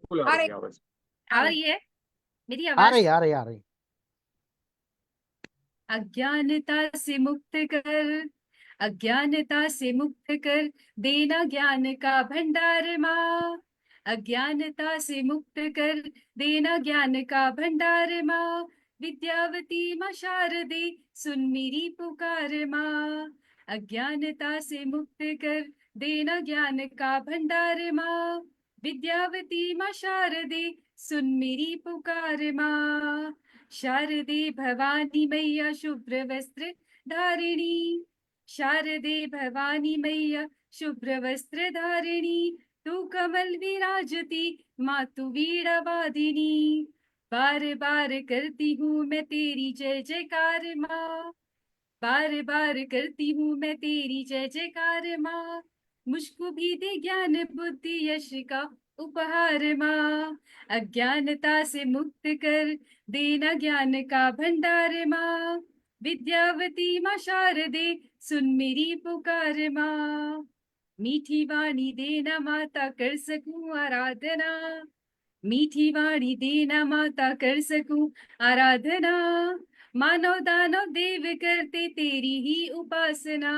बिल्कुल आ आ रही रही है आवाज। आ आ रही रही है मेरी आ आवाज। रही आ रही आ रही। अज्ञानता से मुक्त कर, अज्ञानता से मुक्त कर, देना ज्ञान का भंडार माँ। अज्ञानता से मुक्त कर, देना ज्ञान का भंडार माँ। विद्यावती माँ शारदे, सुन मेरी पुकार माँ। अज्ञानता से मुक्त कर, देना ज्ञान का भंडार माँ। विद्यावती माँ शारदे, सुन मेरी पुकार माँ। शारदे भवानी मैया शुभ्र वस्त्र धारिणी, शारदे भवानी मैया शुभ्र वस्त्र धारिणी। तू कमल विराजती, माँ तू वीणा वादिनी। बार बार करती हूँ मैं तेरी जय जयकार माँ, बार बार करती हूँ मैं तेरी जय जयकार माँ। मुझको भी दे ज्ञान बुद्धि यश का उपहार माँ। अज्ञानता से मुक्त कर, देना ज्ञान का भंडार माँ। विद्यावती माँ शारदे, सुन मेरी पुकार माँ। मीठी वाणी देना माता, कर सकूं आराधना। मीठी वाणी देना माता, कर सकूं आराधना। मानव दानव देव करते तेरी ही उपासना।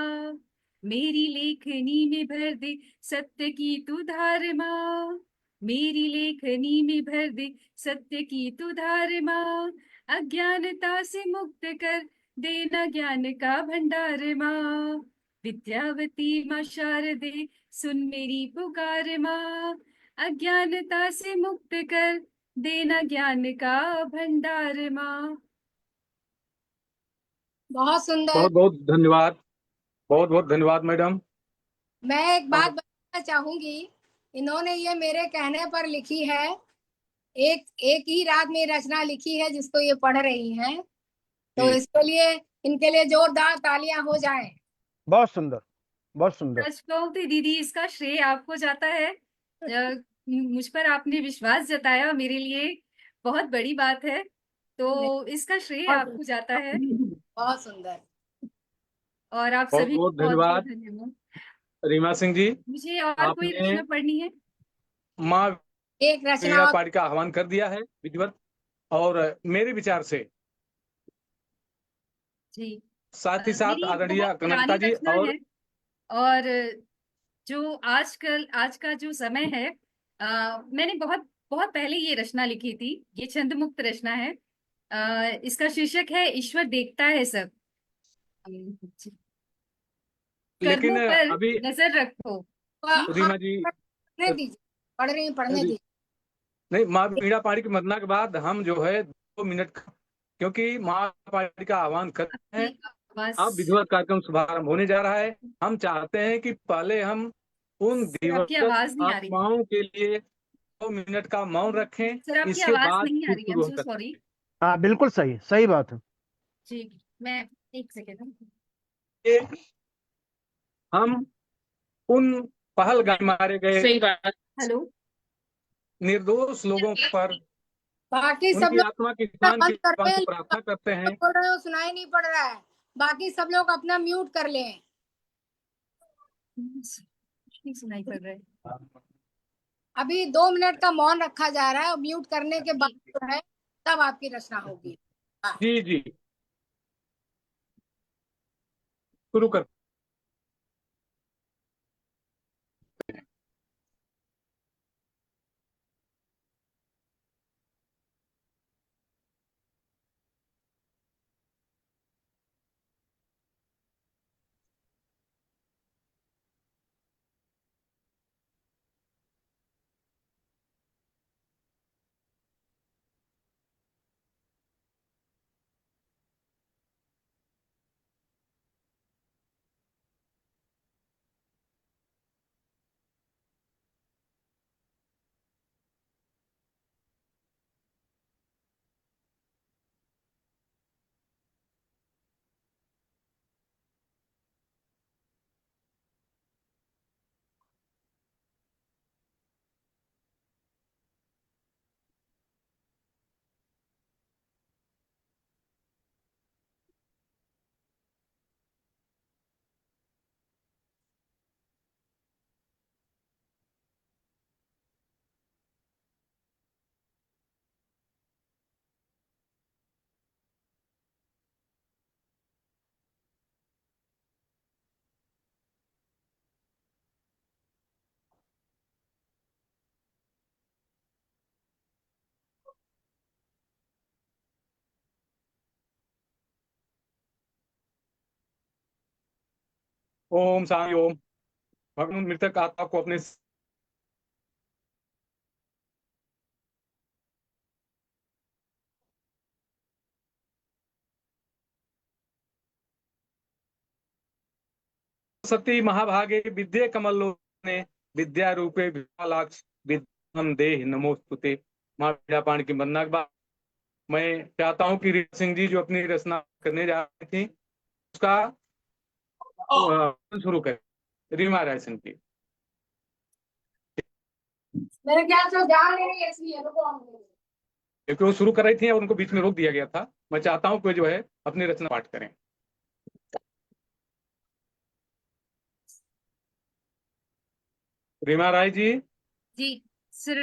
मेरी लेखनी में भर दे सत्य की तू धार माँ। मेरी लेखनी में भर दे सत्य की तू धार माँ। अज्ञानता से मुक्त कर, देना ज्ञान का भंडार माँ। विद्यावती माँ शारदे, सुन मेरी पुकार माँ। अज्ञानता से मुक्त कर, देना ज्ञान का भंडार माँ। बहुत सुंदर। बहुत बहुत धन्यवाद। बहुत बहुत धन्यवाद मैडम। मैं एक बात अब बताना चाहूंगी। इन्होंने ये मेरे कहने पर लिखी है। एक एक ही रात में रचना लिखी है जिसको ये पढ़ रही हैं। तो जी। इसके लिए इनके लिए जोरदार तालियां हो जाएं। बहुत सुंदर, बहुत सुंदर। सच कहूं तो दीदी, इसका श्रेय आपको जाता है। मुझ पर आपने विश्वास जताया, मेरे लिए बहुत बड़ी बात है। नहीं, तो इसका श्रेय बहुत आपको जाता है। बहुत सुंदर। और आप बहुत सभी को बहुत बहुत बहुत धन्यवाद धन्यवाद। रीमा सिंह जी। मुझे और कोई आपने रचना पढ़नी है। माँ एक रचना वीणा और। पाठी का आह्वान कर दिया है विधिवत। और मेरे विचार से जी। साथ ही साथ मेरी बहुत आदरणीय पुरानी कनकता जी रचना और है। और जो आजकल आज का जो समय है, मैंने बहुत बहुत पहले ये रचना लिखी थी। ये छंद मुक्त रचना है। इसका शीर्षक है ईश्वर देखता है सब। जी। लेकिन कर्मों पर अभी नजर रखो। जी। हाँ, रीमा जी पढ़ने दीजिए। पढ़ रही हैं, पढ़ने जी, दीजिए। नहीं माँ वीणा पाठी की वंदना के बाद हम जो है 2 मिनट क्योंकि माँ पाठी का आह्वान करते आपकी हैं। आवाज, अब विधिवत कार्यक्रम शुभारंभ होने जा रहा है। हम चाहते हैं कि पहले हम उन सर आपकी दिवंगत आवाज नहीं आ रही। आत्माओं के लिए 2 मिनट का मौन रखें। सर आपकी इसके आवाज बाद नहीं आ फिर रही, आई एम शुरू हम सो करते सॉरी। हाँ, बिल्कुल सही, सही बात है। जी। मैं एक सेकेंड। हैं। हम उन पहलगाम मारे गए सही बात। हेलो। निर्दोष लोगों पर बाकी सब उनकी लोग आत्मा की अपना शांति बंद कर की लें। प्रार्थना करते जो हैं। बोल रहे हो सुनाई नहीं पड़ रहा है। बाकी सब लोग अपना म्यूट कर लें। कुछ नहीं सुनाई पड़ रहा है। अभी 2 मिनट का मौन रखा जा रहा है और म्यूट करने के बाद जी। जो है तब आपकी रचना होगी। हाँ। जी जी, शुरू कर। ओम शांति ओम। भगवान मृतक आत्मा को अपने सती महाभागे विद्ये कमलोने विद्या रूपे विशालाक्ष विद्यम देह नमोस्तुते। माँ वीणापाणी की वंदना के बाद मैं चाहता हूँ कि रीता सिंह जी जो अपनी रचना करने जा रही थी उसका शुरू करें। रीमा राय सिंह जी। मेरे ख्याल से जा नहीं रही है, इसलिए रुको हम। क्योंकि वो शुरू कर रही थी और उनको बीच में रोक दिया गया था। मैं चाहता हूँ कि जो है अपनी रचना पाठ करें। रीमा राय जी। जी सर,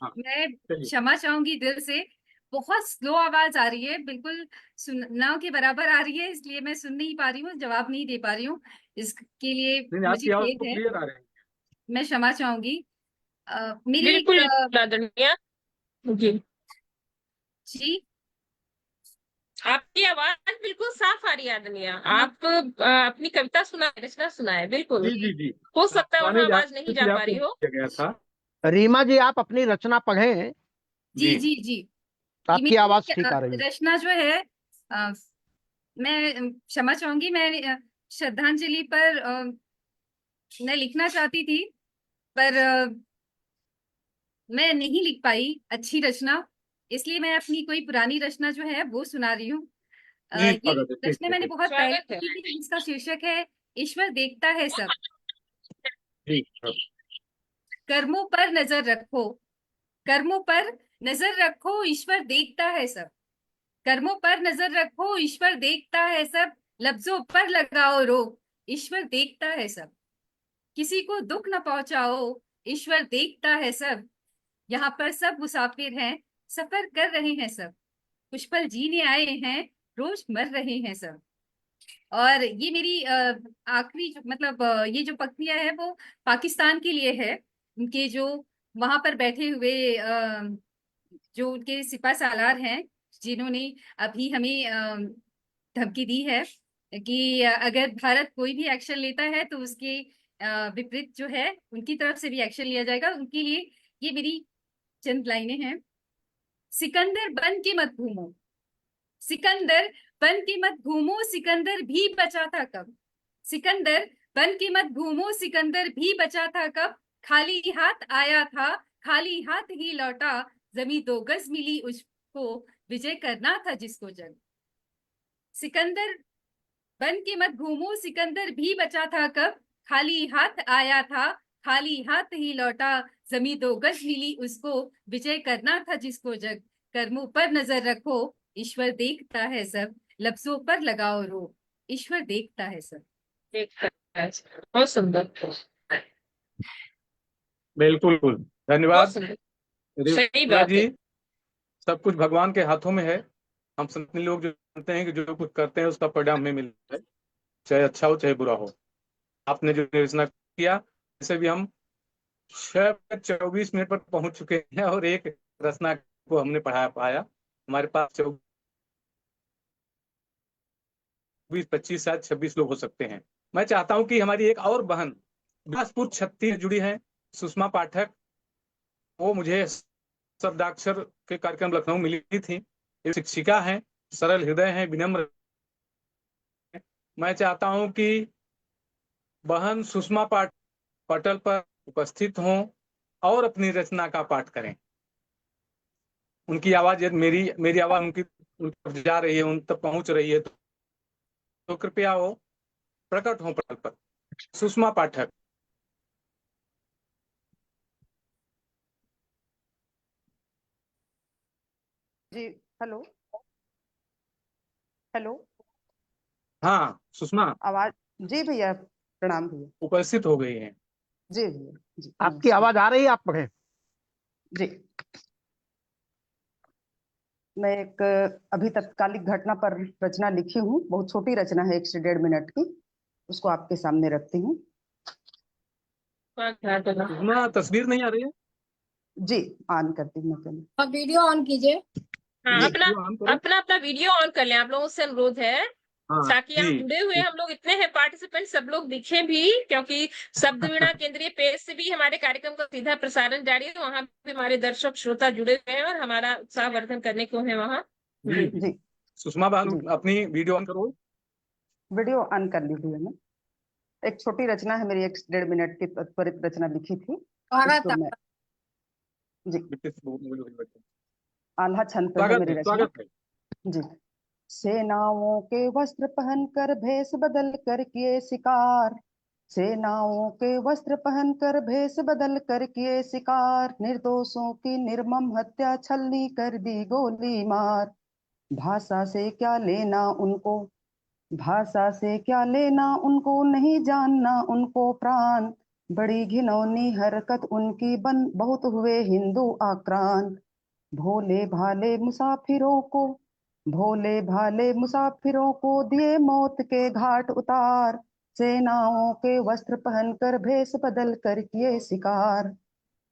हाँ मैं चलिए। क्षमा चाहूंगी दिल से, बहुत स्लो आवाज आ रही है, बिल्कुल सुनना के बराबर आ रही है, इसलिए मैं सुन नहीं पा रही हूँ, जवाब नहीं दे पा रही हूँ। इसके लिए नहीं, मुझे आपकी आवाज खेद तो है, क्लियर आ रही है। मैं क्षमा चाहूंगी। मेरी एक बिल्कुल आदरणीय जी, जी आपकी आवाज बिल्कुल साफ आ रही है आदरणीय। आप अपनी कविता सुनाए, रचना सुनाए, बिल्कुल। जी जी जी। हो सकता है गाने वहां जा आवाज नहीं जा इसलिए पा आपको रही हो। दिया गया था। रीमा जी आप अपनी रचना पढ़ें, जी जी जी जी। ये आपकी मेरी आवाज ठीक आ रही है। रचना जो है, मैं क्षमा चाहूंगी, मैं श्रद्धांजलि पर मैं लिखना चाहती थी, पर मैं नहीं लिख पाई अच्छी रचना, इसलिए मैं अपनी कोई पुरानी रचना जो है वो सुना रही हूँ। जी ये स्वागत है, ठीक रचना है, मैंने ठीक। बहुत पहले स्वागत है। लिखी थी, इसका शीर्षक है ईश्वर देखता है सब। जी कर्मों पर नजर रखो, कर्मों पर नजर रखो, ईश्वर देखता है सब। कर्मों पर नजर रखो, ईश्वर देखता है सब। लफ्जों पर लगाओ रोक, ईश्वर देखता है सब। किसी को दुख न पहुंचाओ, ईश्वर देखता है सब। यहाँ पर सब मुसाफिर हैं, सफर कर रहे हैं सब। कुछ पल जीने आए हैं, रोज मर रहे हैं सब। और ये मेरी आखिरी मतलब ये जो पक्तियां है वो पाकिस्तान के लिए है, उनके जो वहां पर बैठे हुए जो उनके सिपा सालार हैं, जिन्होंने अभी हमें धमकी दी है कि अगर भारत कोई भी एक्शन लेता है तो उसके विपरीत जो है उनकी तरफ से भी एक्शन लिया जाएगा, उनके लिए ये मेरी चंद लाइनें हैं। सिकंदर बन के मत घूमो, सिकंदर बन के मत घूमो, सिकंदर भी बचा था कब। सिकंदर बन के मत घूमो, सिकंदर भी बचा था कब। खाली हाथ आया था, खाली हाथ ही लौटा। जमी 2 गज मिली उसको, विजय करना था जिसको जंग। सिकंदर बन के मत घूमो, सिकंदर भी बचा था कब। खाली हाथ आया था, खाली हाथ ही लौटा। जमी 2 गज मिली उसको, विजय करना था जिसको जग। कर्मों पर नजर रखो, ईश्वर देखता है सब। लफ्जों पर लगाओ रो, ईश्वर देखता है सब। देखता है, बहुत सुंदर, बिल्कुल बहुत धन्यवाद। सुंदर, सही रीमा बात जी, है। सब कुछ भगवान के हाथों में है। हम सनातनी लोग जो जानते हैं कि जो कुछ करते हैं उसका परिणाम हमें मिलता है, चाहे अच्छा हो चाहे बुरा हो। आपने जो निर्देशना किया, इसे भी हम 6:24 पर पहुंच चुके हैं और एक रचना को हमने पढ़ा पाया। हमारे पास 24, 25, शायद 26 लोग हो सकते हैं। मैं चाहता हूं कि हमारी एक और बहन बिलासपुर छत्तीस जुड़ी है, सुषमा पाठक। वो मुझे शब्दाक्षर के कार्यक्रम लखनऊ मिली थी। एक शिक्षिका हैं, सरल हृदय हैं, विनम्र। मैं चाहता हूं कि बहन सुषमा पटल पर उपस्थित हों और अपनी रचना का पाठ करें। उनकी आवाज यदि मेरी आवाज उन तक जा रही है, उन तक पहुंच रही है, तो कृपया वो प्रकट हो पटल पर। सुषमा पाठक। जी। हेलो। हेलो। हाँ सुषमा आवाज। जी भैया, प्रणाम भैया। उपस्थित हो गई हैं। जी भैया जी, आपकी नमस्कार। आवाज आ रही है, आप पढ़ें। जी। मैं एक अभी तत्कालिक घटना पर रचना लिखी हूँ, बहुत छोटी रचना है, 1 से 1.5 मिनट की। उसको आपके सामने रखती हूँ। सुषमा तस्वीर नहीं आ रही है। जी, ऑन करती हूँ मैं पहले। अब वीडियो ऑन कीजिए। हाँ, जी। अपना वीडियो ऑन करो। अपना अपना वीडियो ऑन कर लें, आप लोगों से अनुरोध है। हाँ ताकि आप जी। जुड़े हुए हम लोग इतने हैं पार्टिसिपेंट, सब लोग दिखे भी, क्योंकि शब्द वीणा केंद्रीय पेज से भी हमारे कार्यक्रम का सीधा प्रसारण जारी है, वहां भी हमारे दर्शक श्रोता जुड़े हुए हैं और हमारा उत्साहवर्धन करने को है वहां। जी जी। जी सुषमा बहन जी अपनी वीडियो ऑन करो। वीडियो ऑन कर ली हुई है। मैं एक छोटी रचना है मेरी, 1 से 1.5 मिनट की त्वरित रचना लिखी थी, स्वागत उसको मैं जी आल्हा छंद पे है स्वागत मेरी है, रचना। स्वागत है। जी। सेनाओं के वस्त्र पहनकर भेष बदल कर किए शिकार, सेनाओं के वस्त्र पहनकर भेष बदल कर किए शिकार, निर्दोषों की निर्मम हत्या छलनी कर दी गोली मार। भाषा से क्या लेना उनको, भाषा से क्या लेना उनको, नहीं जानना उनको प्राण, बड़ी घिनौनी हरकत उनकी, बन बहुत हुए हिंदू आक्रांत। भोले भाले मुसाफिरों को, भोले भाले मुसाफिरों को दिए मौत के घाट उतार, सेनाओं के वस्त्र पहनकर भेष बदल कर किए शिकार।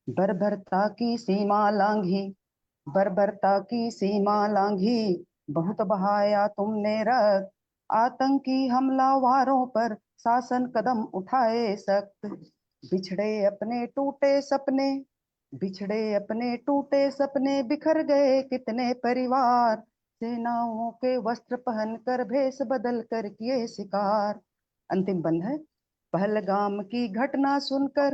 बर्बरता की सीमा लांघी, बर्बरता की सीमा लांघी, बहुत बहाया तुमने रक्त, आतंकी हमलावारों पर शासन कदम उठाए सख्त। बिछड़े अपने टूटे सपने, बिछड़े अपने टूटे सपने, बिखर गए कितने परिवार, सेनाओं के वस्त्र पहनकर भेष बदल कर किए शिकार। अंतिम बंद है। पहलगाम की घटना सुनकर,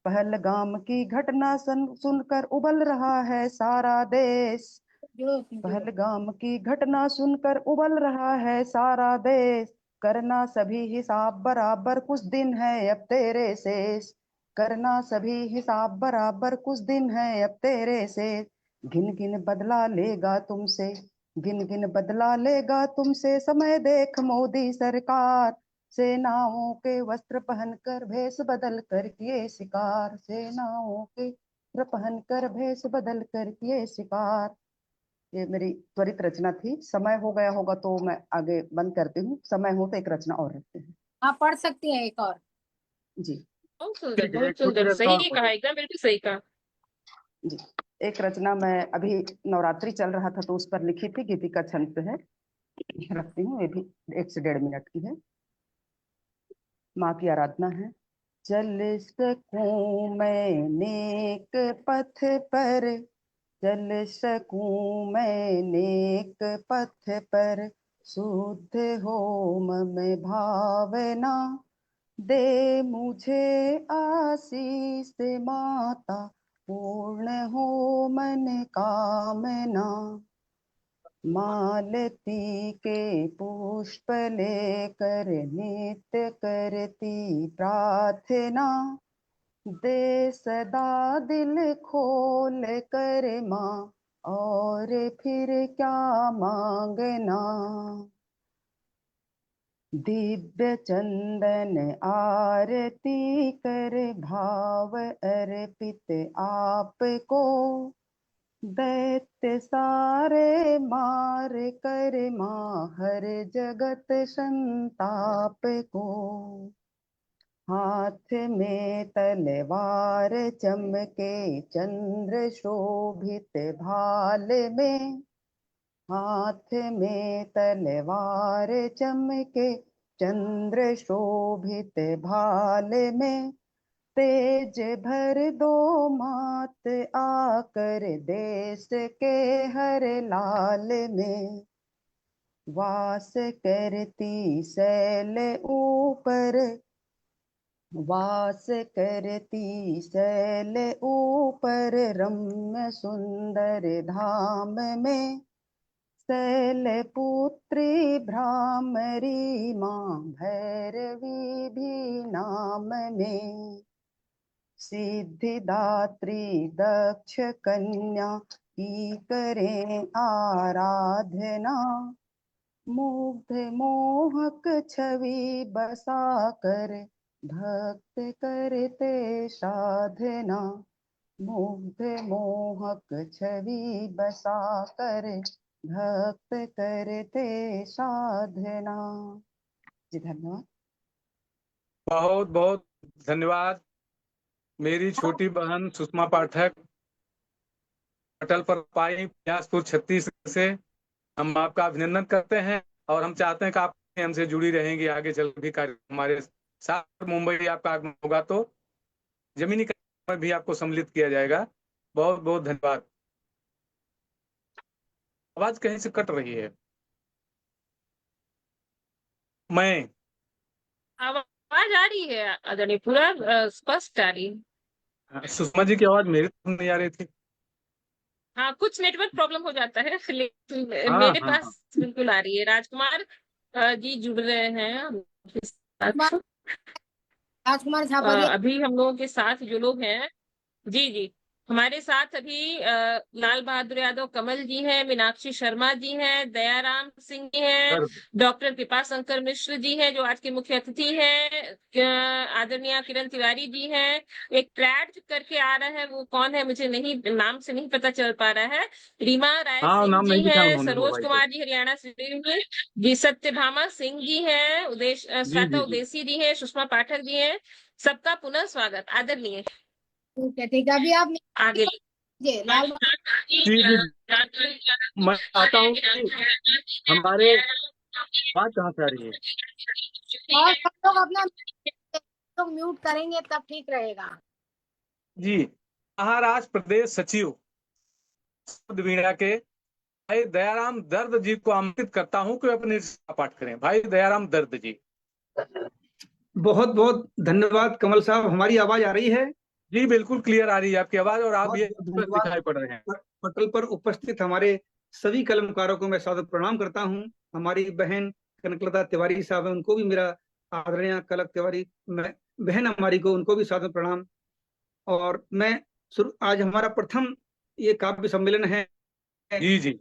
पहलगाम की घटना सुनकर उबल रहा है सारा देश, पहलगाम की घटना सुनकर उबल रहा है सारा देश, करना सभी हिसाब बराबर, कुछ दिन है अब तेरे शेष, करना सभी हिसाब बराबर, कुछ दिन है अब तेरे शेष। गिन गिन बदला लेगा तुमसे, गिन गिन बदला लेगा तुमसे समय, देख मोदी सरकार, सेनाओं के वस्त्र पहनकर भेष बदल कर किए शिकार, सेनाओं के वस्त्र पहनकर भेष बदल कर किए शिकार। ये मेरी त्वरित रचना थी। समय हो गया होगा तो मैं आगे बंद करती हूँ, समय हो तो एक रचना और रखते हैं। आप पढ़ सकती हैं एक और। जी बहुत सुंदर, ठीक है, बहुत एक छोटी सुंदर, रचना और सही कहा, पढ़ो। एकदम बिल्कुल सही कहा। जी। एक रचना मैं अभी, नवरात्रि चल रहा था तो उस पर लिखी थी, गीतिका छंद पे है, रखती हूँ। ये भी 1 से 1.5 मिनट की है। माँ की आराधना है। चल सकूं मैं नेक पथ पर, चल सकूं मैं नेक पथ पर, शुद्ध हो मम भावना, दे मुझे आशीष माता, पूर्ण हो मन कामना। मालती के पुष्प लेकर नित्य करती प्रार्थना, दे सदा दिल खोल कर माँ, और फिर क्या मांगना। दिव्य चंदन आरती कर भाव अर्पित आपको, दैत्य सारे मार कर माँ, हर जगत संताप को। हाथ में तलवार चमके चंद्र शोभित भाल में, हाथ में तलवार चमके चंद्र शोभित भाल में, तेज भर दो मात आकर देश के हर लाल में, वास करती शैल ऊपर, वास करती शैल ऊपर, रम्य सुंदर धाम में, शैलपुत्री भ्रामरी माँ, भैरवी भी नाम में, सिद्धिदात्री दक्ष कन्या की करें आराधना, मुग्ध मोहक छवि बसा कर भक्त करते साधना, मुग्ध मोहक छवि बसा कर भक्त करते साधना। जी धन्यवाद। बहुत बहुत धन्यवाद मेरी छोटी बहन सुषमा पाठक, अटल पर पाई बिलासपुर छत्तीसगढ़ से। हम आपका अभिनंदन करते हैं और हम चाहते हैं कि आप हमसे जुड़ी रहेंगी आगे चल भी कार्य हमारे साथ। मुंबई आपका आगमन होगा तो जमीनी कार्य में भी आपको सम्मिलित किया जाएगा। बहुत बहुत धन्यवाद। आवाज कहीं से कट रही है। मैं आवाज आ रही है आदरणीय, पूरा स्पष्ट आ रही है। सुषमा जी की आवाज मेरे तो नहीं आ रही थी। हाँ, कुछ नेटवर्क प्रॉब्लम हो जाता है, लेकिन हाँ मेरे हाँ हाँ। पास बिल्कुल आ रही है। राजकुमार जी जुड़ रहे हैं आपके साथ। राजकुमार झापरिया। अभी हम लोगों के साथ जो लोग हैं, जी जी, हमारे साथ अभी लाल बहादुर यादव कमल जी हैं, मीनाक्षी शर्मा जी हैं, दयाराम सिंह जी हैं, सर डॉक्टर कृपा शंकर मिश्र जी हैं जो आज के मुख्य अतिथि हैं, आदरणीय किरण तिवारी जी हैं। एक ट्रैड करके आ रहा है, वो कौन है मुझे नहीं, नाम से नहीं पता चल पा रहा है। रीमा राय हाँ, सिंह नाम जी नहीं लिखा हैं, उन्होंने सरोज मोबाइल पे। कुमार जी हरियाणा से हैं जी, सत्यभामा सिंह जी हैं, जी श्वेता जी जी उदेसी जी हैं, सुषमा पाठक जी हैं। सबका पुनः स्वागत आदरणीय। ठीक है, अभी आप आगे लाल जी जी। मैं चाहता हूँ कि हमारे बात कहाँ से आ रही है। और सब लोग अपना लोग म्यूट करेंगे तब ठीक रहेगा। जी, महाराष्ट्र प्रदेश सचिव शब्द वीणा के भाई दयाराम दर्द जी को आमंत्रित करता हूँ कि वे अपने पाठ करें। भाई दयाराम दर्द जी। बहुत बहुत धन्यवाद कमल साहब, हमारी आवाज आ रही है? जी बिल्कुल क्लियर आ रही है आपकी आवाज, और आप बहुत भी बहुत धन्यवाद। दिखाई पड़ रहे हैं। पटल पर उपस्थित हमारे सभी कलमकारों को मैं सादर प्रणाम करता हूं। हमारी बहन कनकलता तिवारी साहब है, उनको भी मेरा आदरणीय कनक तिवारी बहन हमारी को, उनको भी सादर प्रणाम। और मैं आज हमारा प्रथम ये काव्य सम्मेलन है जी जी।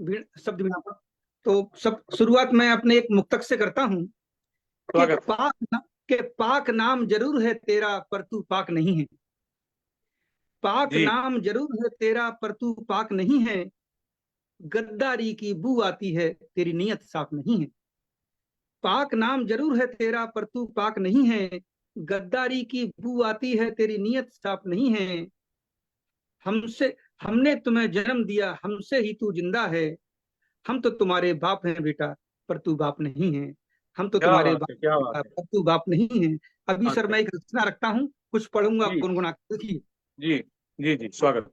शब्द वीणा पर। तो सब शुरुआत मैं अपने एक मुक्तक से करता हूँ कि स्वागत। पाक नाम जरूर है तेरा पर तू पाक नहीं है। पाक जी नाम जरूर है तेरा पर तू पाक नहीं है। गद्दारी की बू आती है तेरी नीयत साफ नहीं है। पाक नाम जरूर है तेरा पर तू पाक नहीं है। गद्दारी की बू आती है तेरी नीयत साफ नहीं है। हमसे हमने तुम्हें जन्म दिया, हमसे ही तू जिंदा है। हम तो तुम्हारे बाप हैं बेटा पर तू बाप नहीं है। हम तो क्या तुम्हारे बात बाप है, क्या हैं बात बेटा है। पर तू बाप नहीं है। अभी बात सर है। मैं एक रचना रखता हूँ, कुछ पढ़ूंगा जी गुनगुना के, देखिए जी जी जी। स्वागत।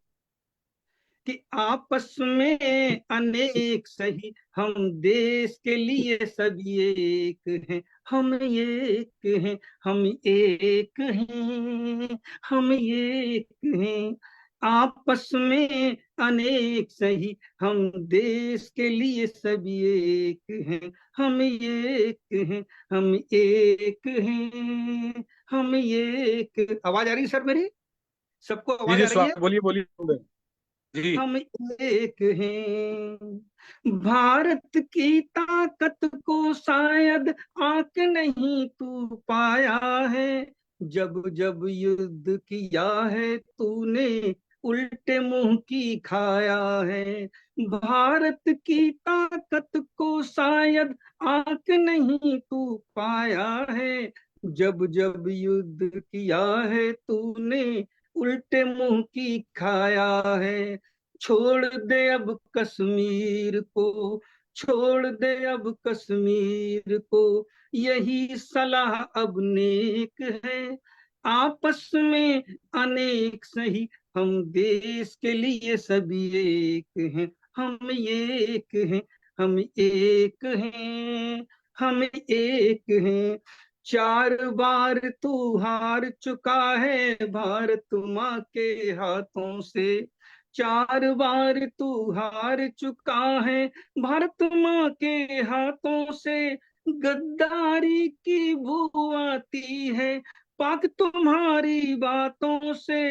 कि आपस में अनेक सही हम देश के लिए सभी एक हैं। हम एक हैं, हम एक हैं, हम एक हैं। आपस में अनेक सही हम देश के लिए सभी एक हैं। हम एक हैं, हम एक हैं, हम एक। आवाज आ रही है सर मेरी? सबको जी आवाज जी आ रही है? स्वागत, बोलिए बोलिए। जी हम एक हैं। भारत की ताकत को शायद आंक नहीं तू पाया है। जब जब युद्ध किया है तूने उल्टे मुंह की खाया है। भारत की ताकत को शायद आंक नहीं तू पाया है। जब जब युद्ध किया है तूने उल्टे मुंह की खाया है। छोड़ दे अब कश्मीर को, छोड़ दे अब कश्मीर को, यही सलाह अब नेक है। आपस में अनेक सही हम देश के लिए सभी एक हैं। हम एक हैं, हम एक हैं, हम एक हैं। 4 बार तू हार चुका है भारत माँ के हाथों से। 4 बार तू हार चुका है भारत माँ के हाथों से। गद्दारी की बू आती है पाक तुम्हारी बातों से।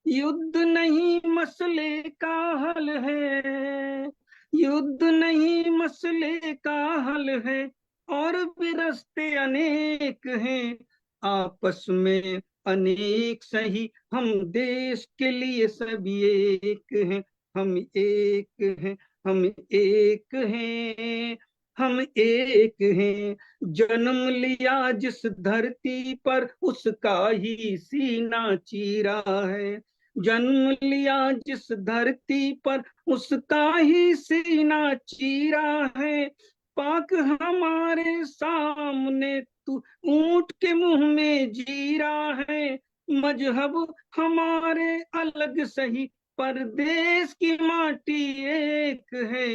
युद्ध नहीं मसले का हल है, युद्ध नहीं मसले का हल है। और भी रास्ते अनेक हैं। आपस में अनेक सही हम देश के लिए सभी एक हैं। हम एक हैं, हम एक हैं, हम एक हैं। जन्म लिया जिस धरती पर उसका ही सीना चीरा है। जन्म लिया जिस धरती पर उसका ही सीना चीरा है। पाक हमारे सामने तू ऊंट के मुंह में जीरा है। मजहब हमारे अलग सही पर देश की माटी एक है।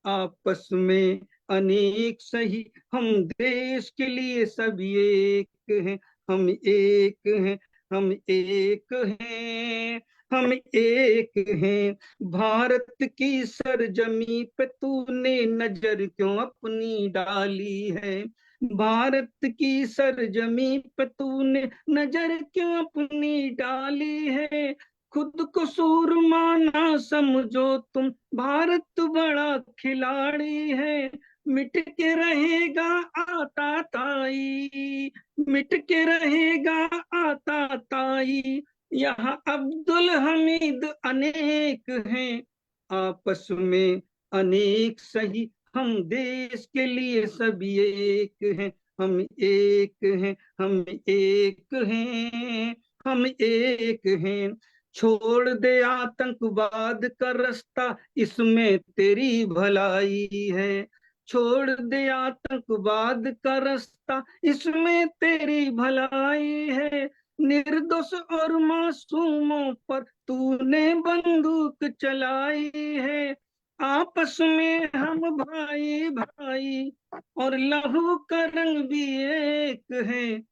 आपस में अनेक सही हम देश के लिए सभी एक हैं। हम एक हैं, हम एक हैं, हम एक हैं। भारत की सरजमी पे तूने नजर क्यों अपनी डाली है। भारत की सरजमी पे तूने नजर क्यों अपनी डाली है। खुद को सूरमा ना समझो तुम, भारत बड़ा खिलाड़ी है। मिट के रहेगा आता ताई, मिट के रहेगा आता ताई। यहाँ अब्दुल हमीद अनेक हैं, आपस में अनेक सही हम देश के लिए सभी एक हैं। हम एक हैं, हम एक हैं, हम एक हैं। छोड़ दे आतंकवाद का रास्ता, इसमें तेरी भलाई है। छोड़ दे आतंकवाद का रास्ता, इसमें तेरी भलाई है। निर्दोष और मासूमों पर तूने बंदूक चलाई है। आपस में हम भाई भाई और लहू का रंग भी एक है।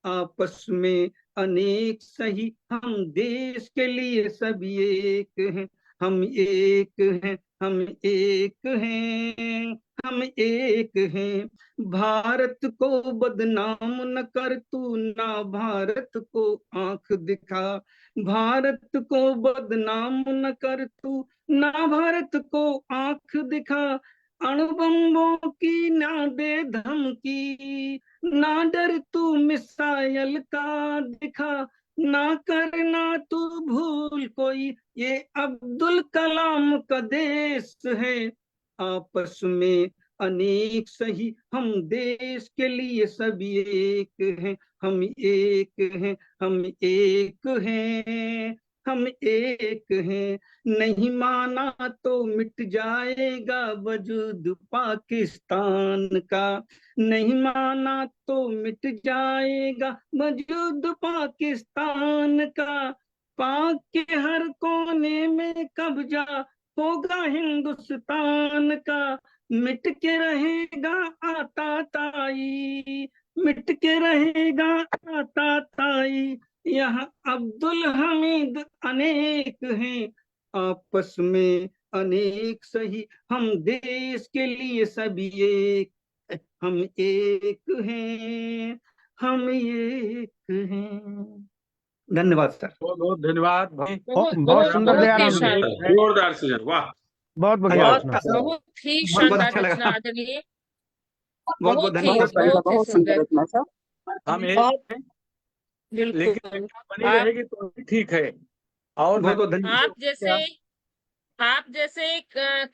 आपस में अनेक सही हम देश के लिए सभी एक हैं। हम एक हैं, हम एक हैं, हम एक हैं। भारत को बदनाम न कर तू, ना भारत को आंख दिखा। भारत को बदनाम न कर तू, ना भारत को आंख दिखा। अणुबम्बों की ना दे धमकी, ना डर तू मिसाइल का दिखा। ना करना तू भूल कोई, ये अब्दुल कलाम का देश है। आपस में अनेक सही हम देश के लिए सभी एक हैं। हम एक हैं, हम एक हैं, हम एक हैं। नहीं माना तो मिट जाएगा वजूद पाकिस्तान का। नहीं माना तो मिट जाएगा वजूद पाकिस्तान का। पाक के हर कोने में कब्जा होगा हिंदुस्तान का। मिट के रहेगा आता ताई, मिट के रहेगा आता ताई। यहाँ अब्दुल हमीद अनेक हैं, आपस में अनेक सही हम देश के लिए सभी एक। हम एक हैं, हम एक हैं। धन्यवाद सर। बहुत बहुत धन्यवाद भाई। बहुत बहुत बहुत सुंदर बहुत ही दयाराम जी, शानदार, जोरदार से वाह। बहुत बढ़िया बहुत रचना। बहुत ही बहुत बहुत शानदार अच्छा रचना लगा। आदरणीय, बहुत बहुत बहुत ही धन्यवाद सर। बहुत ही सुंदर। हम एक और हैं, लेकिन बिल्कुल बनी आप रहेगी तो भी ठीक है। और मैं बहुत बहुत धन्यवाद। आप जैसे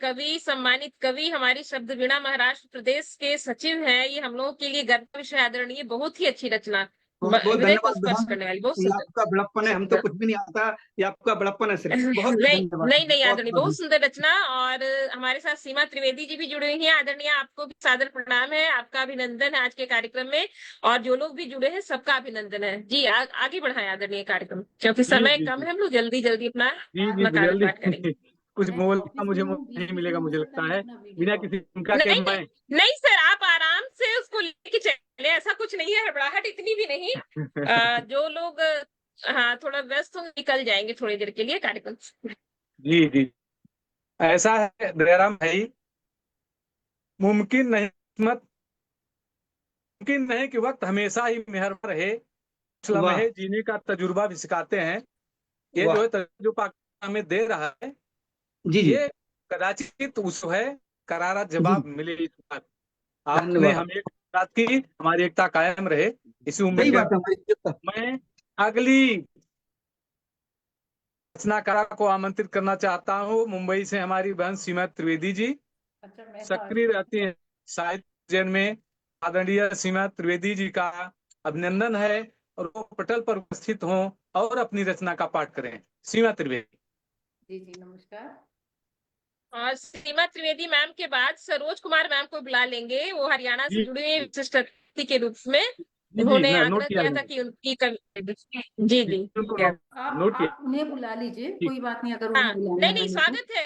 कवि, सम्मानित कवि, हमारी शब्द वीणा महाराष्ट्र प्रदेश के सचिव हैं, ये हम लोगों के लिए गर्व का विषय आदरणीय। बहुत ही अच्छी रचना, बहुत बहुत हृदय को धन्यवाद स्पर्श बहन। करने वाली, बहुत ये सुंदर आपका बड़प्पन है, हम तो सुंदर। कुछ भी नहीं आता। ये आपका बड़प्पन है सिर्फ। बहुत नहीं धन्यवाद, नहीं नहीं बहुत आदरणीय, बहुत बहुत सुंदर रचना। और हमारे साथ सीमा त्रिवेदी जी भी जुड़े हुए हैं। आदरणीय, आपको भी सादर प्रणाम है, आपका अभिनंदन है आज के कार्यक्रम में। और जो लोग भी जुड़े हैं सबका अभिनंदन है जी। आगे बढ़ाएं आदरणीय कार्यक्रम, क्योंकि जी समय जी कम जी है, हम लोग जल्दी जल्दी अपना जी अपना जी कार्य जल्दी पाठ करेंगे। कुछ मैं बोलने का ऑफिस मुझे में हूँ, मौका बीच नहीं बीच में मिलेगा, हो मुझे सकता लगता है मैं है अपना वीडियो बिना ऑन किसी कर लूँ। भूमिका के नहीं नहीं मैं नहीं सर, आप आराम से उसको लेके चले, ऐसा कुछ नहीं है, हड़बड़ाहट इतनी भी नहीं। जो लोग हाँ थोड़ा व्यस्त होंगे निकल जाएंगे थोड़ी देर के लिए कार्यक्रम से। जी जी ऐसा है दयाराम भाई, मुमकिन नहीं मत मुमकिन नहीं कि वक्त हमेशा ही मेहरबान रहे। कुछ वाह लम्हे जीने का तजुर्बा भी सिखाते हैं। ये जो वाह। है तजुर्बा पाकिस्तान हमें दे रहा है, जी जी ये कदाचित उस है करारा जी। जवाब मिले इस बार। आपने धन्यवाद। हमें एक बात की, हमारी एकता कायम रहे, इसी उम्मीद सही के बात है हमारी इज्जत का। मैं अगली रचनाकार को आमंत्रित करना चाहता हूँ। मुंबई से हमारी बहन सीमा त्रिवेदी जी अच्छा, मैं तो सक्रिय रहती हैं साहित्य जन में। आदरणीय सीमा त्रिवेदी जी का अभिनंदन है और वो पटल पर उपस्थित हों और अपनी रचना का पाठ करें। सीमा त्रिवेदी। जी जी, नमस्कार। और सीमा त्रिवेदी मैम के बाद सरोज कुमार मैम को बुला लेंगे, वो हरियाणा से जी जुड़ी हुई विशिष्ट अतिथि के रूप में। जी उन्होंने मैं नोट आग्रह किया किया था मैंने। कि उनकी कवि जी जी जी बिल्कुल क्या नोट किया। आप उन्हें बुला लीजिए, ठीक। कोई बात नहीं अगर हाँ उन्हें बुलाना नहीं ना नहीं हो तो। स्वागत है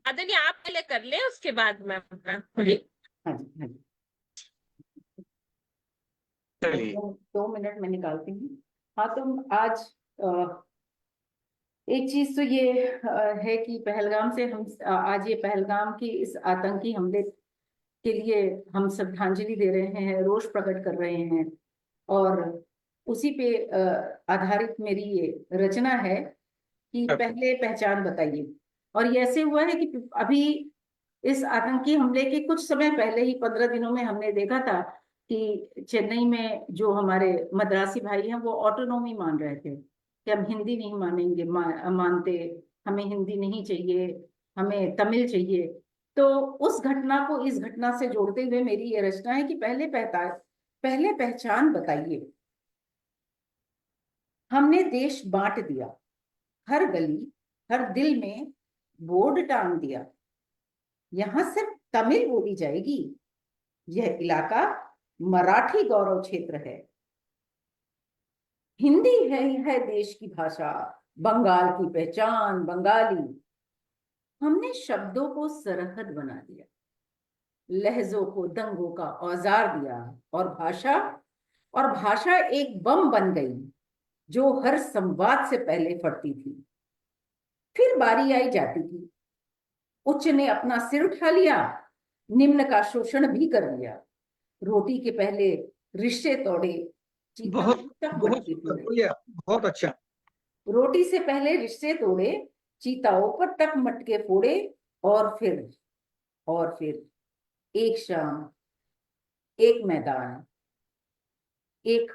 आदरणीय, आप पहले कर ले उसके बाद मैम का जी। हाँ जी, हाँ जी। चलिए 2 मिनट में निकालती हूँ। हाँ, तो आज एक चीज तो ये है कि पहलगाम से हम आज ये पहलगाम की इस आतंकी हमले के लिए हम श्रद्धांजलि दे रहे हैं, रोष प्रकट कर रहे हैं। और उसी पे आधारित मेरी ये रचना है कि पहले पहचान बताइए। और ये ऐसे हुआ है कि अभी इस आतंकी हमले के कुछ समय पहले ही 15 दिनों में हमने देखा था कि चेन्नई में जो हमारे मद्रासी भाई हैं वो ऑटोनॉमी मान रहे थे कि हम हिंदी नहीं मानेंगे, मानते, हमें हिंदी नहीं चाहिए, हमें तमिल चाहिए। तो उस घटना को इस घटना से जोड़ते हुए मेरी ये रचना है कि पहले पहचान बताइए। हमने देश बांट दिया, हर गली हर दिल में बोर्ड टांग दिया, यहाँ सिर्फ तमिल बोली जाएगी, यह इलाका मराठी गौरव क्षेत्र है। हिंदी है देश की भाषा, बंगाल की पहचान बंगाली। हमने शब्दों को सरहद बना दिया, लहजों को दंगों का औजार दिया, और भाषा एक बम बन गई जो हर संवाद से पहले फटती थी। फिर बारी आई जाति की, उच्च ने अपना सिर उठा लिया, निम्न का शोषण भी कर लिया। रोटी के पहले रिश्ते तोड़े, बहुत तक बहुत मटके सुंदर, फोड़े। बोलिए, बहुत अच्छा। रोटी से पहले रिश्ते तोड़े, चीताओं पर तक मटके फोड़े। और फिर एक शाम, एक मैदान, एक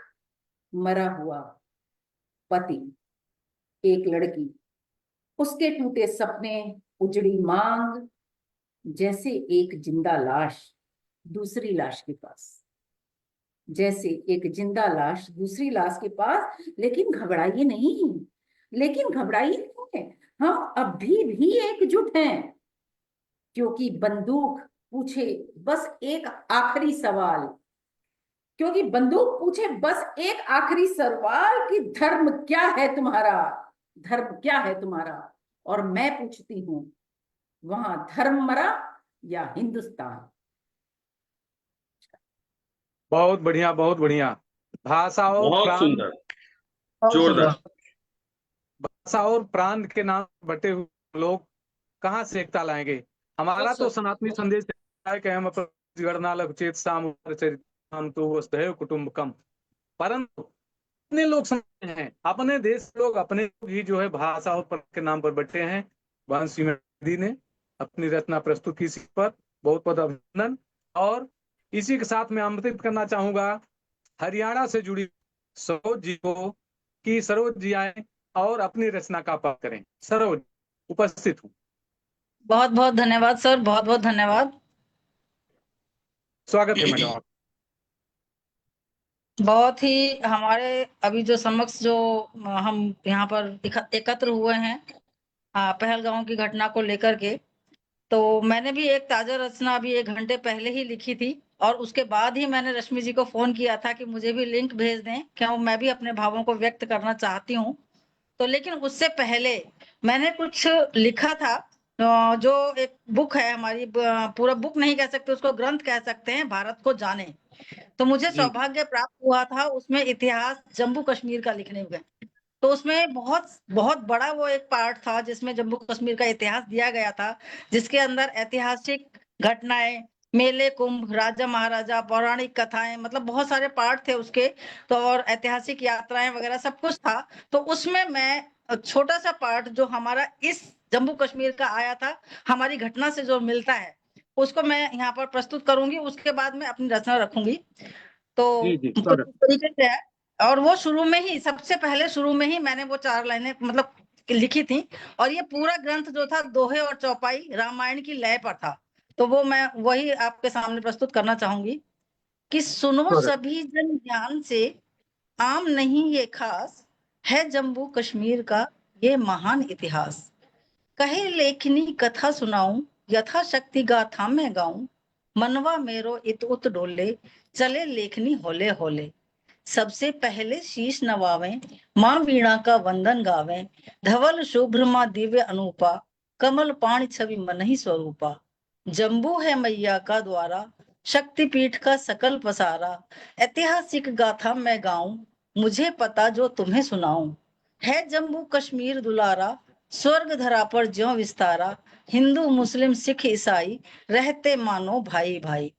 मरा हुआ पति, एक लड़की, उसके टूटे सपने, उजड़ी मांग, जैसे एक जिंदा लाश दूसरी लाश के पास, जैसे एक जिंदा लाश दूसरी लाश के पास। लेकिन घबराइए नहीं, हम अभी भी एकजुट हैं, क्योंकि बंदूक पूछे बस एक आखिरी सवाल, कि धर्म क्या है तुम्हारा, और मैं पूछती हूँ, वहां धर्म मरा या हिंदुस्तान। बहुत बढ़िया बहुत बढ़िया। भाषा और बहुत प्रांत, सुंदर, जोरदार। भाषा और प्रांत के नाम बटे हुए लोग कहाँ से एकता लाएंगे। हमारा तो सनातनी संदेश है कि हम गणना चेत साम तो वसुधैव कुटुंबकम, परंतु अपने लोग समझते हैं, अपने देश लोग अपने लोग ही जो है भाषा और प्रांत के नाम पर बटे हैं। बहन सीमा त्रिवेदी ने अपनी रचना प्रस्तुत की, इसी पर बहुत बहुत अभिनंदन। और इसी के साथ मैं आमंत्रित करना चाहूंगा हरियाणा से जुड़ी सरोज जी को कि सरोज जी आए और अपनी रचना का पाठ करें। सरोज, उपस्थित हूँ। बहुत बहुत धन्यवाद सर, बहुत बहुत धन्यवाद। स्वागत है मैडम। बहुत ही हमारे अभी जो समक्ष जो हम यहाँ पर एकत्र हुए हैं पहलगांव की घटना को लेकर के, तो मैंने भी एक ताजा रचना अभी 1 घंटे पहले ही लिखी थी, और उसके बाद ही मैंने रश्मि जी को फोन किया था कि मुझे भी लिंक भेज दें, क्यों मैं भी अपने भावों को व्यक्त करना चाहती हूँ। तो लेकिन उससे पहले मैंने कुछ लिखा था, जो एक बुक है हमारी, पूरा बुक नहीं कह सकते उसको, ग्रंथ कह सकते हैं, भारत को जाने। तो मुझे सौभाग्य प्राप्त हुआ था उसमें इतिहास जम्मू कश्मीर का लिखने में। तो उसमें बहुत बहुत बड़ा वो एक पार्ट था जिसमें जम्मू कश्मीर का इतिहास दिया गया था, जिसके अंदर ऐतिहासिक घटनाएं, मेले, कुंभ, राजा महाराजा, पौराणिक कथाएं, मतलब बहुत सारे पार्ट थे उसके। तो और ऐतिहासिक यात्राएं वगैरह सब कुछ था। तो उसमें मैं छोटा सा पार्ट जो हमारा इस जम्मू कश्मीर का आया था, हमारी घटना से जो मिलता है, उसको मैं यहाँ पर प्रस्तुत करूंगी। उसके बाद मैं अपनी रचना रखूंगी। तो इस तरीके से है। और वो शुरू में ही, सबसे पहले शुरू में ही मैंने वो 4 लाइनें मतलब लिखी थी, और ये पूरा ग्रंथ जो था दोहे और चौपाई रामायण की लय पर था। तो वो मैं वही आपके सामने प्रस्तुत करना चाहूंगी कि सुनो सभी जन ध्यान से, आम नहीं ये खास, है जम्मू कश्मीर का ये महान इतिहास। कहे लेखनी कथा सुनाऊं, यथाशक्ति गाथा मैं गाऊं, मनवा मेरो इत उत डोले, चले लेखनी होले होले। सबसे पहले शीश नवावें, माँ वीणा का वंदन गावें, धवल शुभ्र माँ दिव्य अनूपा, कमल पाणी छवि मन ही स्वरूपा। जम्बू है मैया का द्वारा, शक्तिपीठ का सकल पसारा, ऐतिहासिक गाथा मैं गाऊं, मुझे पता जो तुम्हें सुनाऊं। है जम्मू कश्मीर दुलारा, स्वर्ग धरा पर ज्यों विस्तारा, हिंदू मुस्लिम सिख ईसाई, रहते मानो भाई भाई।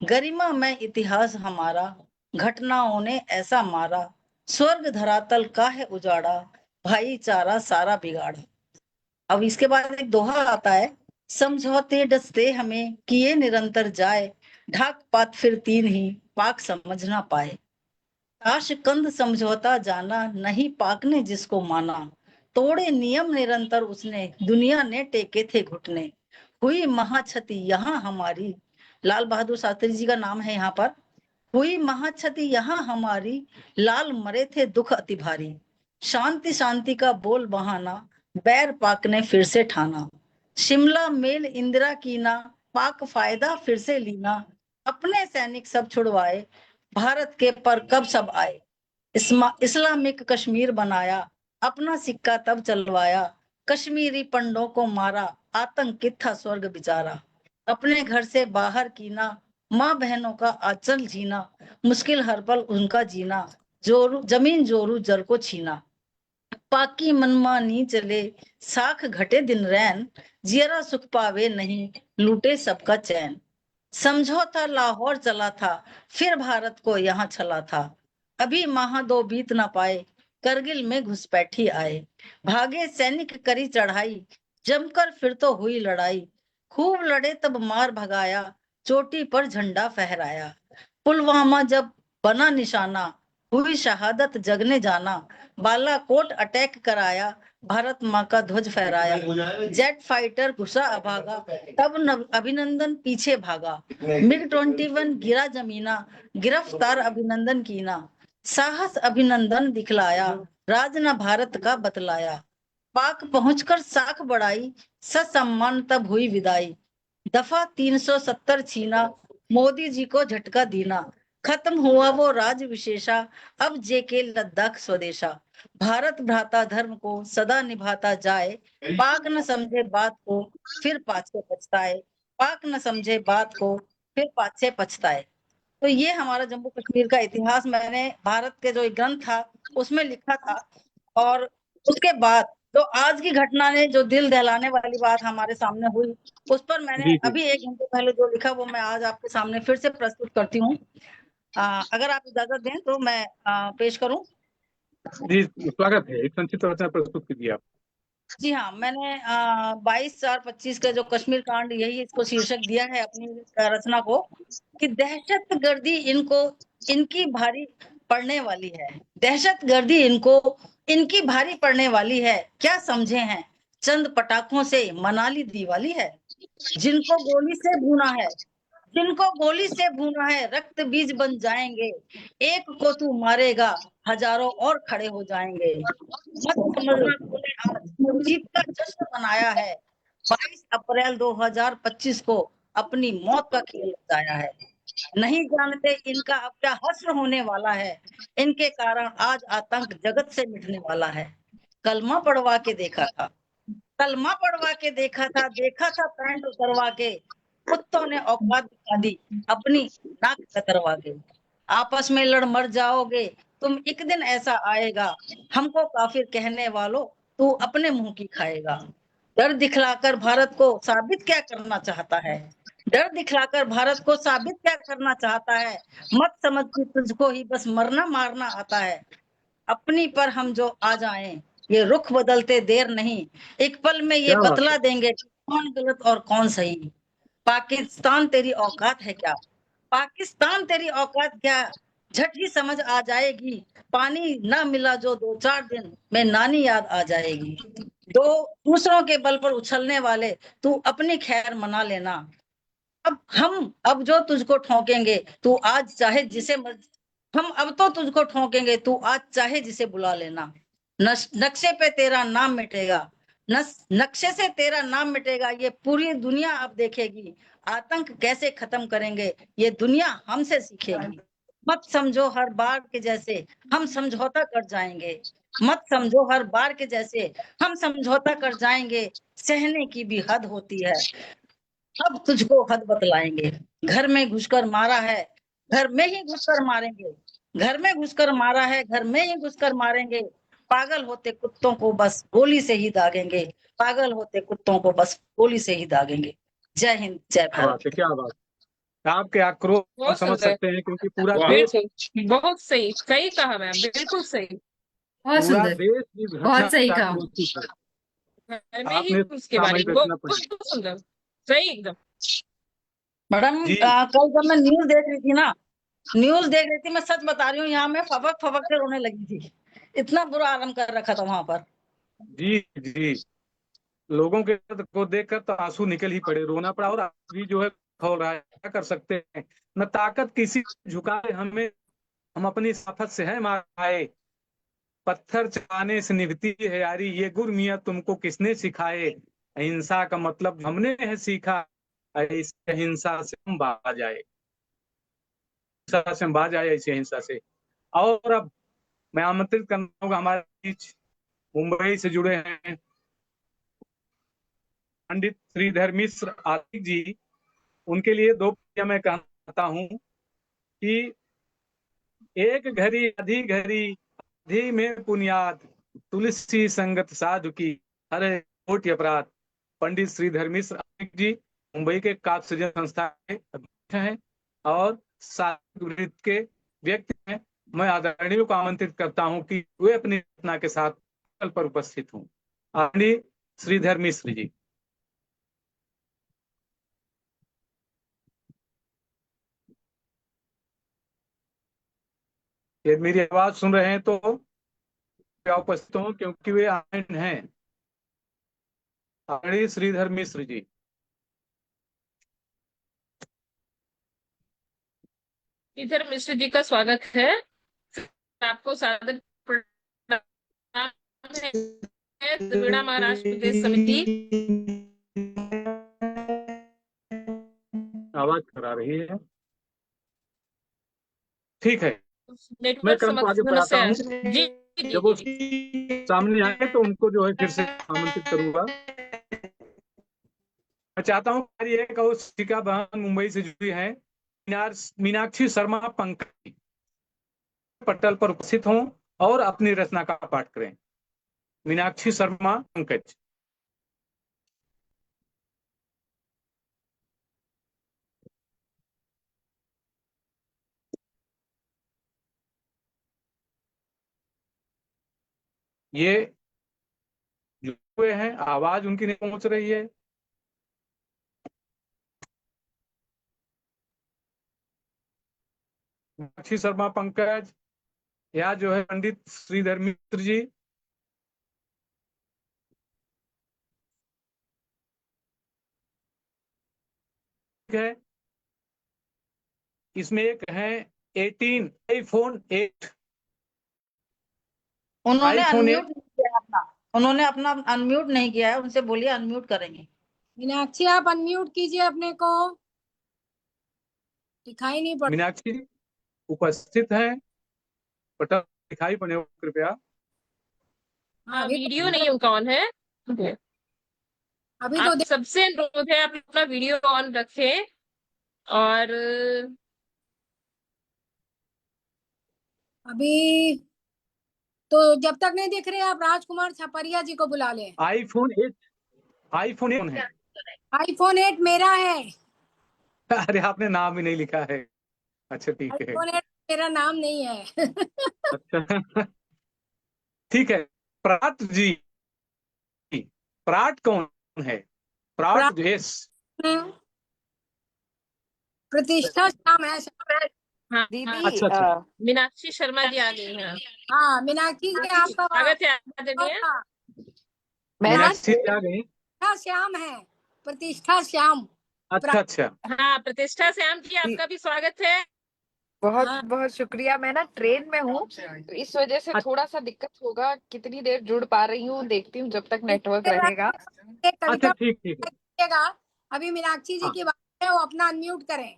गरिमा में इतिहास हमारा, घटनाओं ने ऐसा मारा, स्वर्ग धरातल का है उजाड़ा, भाईचारा सारा बिगाड़ा। अब इसके बाद एक दोहा आता है, समझौते डसते हमें किए निरंतर जाए, ढाक पात फिर तीन ही पाक समझ ना पाए। ताशकंद समझौता जाना, नहीं पाक ने जिसको माना, तोड़े नियम निरंतर उसने, दुनिया ने टेके थे घुटने। हुई महाक्षति यहाँ हमारी, लाल बहादुर शास्त्री जी का नाम है यहाँ पर। हुई महाक्षति यहाँ हमारी, लाल मरे थे दुख अति भारी। शांति शांति का बोल बहाना, बैर पाक ने फिर से ठाना। शिमला मेल इंदिरा कीना, पाक फायदा फिर से लीना। अपने सैनिक सब छुड़वाए, भारत के पर कब सब आए। इस्लामिक कश्मीर बनाया, अपना सिक्का तब चलवाया। कश्मीरी पंडों को मारा, आतंकित था स्वर्ग बेचारा। अपने घर से बाहर कीना, माँ बहनों का आंचल जीना, मुश्किल हर पल उनका जीना। जोरू जमीन जोरू जर को छीना, पाकी मनमानी चले, साख घटे दिन रैन। जियरा सुख पावे नहीं, लूटे सबका चैन। समझौता लाहौर चला था, फिर भारत को यहाँ छला था। अभी माह दो बीत न पाए, करगिल में घुसपैठी आए। भागे सैनिक करी चढ़ाई, जमकर फिर तो हुई लड़ाई। खूब लड़े तब मार भगाया, चोटी पर झंडा फहराया। पुलवामा जब बना निशाना, हुई शहादत जग ने जाना। बालाकोट अटैक कराया, भारत माँ का ध्वज फहराया। जेट फाइटर घुसा अभागा, तब अभिनंदन पीछे भागा। मिग 21 गिरा जमीना, गिरफ्तार अभिनंदन कीना। साहस अभिनंदन दिखलाया, राज न भारत का बतलाया। पाक पहुंचकर साख बढ़ाई, ससम्मान तब हुई विदाई। दफा 370 छीना, मोदी जी को झटका दीना। खत्म हुआ वो राज विशेषा, अब जेके लद्दाख स्वदेशा। भारत भ्राता धर्म को सदा निभाता जाए, पाक न समझे बात को फिर पाछे पछताए। पाक न समझे बात को फिर पाछे पछताए। तो ये हमारा जम्मू कश्मीर का इतिहास मैंने भारत के जो एक ग्रंथ था उसमें लिखा था। और उसके बाद जो आज की घटना ने जो दिल दहलाने वाली बात हमारे सामने हुई, उस पर मैंने जी जी अभी 1 घंटे पहले जो लिखा वो मैं आज आपके सामने फिर से प्रस्तुत करती हूँ। अगर आप इजाजत दें तो मैं पेश करूं। जी, स्वागत है। एक संक्षिप्त रचना प्रस्तुत कीजिए आप। जी हाँ, मैंने 22/4/25 का जो कश्मीर कांड, यही इसको शीर्षक दिया है अपनी रचना को, कि दहशतगर्दी इनको इनकी भारी पड़ने वाली है। दहशतगर्दी इनको इनकी भारी पड़ने वाली है, क्या समझे हैं चंद पटाखों से मनाली दिवाली है। जिनको गोली से भूना है, जिनको गोली से भूना है, रक्त बीज बन जाएंगे। एक को तू मारेगा, हजारों और खड़े हो जाएंगे। मत समझना तूने आज जीत का जश्न मनाया है, 22 अप्रैल 2025 को अपनी मौत का खेल बताया है। नहीं जानते इनका अब क्या हश्र होने वाला है, इनके कारण आज आतंक जगत से मिटने वाला है। कलमा पढ़वा के देखा था, कलमा पढ़वा के देखा था पैंट उतरवा के। कुत्तों ने औकात दिखा दी, अपनी नाक कतरवा के। आपस में लड़ मर जाओगे तुम, एक दिन ऐसा आएगा। हमको काफिर कहने वालों, तू अपने मुंह की खाएगा। डर दिखलाकर भारत को साबित क्या करना चाहता है, डर दिखलाकर भारत को साबित क्या करना चाहता है। मत समझ कि तुझको ही बस मरना मारना आता है। अपनी पर हम जो आ जाएं, ये रुख बदलते देर नहीं, एक पल में ये क्या बात बतला है। देंगे कौन गलत और कौन सही। पाकिस्तान तेरी औकात है क्या, पाकिस्तान तेरी औकात क्या, झट ही समझ आ जाएगी। पानी ना मिला जो 2-4 दिन में नानी याद आ जाएगी। दो दूसरों के बल पर उछलने वाले, तू अपनी खैर मना लेना। अब जो तुझको ठोकेंगे, तू आज चाहे जिसे हम अब तो तुझको ठोकेंगे, तू आज चाहे जिसे बुला लेना। नक्शे पे तेरा नाम मिटेगा, नक्शे से तेरा नाम मिटेगा, ये पूरी दुनिया अब देखेगी। आतंक कैसे खत्म करेंगे, ये दुनिया हमसे सीखेगी। मत समझो हर बार के जैसे हम समझौता कर जाएंगे, मत समझो हर बार के जैसे हम समझौता कर जाएंगे। सहने की भी हद होती है, अब तुझको हद बतलाएंगे। घर में घुसकर मारा है, घर में ही घुसकर मारेंगे। घर में घुसकर मारा है, घर में ही घुसकर मारेंगे। पागल होते कुत्तों को बस गोली से ही दागेंगे, पागल होते कुत्तों को बस गोली से ही दागेंगे। जय हिंद, जय क्या बात भारत। है, क्या बात है। आपके आक्रोश हम बहुत समझ सुंदर, सकते हैं, क्योंकि पूरा वाह। देश, बिल्कुल बहुत सही, सही कहा मैम, बिल्कुल सही। बहुत पूरा सुंदर, देश इस घटना बहुत सही से कहा। आक्रोशित है। घर में ही आपने उसके बारे सामयिक में रचना पढ़ी बहुत सुंदर, सही एकदम। मैडम जी। कल जब मैं न्यूज देख रही थी ना, न्यूज देख रही थी, मैं सच बता रही हूँ, यहाँ में फबक फबक के रोने लगी थी। इतना बुरा आलम कर रखा था वहां पर। जी जी, लोगों के दर्द को देखकर तो आंसू निकल ही पड़े, रोना पड़ा। और अभी जो है खौल रहा है, क्या कर सकते हैं। न ताकत किसी झुकाए हमें, हम अपनी साफत से है मारे। पत्थर चलाने से निभती है यारी, ये गुर मियां तुमको किसने सिखाए। अहिंसा का मतलब हमने है सीखा, ऐसी अहिंसा से हम बाज आए, अहिंसा से हम बाज आए, ऐसी अहिंसा से। और अब मैं आमंत्रित करना चाहूंगा, हमारे बीच मुंबई से जुड़े हैं पंडित श्रीधर मिश्र आतिक जी। उनके लिए दो पंक्तियां मैं कहना चाहता हूँ कि एक घड़ी आधी घड़ी आधी में पुनियाद, तुलसी संगत साधु की हरे कोटि अपराध। पंडित श्रीधर मिश्र आतिक जी मुंबई के काव्य सृजन संस्था के अध्यक्ष हैं और साहित्य वृत्ति के व्यक्ति हैं। मैं आदरणीयों को आमंत्रित करता हूं कि वे अपनी रचना के साथ पटल पर उपस्थित हों। आदरणीय श्रीधर मिश्र जी। यदि मेरी आवाज सुन रहे हैं तो क्या उपस्थित हूँ, क्योंकि वे आनंद हैं। आदरणीय श्रीधर मिश्र जी। श्रीधर मिश्र जी का स्वागत है, आपको सादर प्रणाम है। द्रविड़ महाराष्ट्र प्रदेश समिति। आवाज करा रही है, ठीक है। मैं नेटवर्क क्रम को आगे बढ़ाता समस्या हूँ। जी जी जब वो जी। सामने आए तो उनको जो है फिर से आमंत्रित करूंगा। मैं चाहता हूँ हमारी एक और शिक्षिका बहन मुंबई से जुड़ी है, मीनाक्षी शर्मा पंकज, पटल पर उपस्थित हों और अपनी रचना का पाठ करें। मीनाक्षी शर्मा पंकज। ये जुड़े हुए हैं, आवाज उनकी नहीं पहुंच रही है। मीनाक्षी शर्मा पंकज या जो है पंडित श्रीधर मिश्र जी। ठीक है, इसमें एक है 18 आईफोन 8। उन्होंने आईफोन अनम्यूट नहीं किया अपना, उन्होंने अपना अनम्यूट नहीं किया है, उनसे बोलिए अनम्यूट करेंगे। मीनाक्षी आप अनम्यूट कीजिए अपने को, दिखाई नहीं पड़। मीनाक्षी जी उपस्थित है, पटल दिखाई पड़े कृपया। हाँ, वीडियो नहीं उनका ऑन है। अभी तो आप सबसे अनुरोध है आप अपना वीडियो ऑन रखें। और अभी तो जब तक नहीं दिख रहे आप राजकुमार छपरिया जी को बुला लें। आईफोन 8, आईफोन 8 है। आईफोन 8 मेरा है। अरे आपने नाम ही नहीं लिखा है। अच्छा ठीक है, आईफोन 8 मेरा नाम नहीं है। अच्छा ठीक है। प्राट जी, प्राट कौन है? प्राट भेष। प्रतिष्ठा शाम है। हाँ, अच्छा अच्छा, मीनाक्षी शर्मा जी आ गई हैं। हाँ मीनाक्षी जी आपका स्वागत है आदरणीय। मीनाक्षी जी आ गई। प्रतिष्ठा श्याम है, प्रतिष्ठा श्याम। अच्छा अच्छा, हाँ, प्रतिष्ठा श्याम जी आपका भी स्वागत है। बहुत हाँ। बहुत शुक्रिया। मैं ना ट्रेन में हूँ तो इस वजह से थोड़ा सा दिक्कत होगा, कितनी देर जुड़ पा रही हूँ देखती हूँ जब तक नेटवर्क रहेगा। अच्छा कविता ठीक ठीक है। पढ़िएगा। अभी मीनाक्षी जी हाँ की बात है, वो अपना अनम्यूट करें।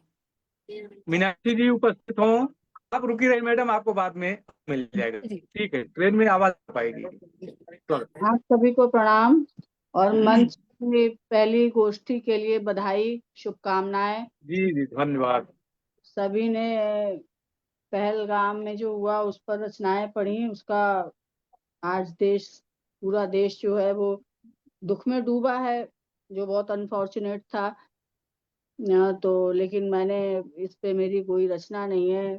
मीनाक्षी जी उपस्थित हो, आप रुकी रही मैडम, आपको बाद में मिल जाएगा। ठीक है, ट्रेन में आवाज आ पाएगी। स्वागत। आप सभी को प्रणाम और मंच की पहली गोष्ठी के लिए बधाई, शुभकामनाएं। जी जी धन्यवाद। सभी ने पहलगाम में जो हुआ उस पर रचनाएं पढ़ी, उसका आज पूरा देश जो है वो दुख में डूबा है, जो बहुत अनफॉर्चुनेट था। तो लेकिन मैंने इस पे मेरी कोई रचना नहीं है,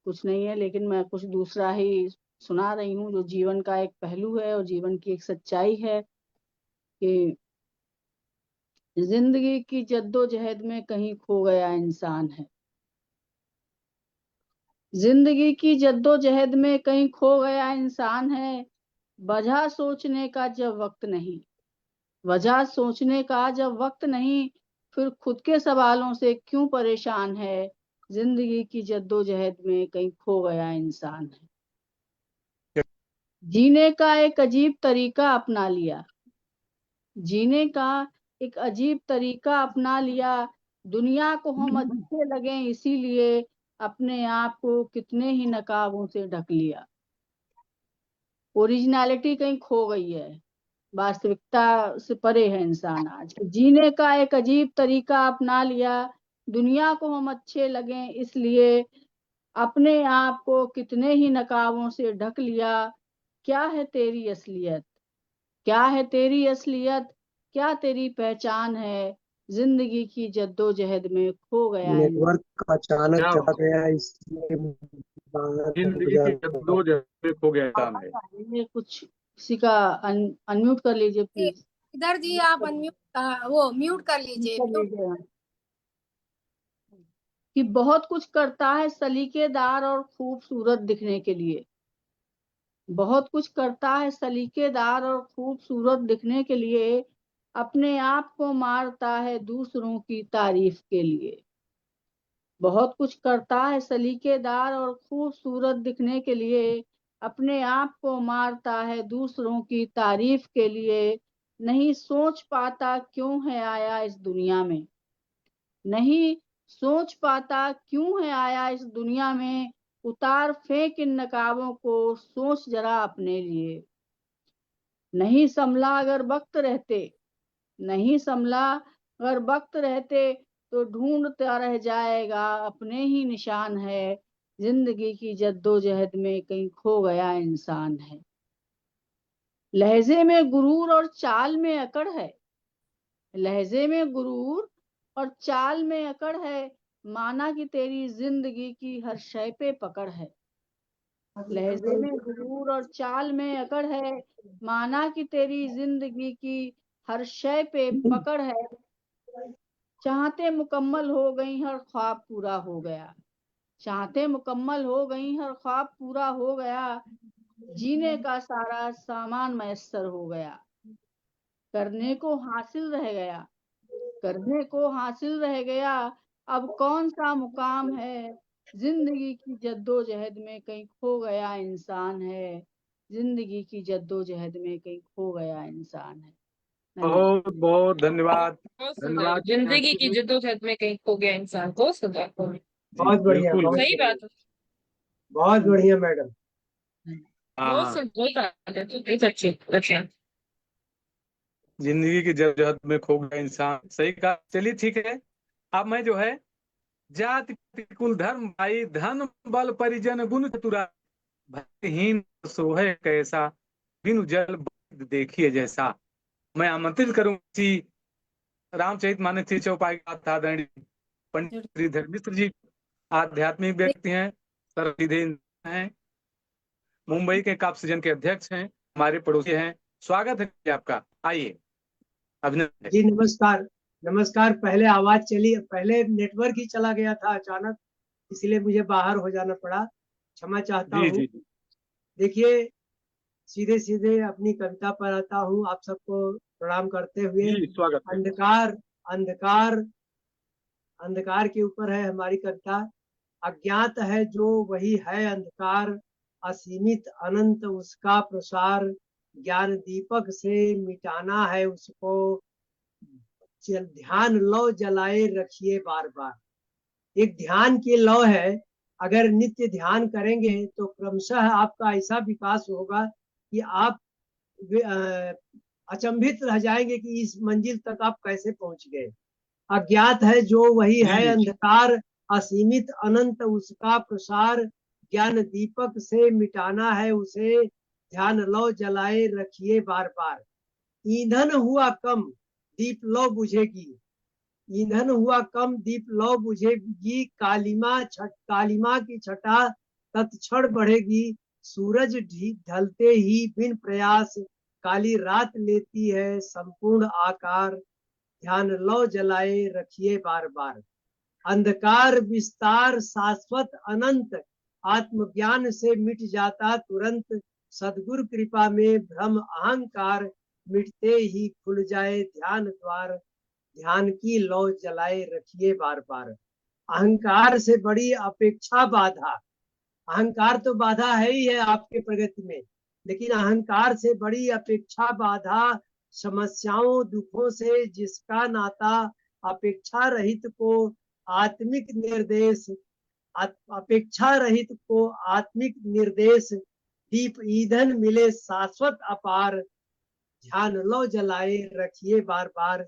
कुछ नहीं है, लेकिन मैं कुछ दूसरा ही सुना रही हूँ जो जीवन का एक पहलू है और जीवन की एक सच्चाई है कि जिंदगी की जद्दोजहद में कहीं खो गया इंसान है। जिंदगी की जद्दोजहद में कहीं खो गया इंसान है, वजह सोचने का जब वक्त नहीं, वजह सोचने का जब वक्त नहीं, फिर खुद के सवालों से क्यों परेशान है। जिंदगी की जद्दोजहद में कहीं खो गया इंसान है। जीने का एक अजीब तरीका अपना लिया, जीने का एक अजीब तरीका अपना लिया, दुनिया को हम अच्छे लगे इसीलिए अपने आप को कितने ही नकाबों से ढक लिया। ओरिजिनलिटी कहीं खो गई है, वास्तविकता से परे है इंसान आज। जीने का एक अजीब तरीका अपना लिया, दुनिया को हम अच्छे लगे इसलिए अपने आप को कितने ही नकाबों से ढक लिया। क्या है तेरी असलियत, क्या है तेरी असलियत, क्या तेरी पहचान है। जिंदगी की जद्दोजहद में खो गया है। नेटवर्क अचानक क्या चला गया इसलिए बाहर हो जिंदगी जा की रहा था। जद्दोजहद में खो गया इंसान है। ये कुछ किसी का अनम्यूट कर लीजिए प्लीज। इधर जी आप अनम्यूट, वो म्यूट कर लीजिए। कि बहुत कुछ करता है सलीकेदार और खूबसूरत दिखने के लिए, बहुत कुछ करता है सलीकेदार और खूबसूरत दिखने के लिए, अपने आप को मारता है दूसरों की तारीफ के लिए। बहुत कुछ करता है सलीकेदार और खूबसूरत दिखने के लिए, अपने आप को मारता है दूसरों की तारीफ के लिए। नहीं सोच पाता क्यों है आया इस दुनिया में, नहीं सोच पाता क्यों है आया इस दुनिया में। उतार फेंक इन नकाबों को, सोच जरा अपने लिए। नहीं संभला अगर वक्त रहते, नहीं संभला अगर वक्त रहते तो ढूंढता रह जाएगा अपने ही निशान है। जिंदगी की जद्दोजहद में कहीं खो गया इंसान है। लहजे में गुरूर और चाल में अकड़ है, लहजे में गुरूर और चाल में अकड़ है, माना कि तेरी जिंदगी की हर शय पे पकड़ है। लहजे में गुरूर और चाल में अकड़ है, माना कि तेरी जिंदगी की हर शय पे पकड़ है। चाहते मुकम्मल हो गई हर ख्वाब पूरा हो गया, चाहते मुकम्मल हो गई हर ख्वाब पूरा हो गया। जीने का सारा सामान मैसर हो गया, करने को हासिल रह गया, करने को हासिल रह गया। अब कौन सा मुकाम है, जिंदगी की जद्दोजहद में कहीं खो गया इंसान है। जिंदगी की जद्दोजहद में कहीं खो गया इंसान है। बहुत बहुत धन्यवाद। बहुत सुंदर। धन्यवाद जिंदगी की जद्दोजहद में कहीं खो गया इंसान, बहुत सुंदर। बहुत बढ़िया, बिल्कुल। बहुत सही बात है, बहुत बढ़िया मैडम। बहुत हाँ, सुंदर। अच्छी अच्छा। जिंदगी की जद्दोजहद में खो गया इंसान, सही कहा। चलिए ठीक है, अब मैं जो है जाति कुल धर्म भाई धन बल परिजन गुण चतुरा भक्तिहीन सोहे कैसा बिनु जल देखिए जैसा, मैं आमंत्रित करूं श्री रामचरित मानस चौपाई का आदरणीय पंडित श्रीधर मिश्र जी। आध्यात्मिक व्यक्ति हैं, सर्वसीधे हैं, मुंबई के काप्सजन के अध्यक्ष हैं, हमारे पड़ोसी हैं। स्वागत है आपका, आइए। अभिनंदन। जी नमस्कार, नमस्कार। पहले आवाज चली, पहले नेटवर्क ही चला गया था अचानक, इसलिए मुझे बाहर हो जाना पड़ा, क्षमा चाहता जी हूँ। जी देखिए, सीधे सीधे अपनी कविता पर आता हूँ। आप सबको प्रणाम करते हुए। जी, स्वागत है। अंधकार अंधकार अंधकार के ऊपर है हमारी कविता। अज्ञात है जो वही है अंधकार, असीमित अनंत उसका प्रसार, ज्ञान दीपक से मिटाना है उसको, ध्यान लौ जलाए रखिए बार बार। एक ध्यान की लौ है, अगर नित्य ध्यान करेंगे तो क्रमशः आपका ऐसा विकास होगा कि आप अचंभित रह जाएंगे कि इस मंजिल तक आप कैसे पहुंच गए। अज्ञात है जो वही है अंधकार, असीमित अनंत उसका प्रसार, ज्ञान दीपक से मिटाना है उसे, ध्यान लो जलाए रखिए बार बार। ईंधन हुआ कम दीप लो बुझेगी, ईंधन हुआ कम दीप लो बुझेगी, कालिमा की छटा तत्क्षण बढ़ेगी, सूरज ढलते ही बिन प्रयास काली रात लेती है संपूर्ण आकार, ध्यान लो जलाए रखिए बार बार। अंधकार विस्तार शाश्वत अनंत, आत्मज्ञान से मिट जाता तुरंत, सदगुरु कृपा में भ्रम अहंकार, मिटते ही खुल जाए ध्यान द्वार, ध्यान की लौ जलाए रखिए बार बार। अहंकार से बड़ी अपेक्षा बाधा, अहंकार तो बाधा है ही है आपके प्रगति में, लेकिन अहंकार से बड़ी अपेक्षा बाधा, समस्याओं दुखों से जिसका नाता, अपेक्षा रहित को आत्मिक निर्देश, अपेक्षा रहित को आत्मिक निर्देश, दीप ईंधन मिले शाश्वत अपार, ध्यान लो जलाए रखिए बार बार।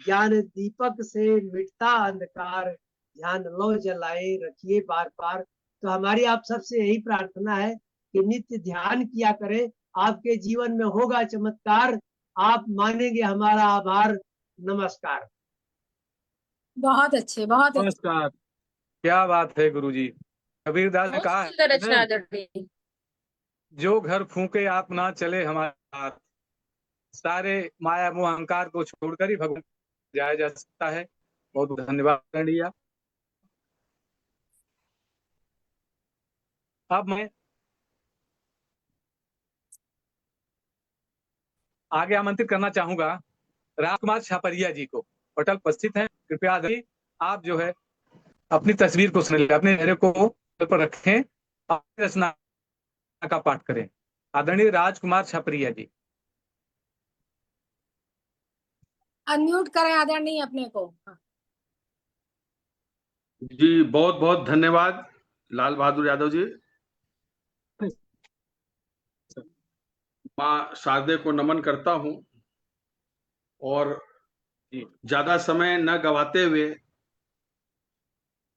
ज्ञान दीपक से मिटता अंधकार, ध्यान लो जलाए रखिए बार बार। तो हमारी आप सबसे यही प्रार्थना है कि नित्य ध्यान किया करें, आपके जीवन में होगा चमत्कार, आप मानेंगे हमारा आभार। नमस्कार। बहुत अच्छे, बहुत अच्छे। नमस्कार। क्या बात है गुरुजी। कबीरदास ने कहा सुंदर रचना है, आदरणीय। जो घर फूके आप ना चले हमारे साथ, सारे माया मोह अहंकार को छोड़कर ही भगवान जाया जा सकता है। बहुत बहुत धन्यवाद आदरणीय। अब मैं आगे आमंत्रित करना चाहूंगा राजकुमार छापरिया जी को, पटल उपस्थित हैं। कृपया आप जो है अपनी तस्वीर को सुन ले, अपने चेहरे को पर रखें, अपनी रचना का पाठ करें। आदरणीय राजकुमार छापरिया जी। अनम्यूट करें आदरणीय अपने को। जी बहुत बहुत धन्यवाद लाल बहादुर यादव जी। माँ शारदे को नमन करता हूं और ज्यादा समय न गवाते हुए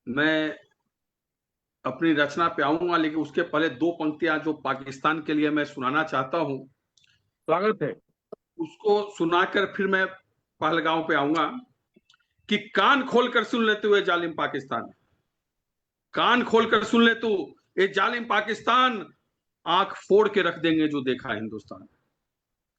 मैं अपनी रचना पे आऊंगा, लेकिन उसके पहले दो पंक्तियां जो पाकिस्तान के लिए मैं सुनाना चाहता हूं, स्वागत है, उसको सुनाकर फिर मैं पहलगांव पे आऊंगा। कि कान खोलकर सुन लेते हुए जालिम पाकिस्तान, कान खोलकर सुन ले तू ये जालिम पाकिस्तान, आंख फोड़ के रख देंगे जो देखा हिंदुस्तान।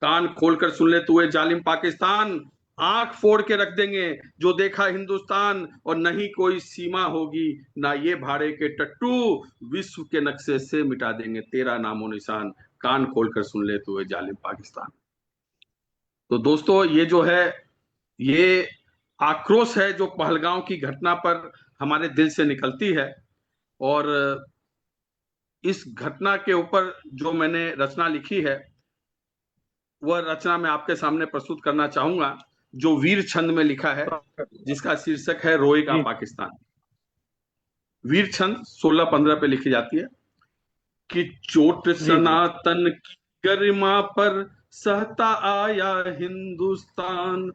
कान खोलकर सुन ले तू ये जालिम पाकिस्तान, आंख फोड़ के रख देंगे जो देखा हिंदुस्तान, और नहीं कोई सीमा होगी ना ये भाड़े के टट्टू, विश्व के नक्शे से मिटा देंगे तेरा नामो निशान। कान खोलकर सुन ले तू ये जालिम पाकिस्तान। तो दोस्तों ये जो है ये आक्रोश है जो पहलगांव की घटना पर हमारे दिल से निकलती है, और इस घटना के ऊपर जो मैंने रचना लिखी है वह रचना मैं आपके सामने प्रस्तुत करना चाहूंगा, जो वीर छंद में लिखा है, जिसका शीर्षक है रोएगा पाकिस्तान। वीर छंद 16-15 पे लिखी जाती है कि चोट सनातन की गरिमा पर सहता आया हिंदुस्तान,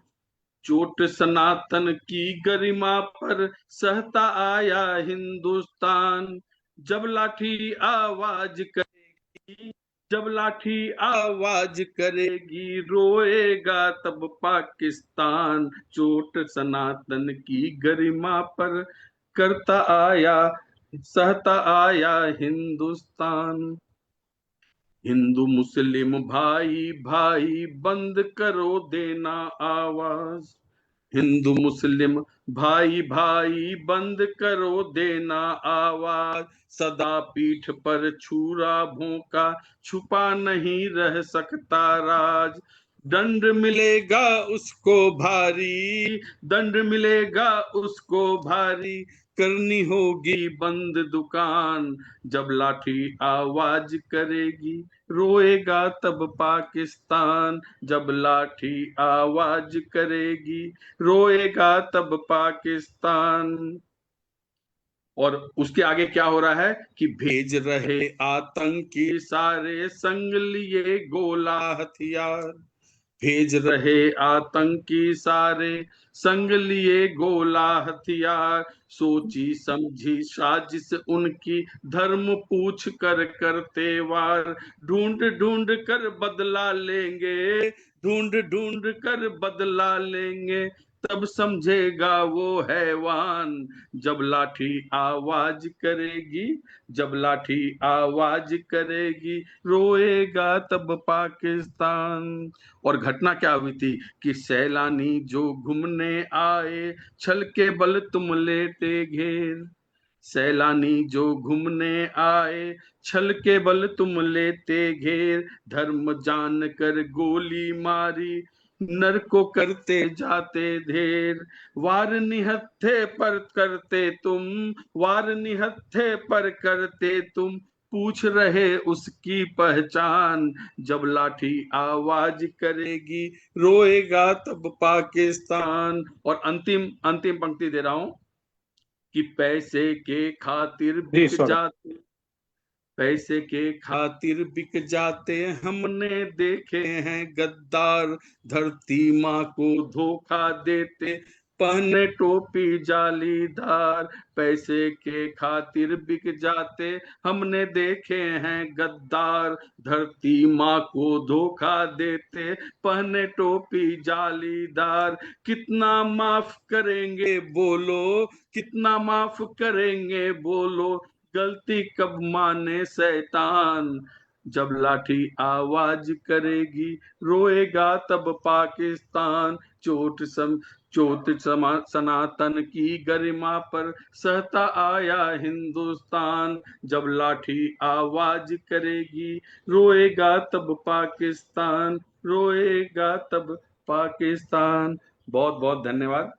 चोट सनातन की गरिमा पर सहता आया हिंदुस्तान, जब लाठी आवाज करेगी, जब लाठी आवाज करेगी रोएगा तब पाकिस्तान, चोट सनातन की गरिमा पर करता आया सहता आया हिंदुस्तान। हिंदू मुस्लिम भाई भाई बंद करो देना आवाज, हिंदू मुस्लिम भाई भाई बंद करो देना आवाज, सदा पीठ पर छुरा भोंका छुपा नहीं रह सकता राज, दंड मिलेगा उसको भारी, दंड मिलेगा उसको भारी, करनी होगी बंद दुकान, जब लाठी आवाज करेगी, रोएगा तब पाकिस्तान, जब लाठी आवाज करेगी, रोएगा तब पाकिस्तान। और उसके आगे क्या हो रहा है कि भेज रहे आतंकी सारे, संग लिए गोला हथियार, भेज रहे आतंकी सारे, संग लिए गोला हथियार, सोची समझी साजिश उनकी, धर्म पूछ कर करते वार, ढूंढ ढूंढ कर बदला लेंगे, ढूंढ ढूंढ कर बदला लेंगे, तब समझेगा वो हैवान, जब लाठी आवाज करेगी, जब लाठी आवाज करेगी, रोएगा तब पाकिस्तान। और घटना क्या हुई थी कि सैलानी जो घूमने आए, छल के बल तुम लेते घेर, सैलानी जो घूमने आए, छल के बल तुम लेते घेर, धर्म जान कर गोली मारी, नर को करते जाते ढेर, वार निहत्थे पर करते तुम, वार निहत्थे पर करते तुम, पूछ रहे उसकी पहचान, जब लाठी आवाज करेगी, रोएगा तब पाकिस्तान। और अंतिम अंतिम पंक्ति दे रहा हूं कि पैसे के खातिर बिक जाते, पैसे के खातिर बिक जाते, हमने देखे हैं गद्दार, धरती माँ को धोखा देते, पहने टोपी जालीदार, पैसे के खातिर बिक जाते, हमने देखे हैं गद्दार, धरती माँ को धोखा देते, पहने टोपी जालीदार, कितना माफ करेंगे बोलो, कितना माफ करेंगे बोलो, गलती कब माने शैतान, जब लाठी आवाज करेगी, रोएगा तब पाकिस्तान, चोट सनातन की गरिमा पर सहता आया हिंदुस्तान, जब लाठी आवाज करेगी, रोएगा तब पाकिस्तान, रोएगा तब पाकिस्तान। बहुत बहुत धन्यवाद।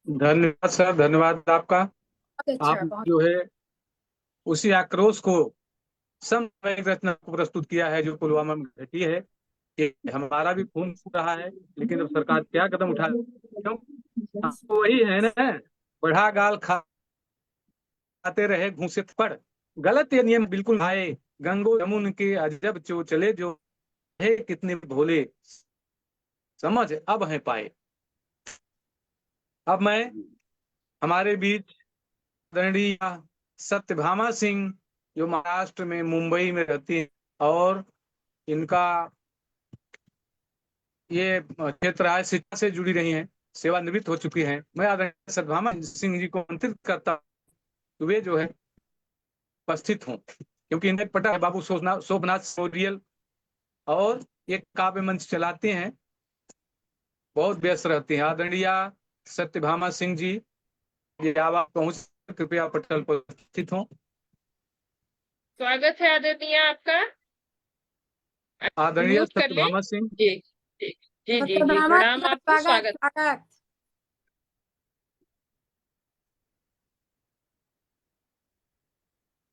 धन्यवाद सर, धन्यवाद आपका। अच्छा, आप बहुत जो है उसी आक्रोश को समसामयिक रचना को प्रस्तुत किया है जो पुलवामा में घटी है कि हमारा भी खून फूट रहा है, लेकिन अब सरकार क्या कदम उठा, क्यों तो वही है ना, बढ़ा गाल खाते रहे घूसे पड़, गलत ये नियम बिल्कुल आए, गंगो यमुन के अजब जो चले, जो है कितने भोले, समझ अब है पाए। अब मैं हमारे बीच आदरणीय सत्यभामा सिंह जो महाराष्ट्र में मुंबई में रहती है और इनका ये क्षेत्र है शिक्षा से जुड़ी रही हैं, सेवानिवृत्त हो चुकी हैं। मैं आदरणीय सत्यभामा सिंह जी को आमंत्रित करता हूं वे जो है उपस्थित हों, क्योंकि इन्हें पता है बाबू शोभनाथ मेमोरियल और एक काव्य मंच चलाते हैं, बहुत व्यस्त रहते हैं। आदरणीय सत्यभामा सिंह जी आवाज पहुंच, कृपया पटल पर उपस्थित हों। स्वागत है आदरणीय आपका। आदरणीय म्यूट कर लें। सत्यभामा सिंह जी जी जी जी जी, सत्यभामा प्रणाम का आपको, स्वागत। स्वागत।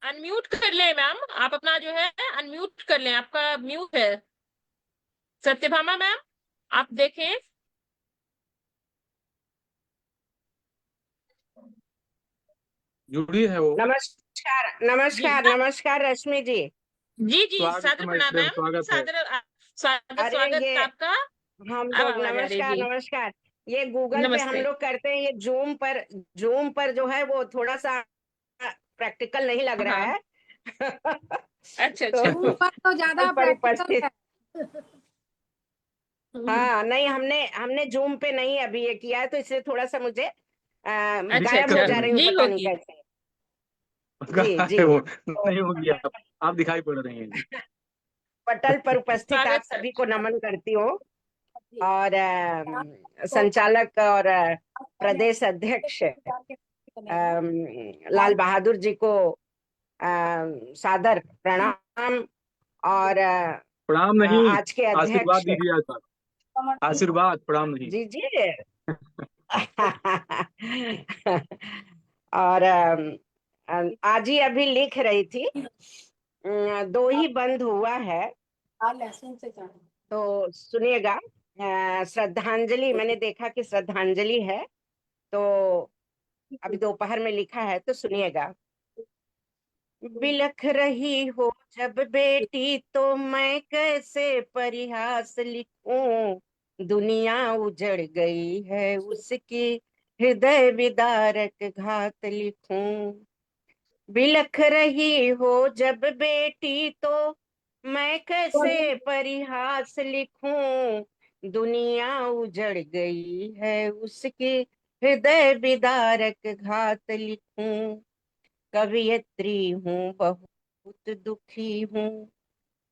अनम्यूट कर लें मैम, आप अपना जो है अनम्यूट कर लें, आपका म्यूट है। सत्यभामा मैम आप देखें। जुड़ी है वो। नमस्कार नमस्कार नमस्कार रश्मि जी। जी जी, सादर प्रणाम मैम, सादर स्वागत ये आपका। हम लोग नमस्कार नमस्कार, ये गूगल पे हम लोग करते हैं, ये जूम पर जो है वो थोड़ा सा प्रैक्टिकल नहीं लग रहा है। अच्छा तो ज्यादा प्रैक्टिकल है। हाँ नहीं, हमने जूम पे नहीं अभी ये किया है, तो इसलिए थोड़ा सा मुझे गायब हो जा रही हूँ, पता नहीं कैसे। जी जी नहीं होगी, आप दिखाई पड़ रही हैं। पटल पर उपस्थित आप सभी को नमन करती हूँ, और संचालक और प्रदेश अध्यक्ष लाल बहादुर जी को सादर प्रणाम, और प्रणाम नहीं, आज के आशीर्वाद अध्यक्ष दीजिए। आशीर्वाद, प्रणाम नहीं। जी जी। और आज ही अभी लिख रही थी, 2 ही बंद हुआ है तो सुनिएगा। श्रद्धांजलि, मैंने देखा कि श्रद्धांजलि है, तो अभी दोपहर में लिखा है तो सुनिएगा। बिलख रही हो जब बेटी तो मैं कैसे परिहास लिखूं, दुनिया उजड़ गई है उसकी हृदय विदारक घात लिखूं। बिलख रही हो जब बेटी तो मैं कैसे परिहास लिखूं, दुनिया उजड़ गई है उसकी हृदय विदारक घात लिखूं। कवियत्री हूँ बहुत दुखी हूँ,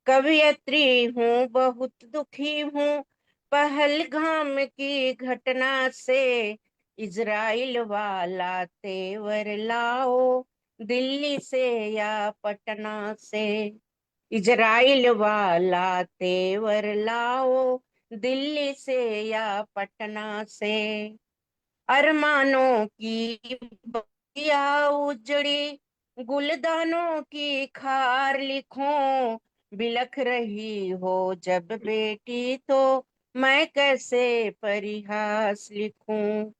कवियत्री हूँ बहुत दुखी हूँ, पहलगाम की घटना से। इजराइल वाला तेवर लाओ दिल्ली से या पटना से। इजराइल वाला तेवर लाओ दिल्ली से या पटना से। अरमानों की बगिया उजड़ी गुलदानों की खार लिखूं, बिलख रही हो जब बेटी तो मैं कैसे परिहास लिखूं।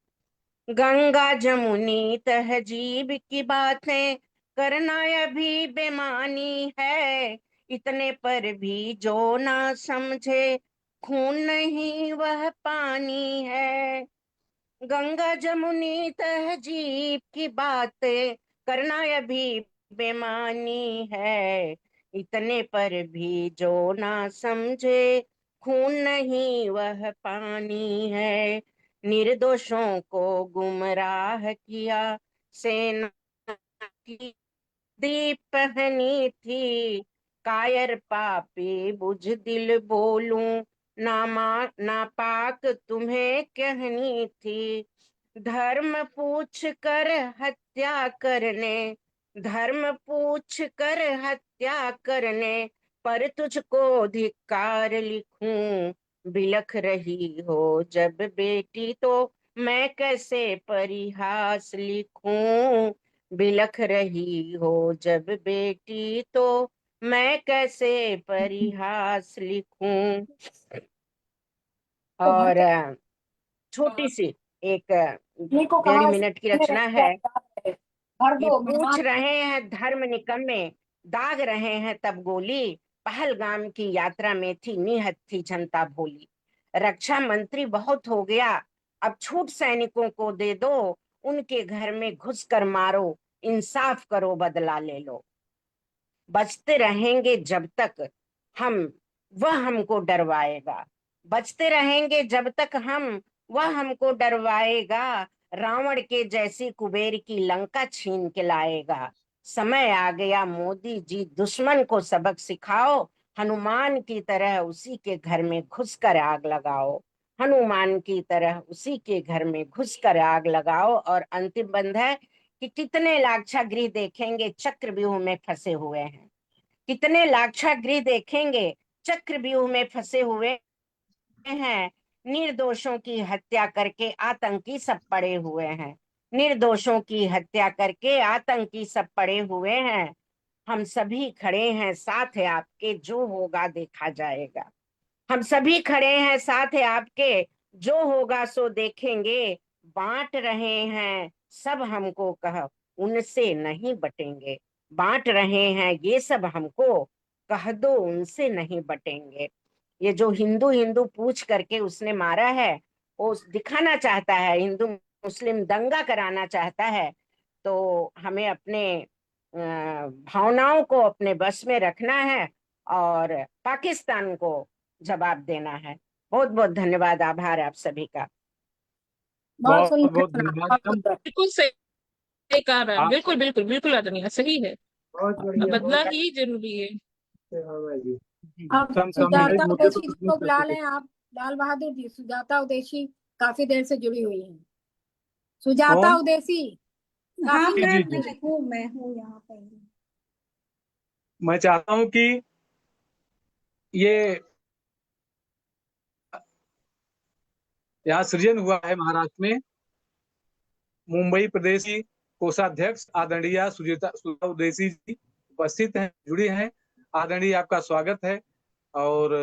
गंगा जमुनी तहजीब की बातें करना अभी बेमानी है, इतने पर भी जो ना समझे खून नहीं वह पानी है। गंगा जमुनी तहजीब की बातें करना अभी बेमानी है, इतने पर भी जो ना समझे खून नहीं वह पानी है। निर्दोषों को गुमराह किया सेना की दीप पहनी थी, कायर पापी बुझदिल बोलूं नापाक तुम्हें कहनी थी। धर्म पूछ कर हत्या करने, धर्म पूछ कर हत्या करने पर तुझको धिक्कार लिखूं, बिलख रही हो जब बेटी तो मैं कैसे परिहास लिखूं। बिलख रही हो जब बेटी तो मैं कैसे परिहास लिखूं। और छोटी सी एक 1.5 मिनट की रचना है कि पूछ रहे हैं धर्म निकम्मे, दाग रहे हैं तब गोली, पहलगाम की यात्रा में थी निहत थी जनता भोली। रक्षा मंत्री बहुत हो गया, अब छूट सैनिकों को दे दो, उनके घर में घुसकर मारो, इंसाफ करो बदला ले लो। बचते रहेंगे जब तक हम वह हमको डरवाएगा, बचते रहेंगे जब तक हम वह हमको डरवाएगा, रावण के जैसी कुबेर की लंका छीन के लाएगा। समय आ गया मोदी जी दुश्मन को सबक सिखाओ, हनुमान की तरह उसी के घर में घुसकर आग लगाओ। हनुमान की तरह उसी के घर में घुसकर आग लगाओ। और अंतिम बंद है कि कितने लाक्षागृह देखेंगे चक्रव्यूह में फंसे हुए हैं, कितने लाक्षागृह देखेंगे चक्रव्यूह में फंसे हुए हैं। निर्दोषों की हत्या करके आतंकी सब पड़े हुए हैं, निर्दोषों की हत्या करके आतंकी सब पड़े हुए हैं। हम सभी खड़े हैं साथ है आपके, जो होगा देखा जाएगा। हम सभी खड़े हैं साथ है आपके, जो होगा सो देखेंगे। बांट रहे हैं सब हमको कह, उनसे नहीं बटेंगे। बांट रहे हैं ये सब हमको, कह दो उनसे नहीं बटेंगे। ये जो हिंदू हिंदू पूछ करके उसने मारा है, वो दिखाना चाहता है, हिंदू मुस्लिम दंगा कराना चाहता है। तो हमें अपने भावनाओं को अपने बस में रखना है और पाकिस्तान को जवाब देना है। बहुत बहुत धन्यवाद, आभार आप सभी का। बहुत बहुत धन्यवाद। बिल्कुल सही कहा मैम, बिल्कुल बिल्कुल बिल्कुल आदरणीय, सही है, बहुत बढ़िया, बदला बहुत ही जरूरी है। अब सुजाता उदेशी जी को बुला लें आप। लाल बहादुर जी, सुजाता उदेशी काफी देर से जुड़ी हुई हैं। सुजाता उदेशी हाँ, काफी जी, देर जी, से हूँ, मैं हूँ यहाँ पर। मैं चाहता हूं कि ये यहाँ सृजन हुआ है महाराष्ट्र में। मुंबई प्रदेश की कोषाध्यक्ष आदरणीय सुजीता उदेसी जी उपस्थित हैं, जुड़ी हैं। आदरणीय आपका स्वागत है। और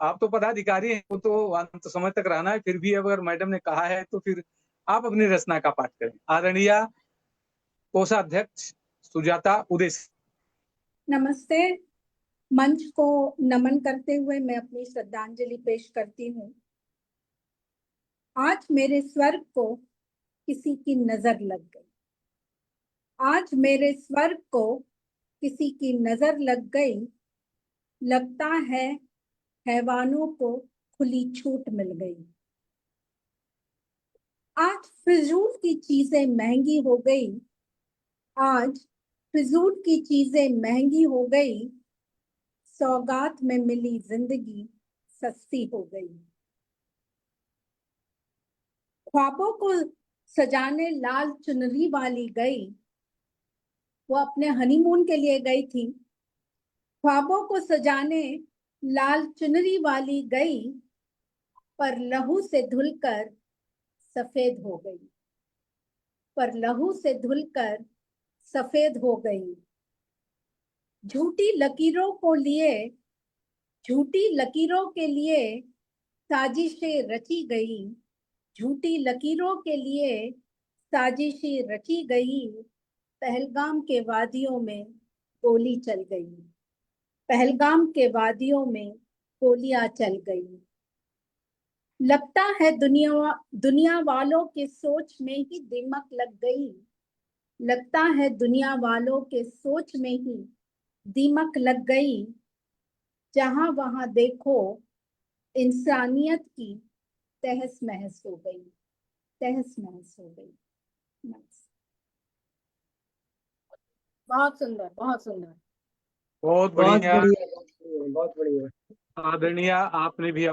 आप तो पदाधिकारी हैं, वो तो अंत समय तक रहना है, फिर भी अगर मैडम ने कहा है तो फिर आप अपनी रचना का पाठ करें। आदरणीय कोषाध्यक्ष सुजाता उदेसी। नमस्ते। मंच को नमन करते हुए मैं अपनी श्रद्धांजलि पेश करती हूँ। आज मेरे स्वर को किसी की नजर लग गई, आज मेरे स्वर को किसी की नजर लग गई, लगता है हैवानों को खुली छूट मिल गई। आज फिजूल की चीजें महंगी हो गई, आज फिजूल की चीजें महंगी हो गई, सौगात में मिली जिंदगी सस्ती हो गई। ख्वाबों को सजाने लाल चुनरी वाली गई, वो अपने हनीमून के लिए गई थी। ख्वाबों को सजाने लाल चुनरी वाली गई, पर लहू से धुलकर सफेद हो गई, पर लहू से धुलकर सफेद हो गई। झूठी लकीरों को लिए, झूठी लकीरों के लिए साजिशें रची गई, झूठी लकीरों के लिए साजिशें रची गई। पहलगाम के वादियों में गोली चल गई, पहलगाम के वादियों में गोलियां चल गई। लगता है दुनिया वालों के सोच में ही दिमक लग गई, लगता है दुनिया वालों के सोच में ही दीमक लग गई। जहां वहां देखो इंसानियत की तहस महस हो गई, तहस महस हो गई। बहुत सुंदर, बहुत सुंदर। बहुत बहुत बढ़िया। बढ़िया, बहुत बढ़िया। आदरणीय आपने भी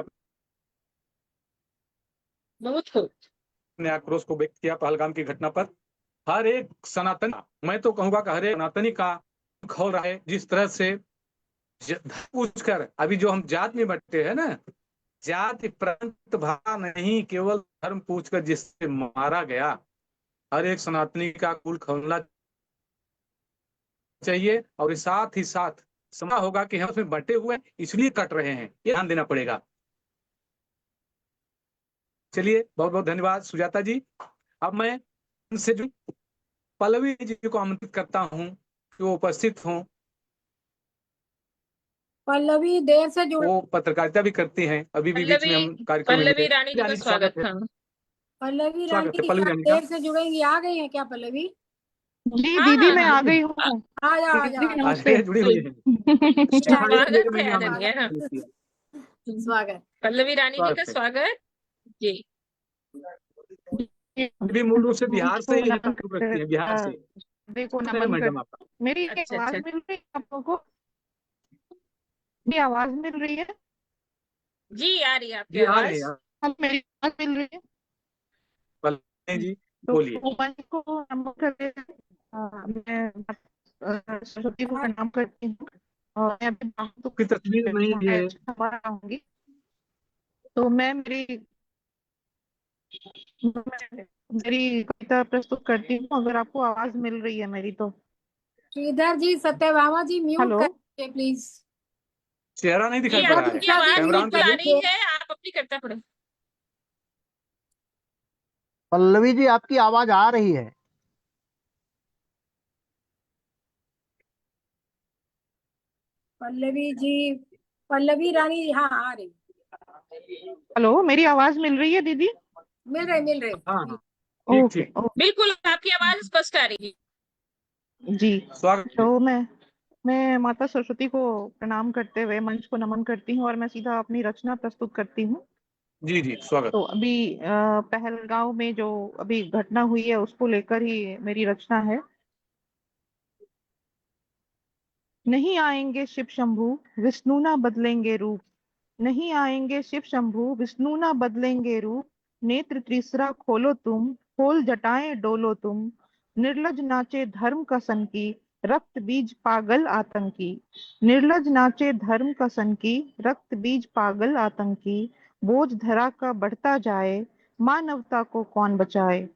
बहुत खूब। अपने आक्रोश को व्यक्त किया पहलगाम की घटना पर। हर एक सनातन, मैं तो कहूंगा कि हर एक सनातनी का खौल रहा है। जिस तरह से पूछकर अभी जो हम जात में बंटते हैं ना, जाति प्रांत भाषा नहीं, केवल धर्म पूछकर जिससे मारा गया, हर एक सनातनी का कुल खौलना चाहिए। और साथ ही साथ समझना होगा कि हम उसमें बंटे हुए इसलिए कट रहे हैं, ये ध्यान देना पड़ेगा। चलिए, बहुत बहुत धन्यवाद सुजाता जी। अब मैं उनसे जो पल्लवी जी को आमंत्रित करता हूं कि वो उपस्थित हों। पल्लवी देर से जुड़, वो पत्रकारिता भी करती हैं, अभी भी बीच में हम कार्यक्रम में पल्लवी मिले। रानी जी का स्वागत है। पल्लवी स्वागत है रानी पल्लवी क्या रानी का। देर से जुड़ेंगी? आ गई हैं क्या पल्लवी? जी हाँ, दीदी हाँ, मैं हाँ। आ गई हूँ। आ जा, आ जा, आ जा। अरे जुड़ी हुई है। स्वागत है आदरणीय। स्वागत। पल्लवी रानी जी का स्वागत जी। भी मूल रूप से बिहार से ही ताल्लुक रखती है, बिहार से। देखो नमन मैडम कर, आपका मेरी अच्छा, आवाज अच्छा। मिल रही है आप लोगों को? मेरी आवाज मिल रही है? जी आ रही है आपकी जी आ रही आवाज। है। अब मेरी आवाज मिल रही है? पल्लवी जी तो बोलिए। मंच को नमन करते मैं सरस्वती को प्रणाम करती हूँ। और मैं अभी तो की तस्वीर नहीं है। रहूंगी, तो मैं मेरी कविता प्रस्तुत करती हूँ, अगर आपको आवाज मिल रही है मेरी तो। श्रीधर जी, सत्यभामा जी म्यूट हेलो, करिए प्लीज। चेहरा नहीं जी दिखाई पड़ रहा है, आपकी आवाज कैमरा ऑन बिल्कुल आ करिए। रही है, आप अपनी करता पड़े। पल्लवी जी आपकी आवाज आ रही है। पल्लवी जी, पल्लवी रानी, हाँ आ रही। हेलो मेरी आवाज मिल रही है दीदी? मिल रही, मिल रही। हाँ हाँ, ठीक ओके ठीक। बिल्कुल आपकी आवाज स्पष्ट आ रही है। जी। स्वागत है। तो मैं माता सरस्वती को प्रणाम करते हुए मंच को नमन करती हूँ और मैं सीधा अपनी रचना प्रस्तुत करती हूँ। जी जी स्वागत। तो अभी पहलगांव में जो अभी घटना हुई है उसको लेकर ही मेरी रचना है। नहीं आएंगे शिव शंभू, विष्णु ना बदलेंगे रूप, नहीं आएंगे शिव शंभू, विष्णु ना बदलेंगे रूप, नेत्र तीसरा खोलो तुम, खोल जटाएं डोलो तुम, निर्लज नाचे धर्म का सनकी, रक्त बीज पागल आतंकी, निर्लज नाचे धर्म का सनकी, रक्त बीज पागल आतंकी, बोझ धरा का बढ़ता जाए, मानवता को कौन बचाए।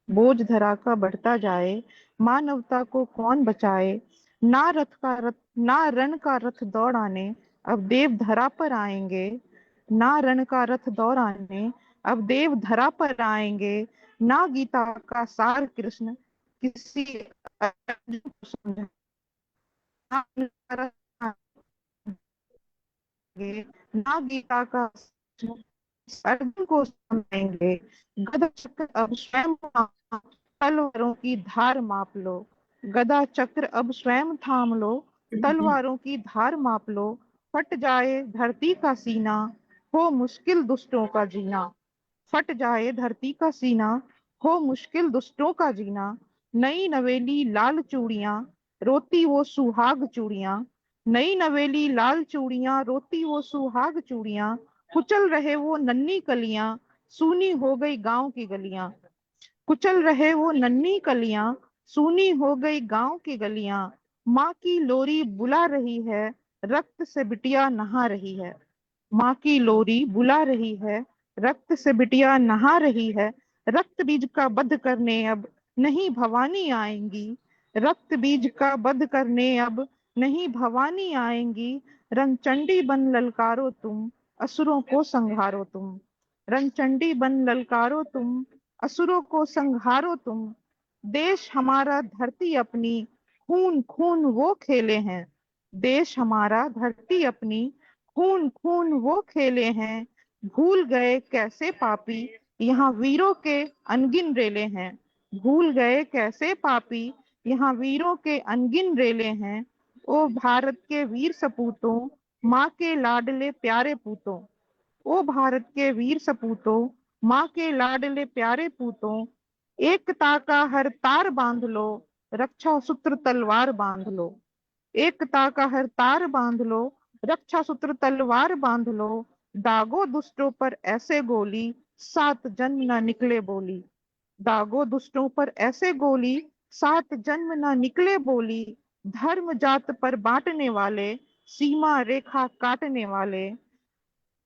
बोझ धरा का बढ़ता जाए, मानवता को कौन बचाए। ना रण का रथ दौड़ाने, अब देव धरा पर आएंगे। ना रण का रथ दौड़ाने, अब देव धरा पर आएंगे। ना गीता का सार कृष्ण किसी अर्जुन को समझा, ना रण का रथ आएंगे, ना गीता का अर्जुन को समझाएंगे। गदा चक्र अब स्वयं तलवारों की धार माप लो। गदा चक्र अब स्वयं थाम लो, तलवारों की धार माप लो। फट जाए धरती का सीना, हो मुश्किल दुष्टों का जीना। फट जाए धरती का सीना, हो मुश्किल दुष्टों का जीना। नई नवेली लाल चूड़ियां, रोती वो सुहाग चूड़ियां। नई नवेली लाल चूड़ियां, रोती वो सुहाग चूड़ियां। कुचल रहे वो नन्ही कलियां, सूनी हो गई गांव की गलियां। कुचल रहे वो नन्ही कलियां, सूनी हो गई गांव की गलियां। माँ की लोरी बुला रही है, रक्त से बिटिया नहा रही है। माँ की लोरी बुला रही है, रक्त से बिटिया नहा रही है। रक्त बीज का वध करने अब नहीं भवानी आएंगी। रक्त बीज का वध करने अब नहीं भवानी आएंगी। रंगचंडी बन ललकारो तुम, असुरों को संहारो तुम। रंगचंडी बन ललकारो तुम, असुरों को संहारो तुम। देश हमारा धरती अपनी, खून खून वो खेले हैं। देश हमारा धरती अपनी, खून खून वो खेले हैं। भूल गए कैसे पापी, यहाँ वीरों के अनगिन रेले हैं। भूल गए कैसे पापी, यहाँ वीरों के अनगिन रेले हैं। ओ भारत के वीर सपूतों, माँ के लाडले प्यारे पूतों। ओ भारत के वीर सपूतों, माँ के लाडले प्यारे पूतों। एकता का हर तार बांध लो, रक्षा सूत्र तलवार बांध लो। एकता का हर तार बांध लो, रक्षा सूत्र तलवार बांध लो। दागो दुष्टों पर ऐसे गोली, सात जन्म न निकले बोली। दागो दुष्टों पर ऐसे गोली, सात जन्म न निकले बोली। धर्म जात पर बांटने वाले, सीमा रेखा काटने वाले।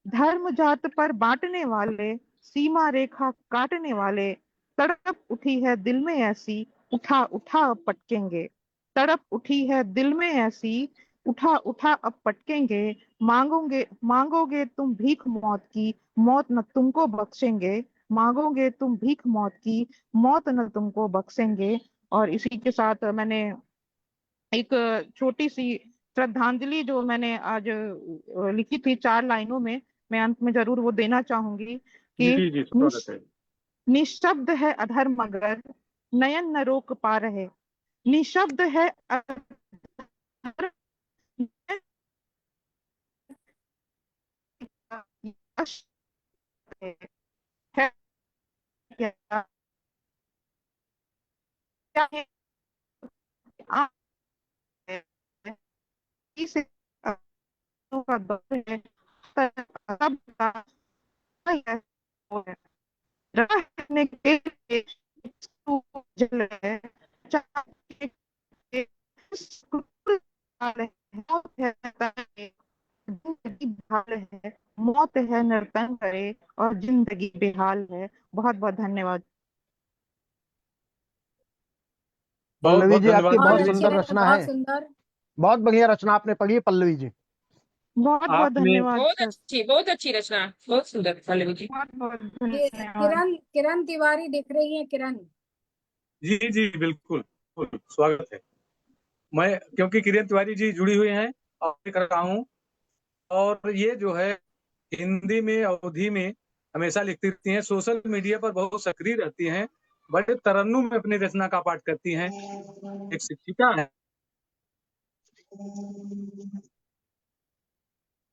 धर्म जात पर बांटने वाले, सीमा रेखा काटने वाले। तड़प उठी है दिल में ऐसी, उठा उठा अब पटकेंगे। तड़प उठी है दिल में ऐसी, उठा उठा अब पटकेंगे। मांगोगे मांगोगे तुम भीख मौत की, मौत न तुमको बख्शेंगे। मांगोगे तुम भीख मौत की, मौत न तुमको बख्शेंगे। और इसी के साथ मैंने एक छोटी सी श्रद्धांजलि जो मैंने आज लिखी थी 4 लाइनों में, मैं अंत में जरूर वो देना चाहूंगी कि जी जी स्वागत है। निशब्द है अधर्म मगर नयन न रोक पा रहे। निशब्द है अधर्म, यश है क्या क्या है आ- है, इसे का दौर है, तब का है, वो है। रहने के लिए जल है, चाहे के कुकुर हाल है, मौत है नर्तन जिंदगी बेहाल है। मौत है नर्तन करे और जिंदगी बेहाल है। बहुत बहुत धन्यवाद। बहुत पल्लवी बहुत जी, आपकी धन्यवाद बहुत बहुत पल्लवी अच्छे, सुंदर जी। रचना बहुत है। सुंदर। बहुत बढ़िया रचना आपने पढ़ी है पल्लवी जी। बहुत बहुत आपने धन्यवाद सर। बहुत अच्छी रचना, बहुत सुंदर पल्लवी जी। बहुत बहुत धन्यवाद। किरण किरण तिवारी दिख रही है, किरण। जी जी बिल्कुल बिल्कुल, स्वागत है। मैं क्योंकि किरण तिवारी जी जुड़ी हुई हैं और मैं कर रहा हूँ, और ये जो है हिंदी में अवधि में हमेशा लिखती रहती हैं, सोशल मीडिया पर बहुत सक्रिय रहती हैं, बड़े तरन्नुम में अपनी रचना का पाठ करती हैं। एक शिक्षिका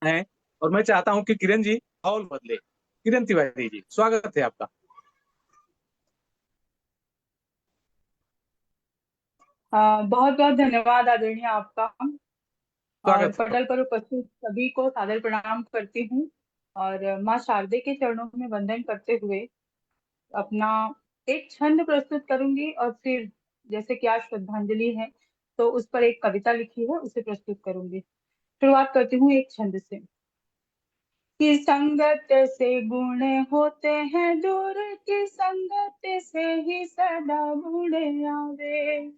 हैं और मैं चाहता हूं कि किरण जी माहौल बदले। किरण तिवारी जी स्वागत है आपका। बहुत बहुत धन्यवाद आदरणीय आपका। और स्वागत है। पटल पर उपस्थित सभी को सादर प्रणाम करती हूँ और माँ शारदे के चरणों में वंदन करते हुए अपना एक छंद प्रस्तुत करूंगी और फिर जैसे कि आज श्रद्धांजलि है तो उस पर एक कविता लिखी है उसे प्रस्तुत करूंगी। शुरुआत करती हूँ एक छंद से। कि संगत से गुण होते हैं दूर, की संगत से ही सदा गुण आवे।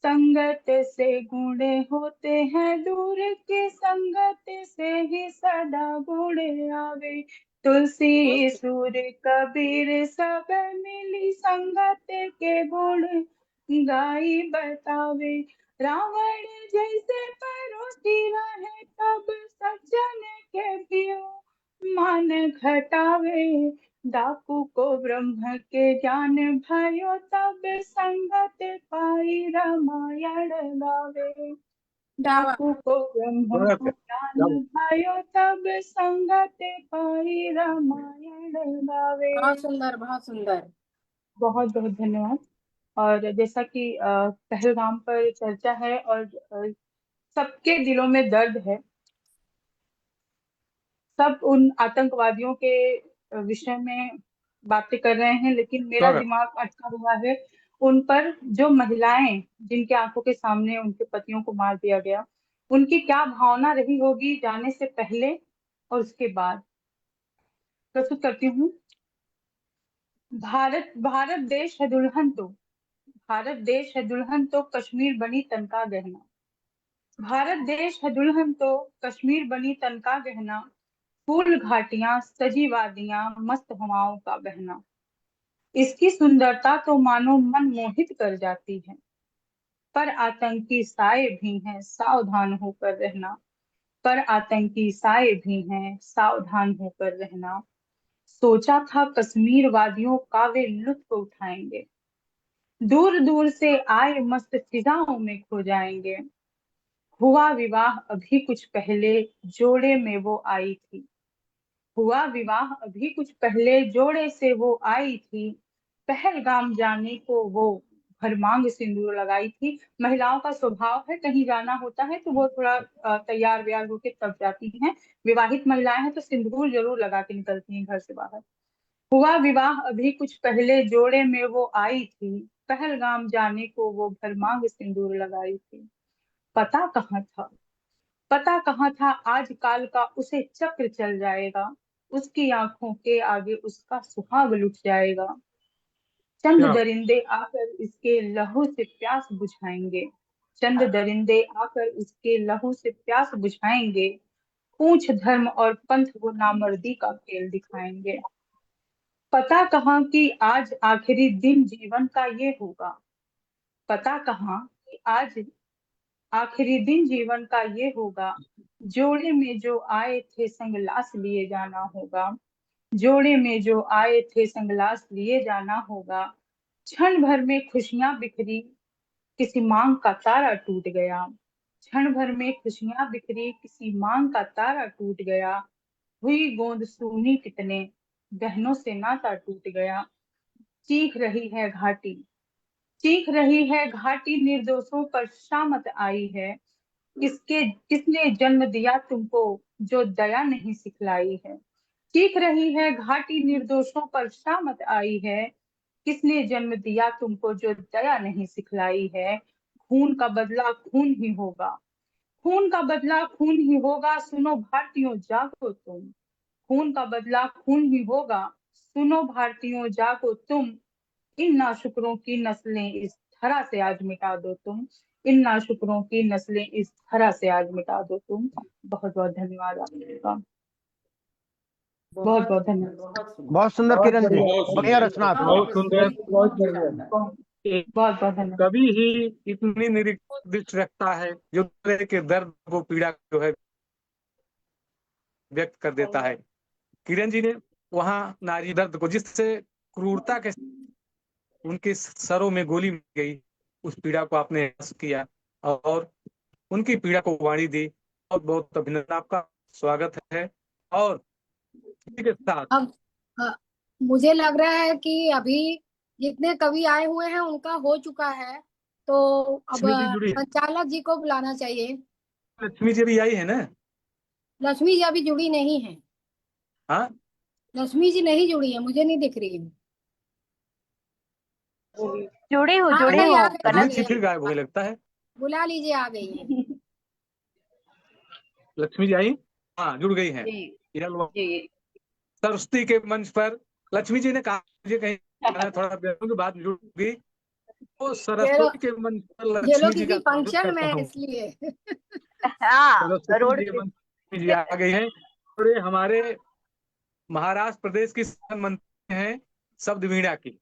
संगत से गुण होते हैं दूर, की संगत से ही सदा गुण आवे। तुलसी सूर कबीर सब मिली संगत के गुण गाई बतावे। रावण जैसे परोसी रहे तब सज्जन के भी मान घटावे। डाकू को ब्रह्म के ज्ञान भयो तब संगत पाई रामायण गावे। डाकू को ब्रह्म को ज्ञान भयो तब संगत पाई रामायण गावे। बहुत सुंदर, बहुत सुंदर। बहुत बहुत धन्यवाद। और जैसा कि पहलगाम पर चर्चा है और सबके दिलों में दर्द है, सब उन आतंकवादियों के विषय में बातें कर रहे हैं, लेकिन मेरा दिमाग अटका हुआ है उन पर जो महिलाएं जिनके आंखों के सामने उनके पतियों को मार दिया गया, उनकी क्या भावना रही होगी जाने से पहले और उसके बाद। प्रस्तुत करती हूँ। भारत देश है दुल्हन तो, भारत देश है दुल्हन तो कश्मीर बनी तन का गहना। भारत देश है दुल्हन तो कश्मीर बनी तन का गहना। फूल घाटियां सजी वादियां मस्त हवाओं का बहना। इसकी सुंदरता तो मानो मन मोहित कर जाती है, पर आतंकी साए भी हैं सावधान होकर रहना। पर आतंकी साए भी हैं सावधान होकर रहना। सोचा था कश्मीर वादियों का वे लुत्फ उठाएंगे, दूर दूर से आए मस्त फिजाओं में खो जाएंगे। हुआ विवाह अभी कुछ पहले जोड़े में वो आई थी। हुआ विवाह अभी कुछ पहले जोड़े से वो आई थी। पहलगाम जाने को वो भरमांग सिंदूर लगाई थी। महिलाओं का स्वभाव है, कहीं जाना होता है तो वो थोड़ा तैयार व्यार होके तब जाती हैं। विवाहित महिलाएं हैं तो सिंदूर जरूर लगा के निकलती हैं घर से बाहर। हुआ विवाह अभी कुछ पहले जोड़े में वो आई थी। पहलगाम जाने को वो भरमांग सिंदूर लगाई थी। पता कहाँ था, पता कहाँ था आज काल का उसे चक्र चल जाएगा। उसकी आंखों के आगे उसका सुहाग लुट जाएगा। चंद दरिंदे आकर इसके लहू से प्यास बुझाएंगे। चंद दरिंदे आकर इसके लहू से प्यास बुझाएंगे। पूंछ धर्म और पंथ वो नामर्दी का खेल दिखाएंगे। पता कहाँ कि आज आखिरी दिन जीवन का ये होगा। पता कहाँ कि आज आखिरी दिन जीवन का ये होगा। जोड़े में जो आए थे संग लाश लिए जाना होगा। जोड़े में जो आए थे संग लाश लिए जाना होगा। क्षण भर में खुशियां बिखरी किसी मांग का तारा टूट गया। क्षण भर में खुशियां बिखरी किसी मांग का तारा टूट गया। हुई गोंद सूनी कितने बहनों से नाता टूट गया। चीख रही है घाटी, चीख रही है घाटी निर्दोषों पर शामत आई है। किसने जन्म दिया तुमको जो दया नहीं सिखलाई है। चीख रही है घाटी निर्दोषों पर शामत आई है। किसने जन्म दिया तुमको जो दया नहीं सिखलाई है। खून का बदला खून ही होगा, खून का बदला खून ही होगा। सुनो भारतीयों जागो तुम, खून का बदला खून ही होगा। सुनो भारतीयों जागो तुम। इन नाशुकरों की नस्लें इस धरा से आज मिटा दो तुम। इन नाशुकरों की नस्लें इस धरा से आज मिटा दो तुम। बहुत बहुत धन्यवाद आपका। बहुत बहुत धन्यवाद। बहुत सुंदर किरण जी, बढ़िया रचना आपकी। बहुत सुंदर, बहुत बढ़िया। बहुत बहुत धन्यवाद। कभी ही इतनी निरीह दृष्टि रखता है जो दूसरे के दर्द को पीड़ा जो है व्यक्त कर देता है। किरण जी ने वहां नारी दर्द को जिससे क्रूरता के उनके सरों में गोली गई, उस पीड़ा को आपने किया और उनकी पीड़ा को वाणी दी। बहुत बहुत अभिनंदन, आपका स्वागत है। और इसी के साथ अब मुझे लग रहा है कि अभी जितने कवि आए हुए हैं उनका हो चुका है, तो अब लक्ष्मी जी जुड़ी है। संचालक जी को बुलाना चाहिए। लक्ष्मी जी भी आई है ना? लक्ष्मी जी अभी जुड़ी नहीं है। हाँ, लक्ष्मी जी नहीं जुड़ी है, मुझे नहीं दिख रही है। जुड़े हो, आ जुड़े गई, हो। आ गई, आ जुड़ी थी गई। फिर गायब हो गई लगता है। बुला लीजिए, आ गई है। लक्ष्मी जी आई, हाँ जुड़ गई हैं। ये सरस्वती के मंच पर लक्ष्मी जी ने कहा, मुझे कहीं थोड़ा देर के बाद जुड़ूंगी, तो सरस्वती के मंच पर लक्ष्मी जी का स्वागत फंक्शन करता में हूँ। इसलिए सरस्वती के मंच पर जी आ गई है, और ये हमारे महाराष्ट्र प्रदेश की मंत्री हैं शब्द वीणा की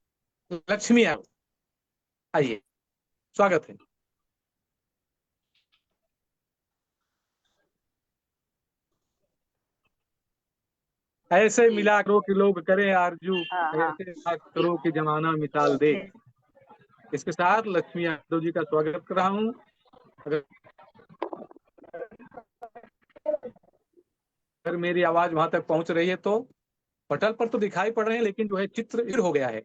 लक्ष्मी यादव, आइए स्वागत है। ऐसे मिला करो कि लोग करें आरजू, ऐसे मिला करो कि जमाना मिसाल दे। इसके साथ लक्ष्मी यादव जी का स्वागत कर रहा हूँ। अगर मेरी आवाज वहां तक पहुंच रही है तो, पटल पर तो दिखाई पड़ रहे हैं लेकिन जो है चित्र इर हो गया है।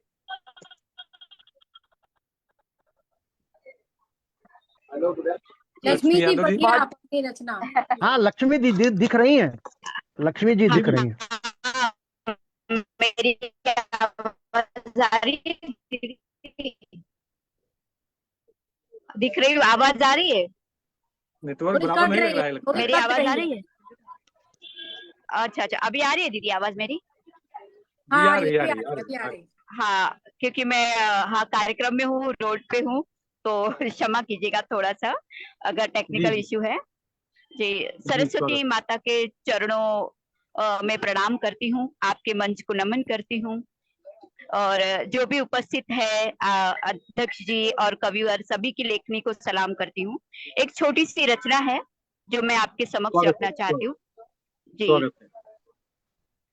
लक्ष्मी जी यादव जी, बढ़िया अपनी रचना। हाँ, लक्ष्मी जी दिख रही हैं, लक्ष्मी जी दिख रही हैं। मेरी आवाज आ रही है? दिख रही, आवाज आ रही है? नेटवर्क बराबर नहीं लग रहा है लगता है। मेरी आवाज आ रही है? अच्छा अच्छा, अभी आ रही है दीदी आवाज मेरी? हाँ, आ रही है। हाँ, क्योंकि मैं कार्यक्रम में हूँ, रोड पे हूँ, तो क्षमा कीजिएगा थोड़ा सा अगर टेक्निकल इश्यू है जी। सरस्वती माता के चरणों में प्रणाम करती हूँ, आपके मंच को नमन करती हूँ, और जो भी उपस्थित है अध्यक्ष जी और कविवर सभी की लेखनी को सलाम करती हूँ। एक छोटी सी रचना है जो मैं आपके समक्ष रखना चाहती हूँ जी।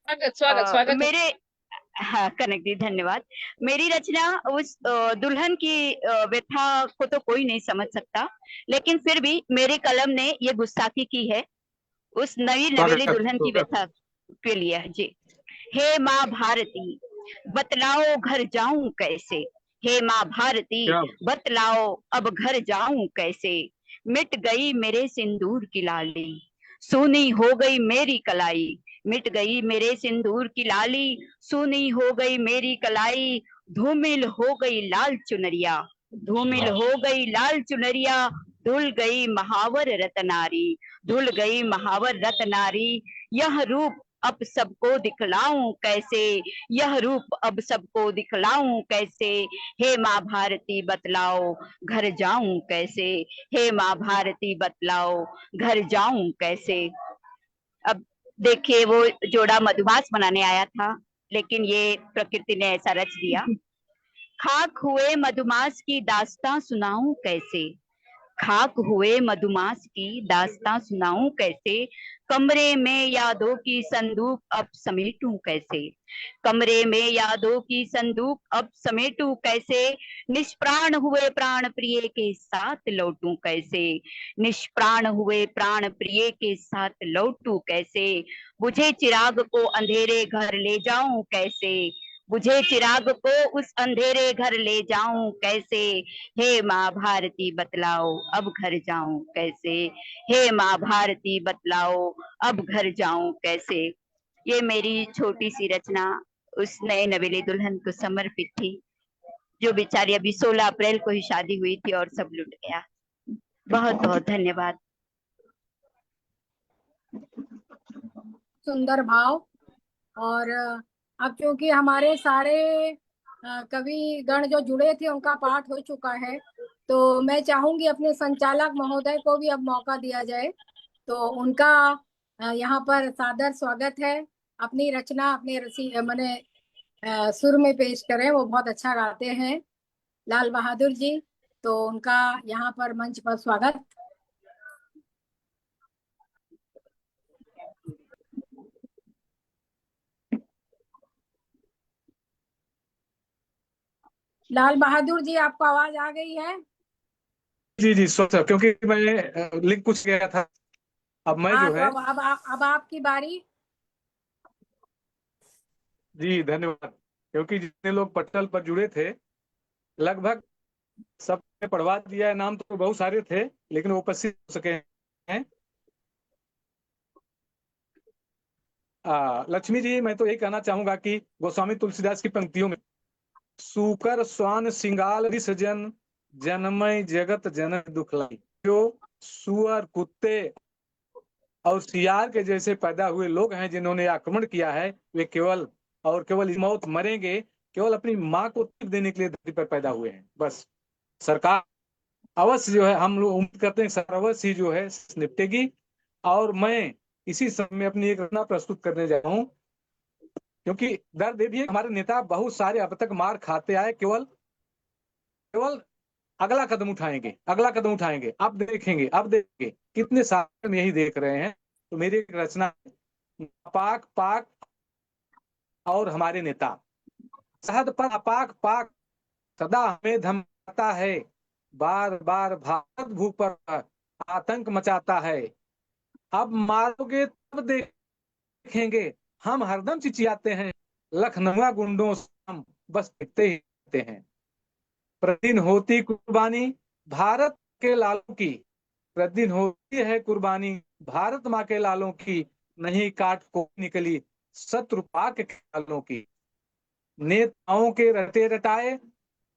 स्वागत। मेरे हाँ कनक दी, धन्यवाद। मेरी रचना उस दुल्हन की व्यथा को तो कोई नहीं समझ सकता, लेकिन फिर भी मेरे कलम ने ये गुस्ताखी की है उस नई नवेली दुल्हन की व्यथा के लिए जी। हे माँ भारती बतलाओ घर जाऊं कैसे, हे माँ भारती बतलाओ अब घर जाऊं कैसे। मिट गई मेरे सिंदूर की लाली, सूनी हो गई मेरी कलाई। मिट गई मेरे सिंदूर की लाली, सूनी हो गई मेरी कलाई। धूमिल हो गई लाल चुनरिया, धूमिल हो गई लाल चुनरिया। धुल गई महावर रतनारी, धुल गई महावर रतनारी। यह रूप अब सबको दिखलाऊं कैसे, यह रूप अब सबको दिखलाऊं कैसे। हे माँ भारती बतलाओ घर जाऊं कैसे, हे माँ भारती बतलाओ घर जाऊं कैसे। अब देखिए, वो जोड़ा मधुमास बनाने आया था, लेकिन ये प्रकृति ने ऐसा रच दिया। खाक हुए मधुमास की दास्तां सुनाऊं कैसे, खाक हुए मधुमास की दास्तां सुनाऊं कैसे। कमरे में यादों की संदूक अब समेटूं कैसे, कमरे में यादों की संदूक अब समेटूं कैसे। निष्प्राण हुए प्राण प्रिय के साथ लौटूं कैसे, निष्प्राण हुए प्राण प्रिय के साथ लौटूं कैसे। बुझे चिराग को अंधेरे घर ले जाऊं कैसे, बुझे चिराग को उस अंधेरे घर ले जाऊं कैसे। हे माँ भारती बतलाओ अब घर जाऊं कैसे, हे माँ भारती बतलाओ अब घर जाऊं कैसे। ये मेरी छोटी सी रचना उस नए नवेली दुल्हन को समर्पित थी, जो बेचारी अभी 16 अप्रैल को ही शादी हुई थी और सब लुट गया। बहुत बहुत धन्यवाद। सुंदर भाव। और अब क्योंकि हमारे सारे कवि गण जो जुड़े थे उनका पाठ हो चुका है, तो मैं चाहूंगी अपने संचालक महोदय को भी अब मौका दिया जाए, तो उनका यहाँ पर सादर स्वागत है। अपनी रचना अपने मने सुर में पेश करें, वो बहुत अच्छा गाते हैं लाल बहादुर जी, तो उनका यहाँ पर मंच पर स्वागत। लाल बहादुर जी, आपको आवाज आ गई है? जी जी सर, क्योंकि मैं लिंक कुछ गया था। अब मैं जो है, तो अब आपकी बारी। जी धन्यवाद। क्योंकि जितने लोग पटल पर जुड़े थे लगभग सबने पढ़वा दिया है। नाम तो बहुत सारे थे लेकिन वो उपस्थित हो सके हैं। लक्ष्मी जी, मैं तो यही कहना चाहूंगा कि गोस्वामी तुलसीदास की पंक्तियों में सूकर स्वान सिंगाल विसर्जन जनमय जगत जन दुखलाई, जो सुअर कुत्ते और सियार के जैसे पैदा हुए लोग हैं जिन्होंने आक्रमण किया है, वे केवल इस मौत मरेंगे केवल अपनी माँ को तकलीफ देने के लिए धरती पर पैदा हुए हैं। बस सरकार अवश्य जो है, हम लोग उम्मीद करते हैं सरकार अवश्य ही जो है निपटेगी। और मैं इसी समय में अपनी एक रचना प्रस्तुत करने जा रहा हूँ, क्योंकि दर्द ये भी है हमारे नेता बहुत सारे अब तक मार खाते आए, केवल अगला कदम उठाएंगे, अगला कदम उठाएंगे, अब देखेंगे कितने साल में यही देख रहे हैं। तो मेरी एक रचना, पाक और हमारे नेता। शहद पर पाक सदा हमें धमकाता है, बार बार भारत भू पर आतंक मचाता है। अब मारोगे तब देखेंगे, हम हरदम चिचियाते हैं, लखनऊ गुंडों से हम बस दिखते ही रहते हैं। प्रतिदिन होती कुर्बानी भारत के लालों की, प्रतिदिन होती है कुर्बानी भारत माँ के लालों की, नहीं काट को निकली शत्रु पाक के लालों की। नेताओं के रटे रटाए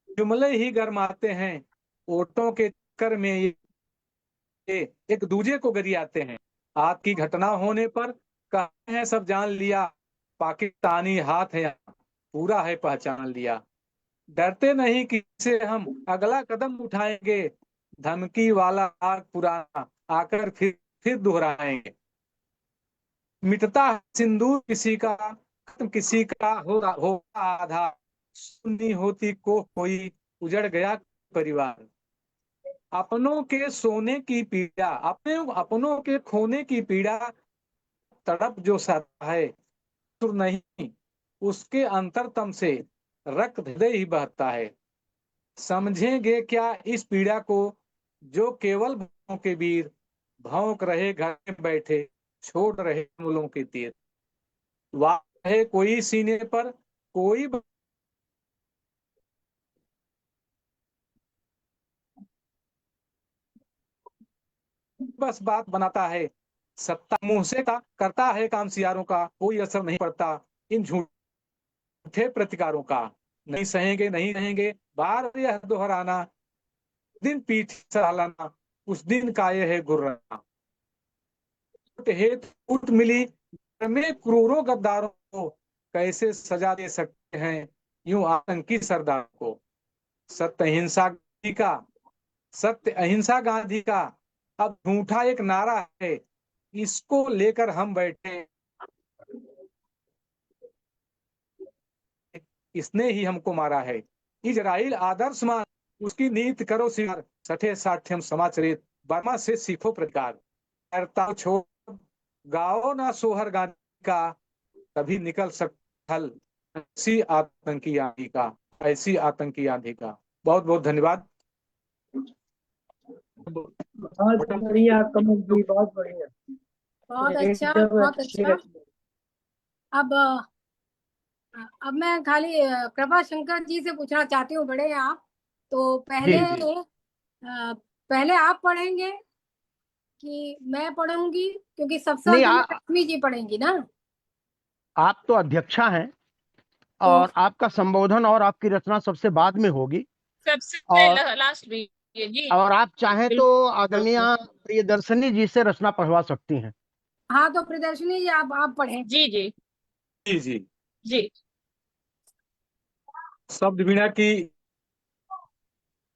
जुमले ही गरमाते हैं, वोटों के चक्कर में ये एक दूजे को गरियाते हैं। आज की घटना होने पर कहते हैं सब जान लिया, पाकिस्तानी हाथ है यहाँ पूरा है पहचान लिया। डरते नहीं किसे हम अगला कदम उठाएंगे, धमकी वाला आग पुराना आकर फिर दोहराएंगे। मिटता है सिंदूर किसी का, खत्म किसी का होगा आधा, सुनी होती को कोई उजड़ गया परिवार। अपनों के सोने की पीड़ा, अपनों के खोने की पीड़ा तड़प जो सता है, सुर नहीं उसके अंतरतम से रक्त हृदय ही बहता है। समझेंगे क्या इस पीड़ा को जो केवल भावों के वीर भौंक रहे घर में बैठे, छोड़ रहे मूलों के तीर। वाह है कोई सीने पर कोई बस बात बनाता है, सत्ता मुंह से करता है काम सियारों का, कोई असर नहीं पड़ता इन झूठे प्रतिकारों का। नहीं सहेंगे बार यह दोहराना, दिन पीठ सहलाना उस दिन का ये है गुर्राना। हेत उठ मिली में क्रूरों गद्दारों को, कैसे सजा दे सकते हैं यूं आतंकी सरदार को। सत्य अहिंसा गांधी का अब झूठा एक नारा है, इसको लेकर हम बैठे, इसने ही हमको मारा है। इजराइल आदर्श मान उसकी नीति करो स्वीकार, सठे साठ्यम समाचरित बर्मा से सीखो प्रतिकार। करता छोड़ गाओ ना सोहर गाने का, तभी निकल सकता हल ऐसी आतंकी आंधी का, ऐसी आतंकी आंधी का। बहुत बहुत धन्यवाद। बहुत बढ़िया कमल जी, बहुत बढ़िया, बहुत अच्छा, एकदम बहुत अच्छी अच्छा। रचना। अब मैं खाली प्रभा शंकर जी से पूछना चाहती हूँ, बड़े हैं आप, तो पहले जी। पहले आप पढ़ेंगे कि मैं पढ़ूंगी? क्योंकि सबसे नहीं, आगे लक्ष्मी जी पढ़ेंगी ना। आप तो अध्यक्षा हैं तो और आपका संबोधन और आपकी रचना सबसे बाद में होगी, सबसे और लास्ट में जी। आप चाहें तो आदरणीय प्रियदर्शनी जी से रचना पढ़वा सकती हैं। हाँ, तो प्रियदर्शनी जी आप पढ़ें। जी जी जी जी जी। शब्द वीणा की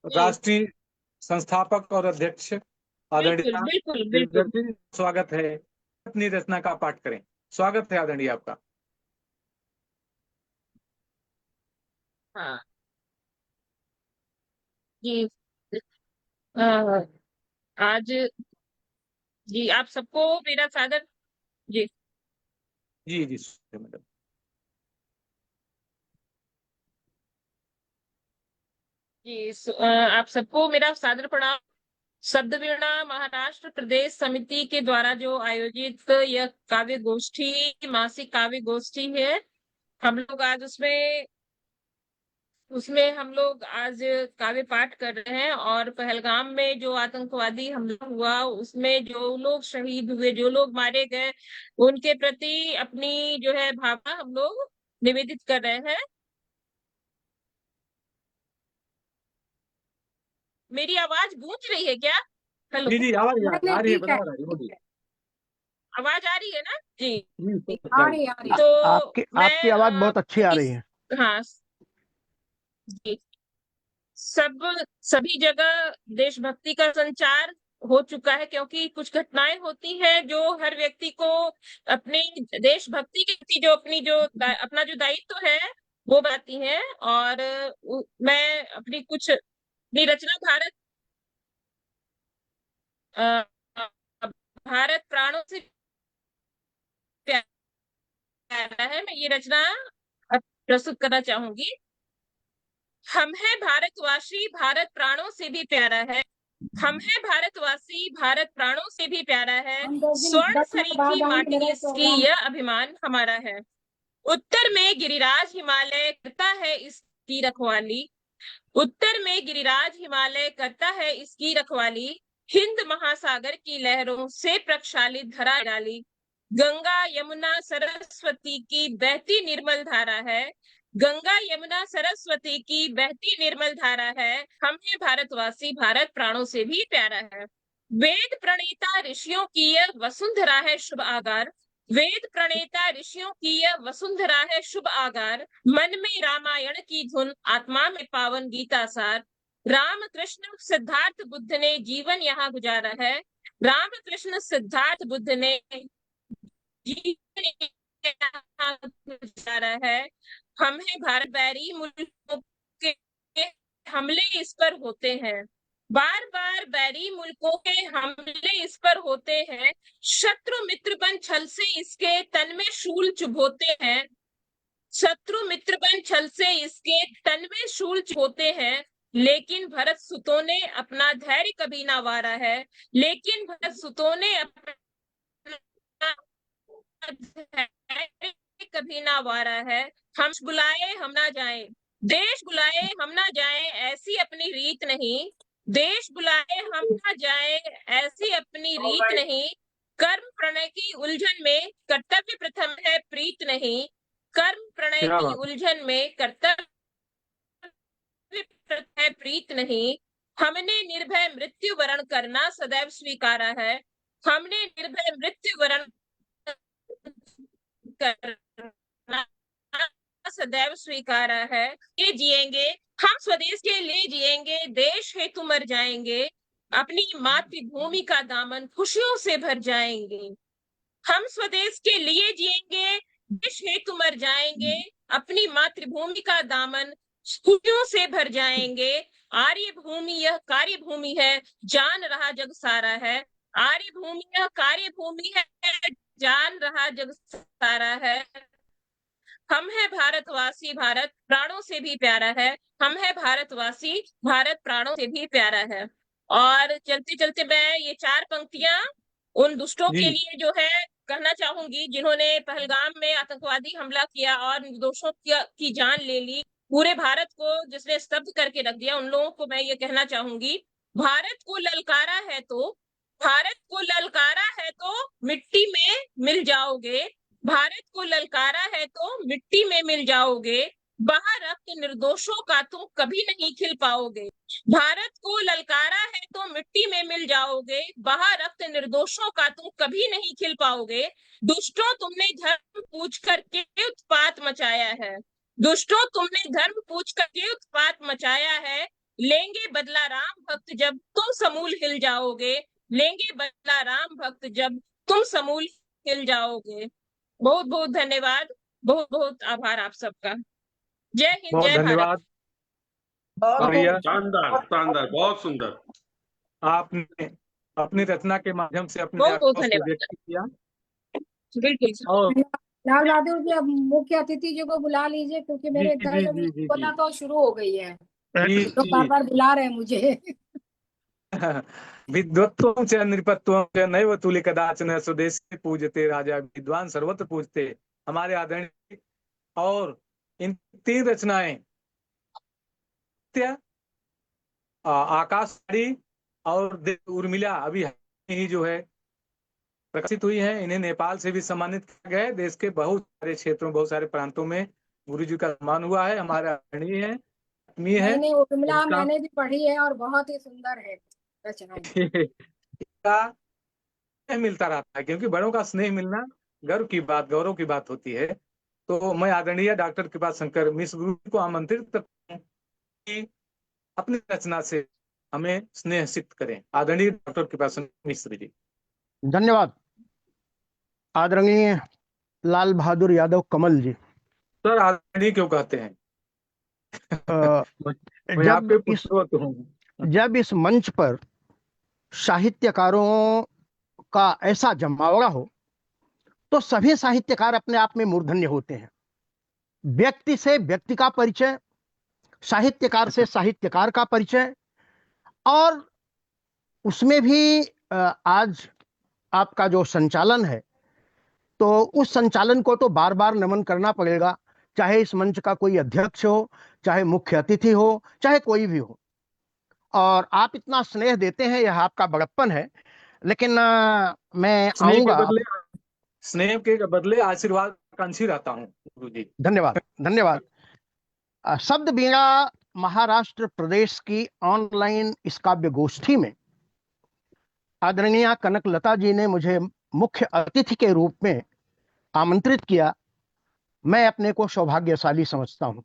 राष्ट्रीय संस्थापक और अध्यक्ष आदरणीय बिल्कुल। स्वागत है, अपनी रचना का पाठ करें। स्वागत है आदरणीय आपका। हाँ जी। अ, आज जी आप सबको मेरा सादर जी जी जी मैडम। आप सबको मेरा सादर प्रणाम। शब्द वीणा महाराष्ट्र प्रदेश समिति के द्वारा जो आयोजित यह काव्य गोष्ठी, मासिक काव्य गोष्ठी है, हम लोग आज उसमें हम लोग आज काव्य पाठ कर रहे हैं। और पहलगाम में जो आतंकवादी हमला हुआ, उसमें जो लोग शहीद हुए, जो लोग मारे गए, उनके प्रति अपनी जो है भावना हम लोग निवेदित कर रहे हैं। मेरी आवाज गूंज रही है क्या? हेलो। जी जी, आवाज आ रही है, ठीक है, बराबर आ रही है, बोलिए। आवाज आ रही है ना जी? आ रही तो आपकी आपकी आवाज बहुत अच्छी आ रही है। हाँ जी, सभी जगह देशभक्ति का संचार हो चुका है, क्योंकि कुछ घटनाएं होती हैं जो हर व्यक्ति को अपनी देशभक्ति के प्रति जो अपना जो दायित्व है वो बताती हैं। और मैं अपनी रचना अ, भारत प्राणों से प्यारा है, मैं ये रचना प्रस्तुत करना चाहूंगी। हम है भारतवासी, भारत प्राणों से भी प्यारा है। हम है भारतवासी, भारत प्राणों से भी प्यारा है। स्वर्ण 10 मिनट बाद सरीखी आएंगे माटी मेरे इसकी, प्रोग्राम। यह अभिमान हमारा है। उत्तर में गिरिराज हिमालय करता है इसकी रखवाली। उत्तर में गिरिराज हिमालय करता है इसकी रखवाली। हिंद महासागर की लहरों से प्रक्षालित धरा डाली। गंगा यमुना सरस्वती की बहती निर्मल धारा है। गंगा यमुना सरस्वती की बहती निर्मल धारा है। हम है भारतवासी, भारत प्राणों से भी प्यारा है। वेद प्रणेता ऋषियों की यह वसुंधरा है शुभ आगार। वेद प्रणेता ऋषियों की यह वसुंधरा है शुभ आगार। मन में रामायण की धुन, आत्मा में पावन गीता सार। राम कृष्ण सिद्धार्थ बुद्ध ने जीवन यहाँ गुजारा है। राम कृष्ण सिद्धार्थ बुद्ध ने जीवन यहाँ गुजारा है। हम है भारत, बैरी मुल्कों के हमले इस पर होते हैं। बार बार बैरी मुल्कों के हमले इस पर होते हैं। शत्रु मित्र बन छल से इसके तन में शूल चुभोते हैं। शत्रु मित्र बन छल से इसके तन में शूल चुभोते हैं। लेकिन भरत सुतों ने अपना धैर्य कभी ना वारा है। लेकिन भरत सुतों ने अपना धैर्य कभी ना वारा है। हम बुलाए हम ना जाए, देश बुलाए हम ना जाए, ऐसी अपनी रीत नहीं। देश बुलाए हम ना जाए, ऐसी अपनी रीत नहीं। कर्म प्रणय की उलझन में कर्तव्य प्रथम है, प्रीत नहीं। कर्म प्रणय क्या की बात। उलझन में कर्तव्य प्रथम है, प्रीत नहीं। हमने निर्भय मृत्यु वरण करना सदैव स्वीकारा है। हमने निर्भय मृत्यु वरण करना सदैव स्वीकारा है। ये जिएंगे हम स्वदेश के लिए, जिएंगे देश हेतु मर जाएंगे। अपनी मातृभूमि का दामन खुशियों से भर जाएंगे। हम स्वदेश के लिए जिएंगे, देश हेतु मर जाएंगे। अपनी मातृभूमि का दामन खुशियों से भर जाएंगे। आर्य भूमि यह कार्य भूमि है, जान रहा जग सारा है। आर्य भूमि यह कार्य भूमि है, जान रहा जग सारा है। हम है भारतवासी, भारत प्राणों से भी प्यारा है। हम है भारतवासी, भारत प्राणों से भी प्यारा है। और चलते चलते मैं ये 4 पंक्तियां उन दुष्टों जी के लिए जो है कहना चाहूंगी, जिन्होंने पहलगाम में आतंकवादी हमला किया और निर्दोषों की जान ले ली, पूरे भारत को जिसने स्तब्ध करके रख दिया, उन लोगों को मैं ये कहना चाहूंगी, भारत को ललकारा है तो, भारत को ललकारा है तो मिट्टी में मिल जाओगे। भारत को ललकारा है तो मिट्टी में मिल जाओगे। बहा रक्त निर्दोषों का तुम कभी नहीं खिल पाओगे। भारत को ललकारा है तो मिट्टी में मिल जाओगे। बहा रक्त निर्दोषों का तुम कभी नहीं खिल पाओगे। दुष्टों तुमने धर्म पूछ करके उत्पात मचाया है। दुष्टों तुमने धर्म पूछ करके उत्पात मचाया है। लेंगे बदला राम भक्त जब तुम समूल हिल जाओगे। लेंगे बदला राम भक्त जब तुम समूल हिल जाओगे। बहुत बहुत धन्यवाद, बहुत बहुत आभार आप सबका। जय हिंद, बहुत जय भारत। धन्यवाद भैया। शानदार शानदार, बहुत सुंदर। आपने अपनी रचना के माध्यम से अपने बहुत बहुत आक्रोश को धन्यवाद। व्यक्त किया। बिल्कुल सर। और लाल बहादुर जी, अब मुख्य अतिथि जी को बुला लीजिए, क्योंकि जी मेरे जी घर जो जी जी बना जी तो शुरू हो गई है, जी तो बार जी बार बुला रहे हैं मुझे। विद्वत्वं च नृपत्वं च नैव तुल्य कदाचन स्वदेशी पूजते राजा विद्वान सर्वत्र पूजते। हमारे आदरणीय और इन 3 रचनाएं आकाशवाणी और उर्मिला अभी ही जो है प्रकाशित हुई है। इन्हें नेपाल से भी सम्मानित किया गया है। देश के बहुत सारे क्षेत्रों, बहुत सारे प्रांतों में गुरु जी का सम्मान हुआ है। हमारे आदरणीय है, आत्मीय है। मैंने उर्मिला इसका मैंने भी पढ़ी है और बहुत ही सुंदर है रचना। इसका मिलता रहता है, क्योंकि बड़ों का स्नेह मिलना गर्व की बात, गौरव की बात होती है। तो मैं आदरणीय डॉक्टर कृपा शंकर मिश्र गुरु को आमंत्रित करता हूं कि अपनी रचना से हमें स्नेह सिक्त करें। आदरणीय डॉक्टर कृपा शंकर मिश्र जी। धन्यवाद। आदरणीय लाल बहादुर यादव कमल जी। सर आदरणीय क्यों कहते हैं? मैं आपके पुत्र हूँ। जब इस मंच पर साहित्यकारों का ऐसा जमावड़ा हो तो सभी साहित्यकार अपने आप में मूर्धन्य होते हैं। व्यक्ति से व्यक्ति का परिचय, साहित्यकार से साहित्यकार का परिचय, और उसमें भी आज आपका जो संचालन है तो उस संचालन को तो बार बार नमन करना पड़ेगा, चाहे इस मंच का कोई अध्यक्ष हो, चाहे मुख्य अतिथि हो, चाहे कोई भी हो। और आप इतना स्नेह देते हैं, यह आपका बड़प्पन है। लेकिन मैं आऊंगा, स्नेह के बदले आशीर्वाद कांक्षी रहता हूँ गुरु जी। धन्यवाद धन्यवाद। शब्द वीणा महाराष्ट्र प्रदेश की ऑनलाइन इस काव्य गोष्ठी में आदरणीय कनकलता जी ने मुझे मुख्य अतिथि के रूप में आमंत्रित किया। मैं अपने को सौभाग्यशाली समझता हूं।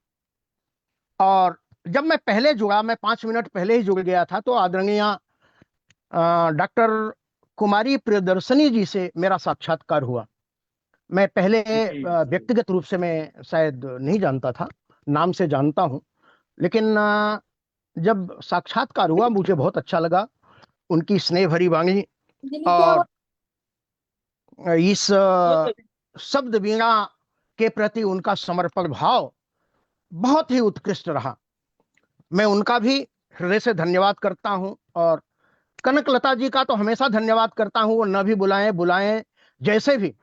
और जब मैं पहले जुड़ा, मैं 5 मिनट पहले ही जुड़ गया था, तो आदरणीय डॉक्टर कुमारी प्रियदर्शनी जी से मेरा साक्षात्कार हुआ। मैं पहले व्यक्तिगत रूप से मैं शायद नहीं जानता था, नाम से जानता हूं, लेकिन जब साक्षात्कार हुआ मुझे बहुत अच्छा लगा। उनकी स्नेह भरी वाणी और इस शब्द वीणा के प्रति उनका समर्पण भाव बहुत ही उत्कृष्ट रहा। मैं उनका भी हृदय से धन्यवाद करता हूं, और कनकलता जी का तो हमेशा धन्यवाद करता हूं। वो न भी बुलाएं जैसे भी,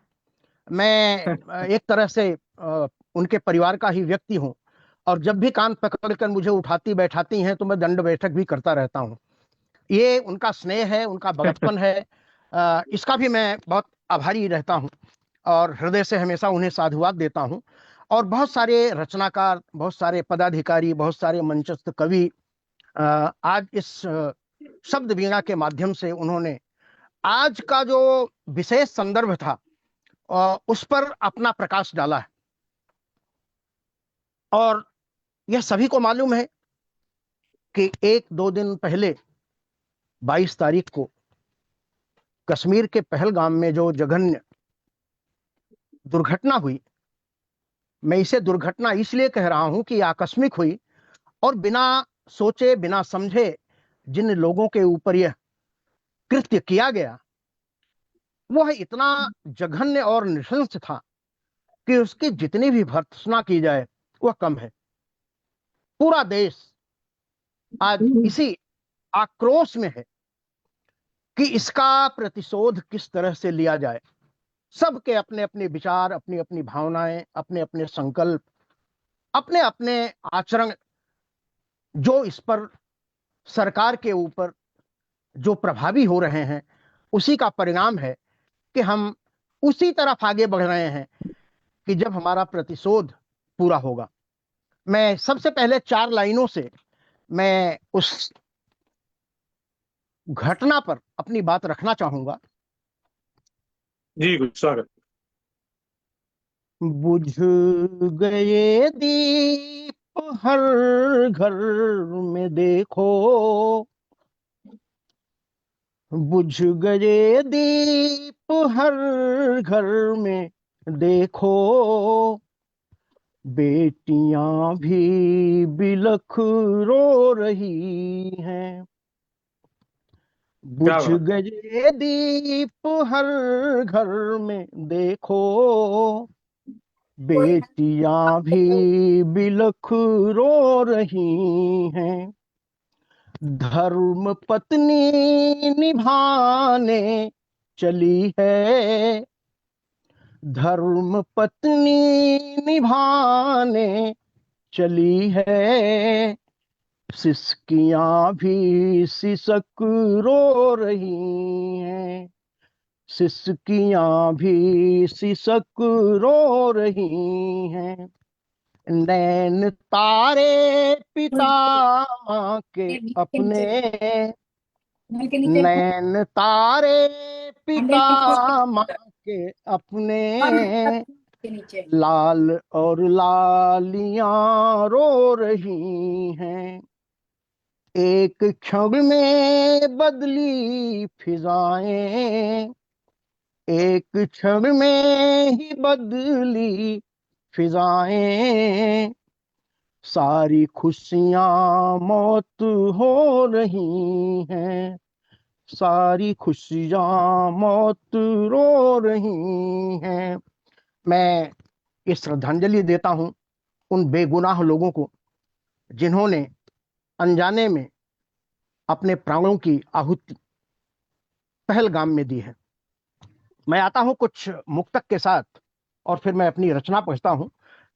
मैं एक तरह से उनके परिवार का ही व्यक्ति हूं, और जब भी कान पकड़कर मुझे उठाती बैठाती हैं तो मैं दंड बैठक भी करता रहता हूं। ये उनका स्नेह है, उनका बड़प्पन है। इसका भी मैं बहुत आभारी रहता हूं और हृदय से हमेशा उन्हें साधुवाद देता हूं। और बहुत सारे रचनाकार, बहुत सारे पदाधिकारी, बहुत सारे मंचस्थ कवि आज इस शब्द वीणा के माध्यम से उन्होंने आज का जो विशेष संदर्भ था उस पर अपना प्रकाश डाला है। और यह सभी को मालूम है कि 1-2 दिन पहले 22 तारीख को कश्मीर के पहलगाम में जो जघन्य दुर्घटना हुई, मैं इसे दुर्घटना इसलिए कह रहा हूं कि आकस्मिक हुई और बिना सोचे बिना समझे जिन लोगों के ऊपर यह कृत्य किया गया, वह इतना जघन्य और नृशंस था कि उसकी जितनी भी भर्त्सना की जाए वह कम है। पूरा देश आज इसी आक्रोश में है कि इसका प्रतिशोध किस तरह से लिया जाए। सबके अपने अपने विचार, अपनी अपनी भावनाएं, अपने अपने संकल्प, अपने अपने आचरण, जो इस पर सरकार के ऊपर जो प्रभावी हो रहे हैं, उसी का परिणाम है कि हम उसी तरफ आगे बढ़ रहे हैं कि जब हमारा प्रतिशोध पूरा होगा। मैं सबसे पहले 4 लाइनों से मैं उस घटना पर अपनी बात रखना चाहूंगा। जी स्वागत। बुझ गए दीप हर घर में देखो, बुझ गए दीप हर घर में देखो, बेटियां भी बिलख रो रही हैं। बुझ गए दीप हर घर में देखो, बेटियां भी बिलख रो रही हैं। धर्म पत्नी निभाने चली है, धर्म पत्नी निभाने चली है, सिसकियां भी सिसक रो रही हैं, सिसकियां भी सिसक रो रही हैं। नैन तारे पिता माँ के अपने, नैन तारे पिता माँ के अपने, लाल और लालियां रो रही हैं। एक क्षण में बदली फिजाएं, एक क्षण में ही बदली फिजाएं, सारी खुशियां मौत हो रही हैं, सारी खुशियां मौत रो रही हैं। मैं ये श्रद्धांजलि देता हूं उन बेगुनाह लोगों को जिन्होंने अनजाने में अपने प्राणों की आहुति पहलगाम में दी है। मैं आता हूं कुछ मुक्तक के साथ और फिर मैं अपनी रचना पढ़ता हूं।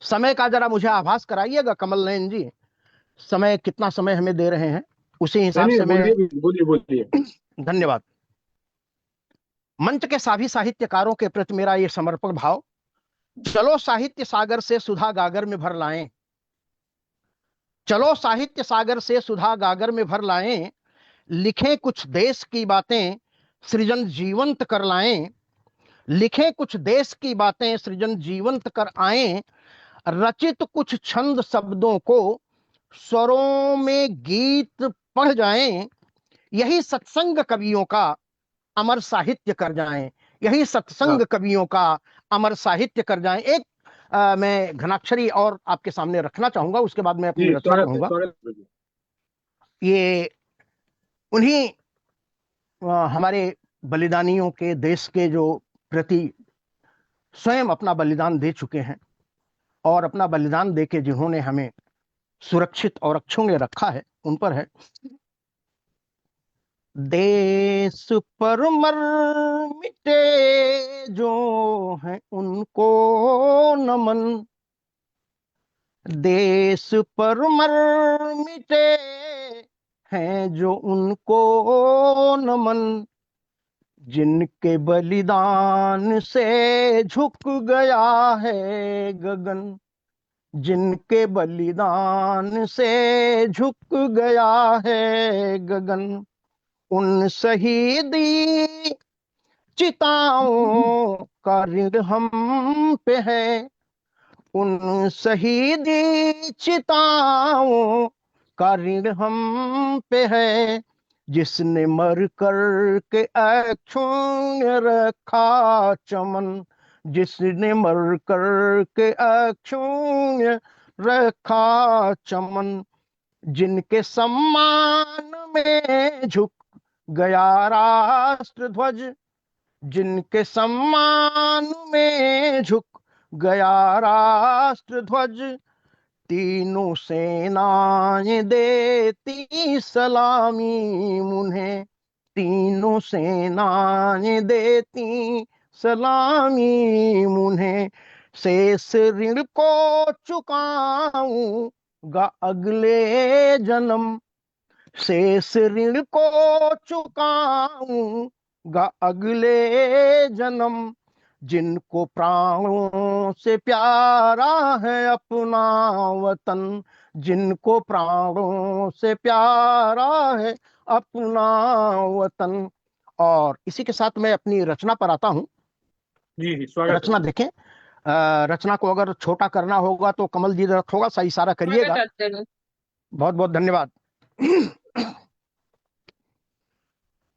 समय का जरा मुझे आभास कराइएगा कमल नयन जी, समय कितना समय हमें दे रहे हैं, उसी हिसाब से मैं। बोलिए। धन्यवाद। मंच के सभी साहित्यकारों के प्रति मेरा ये समर्पण भाव, चलो साहित्य सागर से सुधा गागर में भर लाएं, चलो साहित्य सागर से सुधा गागर में भर लाएं, लिखें कुछ देश की बातें सृजन जीवंत कर लाएं, लिखें कुछ देश की बातें सृजन जीवंत कर आएं, रचित कुछ छंद शब्दों को स्वरों में गीत पढ़ जाएं, यही सत्संग कवियों का अमर साहित्य कर जाएं, यही सत्संग कवियों का अमर साहित्य कर जाएं। एक मैं घनाक्षरी और आपके सामने रखना चाहूंगा, उसके बाद मैं अपनी रचना कहूंगा। ये उन्हीं हमारे बलिदानियों के, देश के जो प्रति स्वयं अपना बलिदान दे चुके हैं और अपना बलिदान देके जिन्होंने हमें सुरक्षित और अक्षुण्ण में रखा है, उन पर है। देश पर मर मिटे जो हैं उनको नमन, देश पर मर मिटे हैं जो उनको नमन, जिनके बलिदान से झुक गया है गगन, जिनके बलिदान से झुक गया है गगन, उन शहीदी चिताओं का ऋण हम पे है, उन शहीदी चिताओं का ऋण हम पे है, जिसने मर कर के अक्षुण्ण रखा चमन, जिसने मर कर के अक्षुण्ण रखा चमन, जिनके सम्मान में झुक गया राष्ट्र ध्वज, जिनके सम्मान में झुक गया राष्ट्र ध्वज, तीनों सेनाएं देती सलामी उन्हें, तीनों सेनाएं देती सलामी उन्हें, शेष ऋण को चुकाऊंगा अगले जन्म, शेष ऋण को चुकाऊंगा अगले जन्म, जिनको प्राणों से प्यारा है अपना वतन, जिनको प्राणों से प्यारा है अपना वतन। और इसी के साथ मैं अपनी रचना पर आता हूं। जी स्वागत। रचना देखें, रचना को अगर छोटा करना होगा तो कमल जी थोड़ा सा इशारा करिएगा। बहुत बहुत धन्यवाद।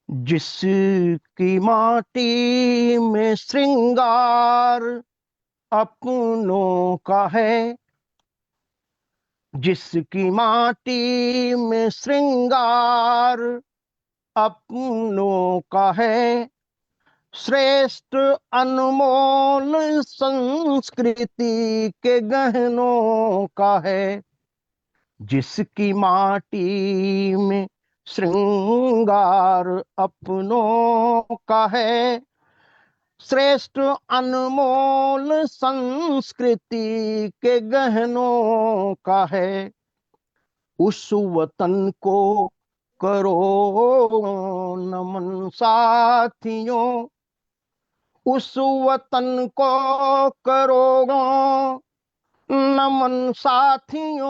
जिसकी माटी में श्रृंगार अपनों का है, जिसकी माटी में श्रृंगार अपनों का है, श्रेष्ठ अनमोल संस्कृति के गहनों का है, जिसकी माटी में श्रृंगार अपनों का है, श्रेष्ठ अनमोल संस्कृति के गहनों का है, उस वतन को करो नमन साथियों, उस वतन को करो नमन साथियों,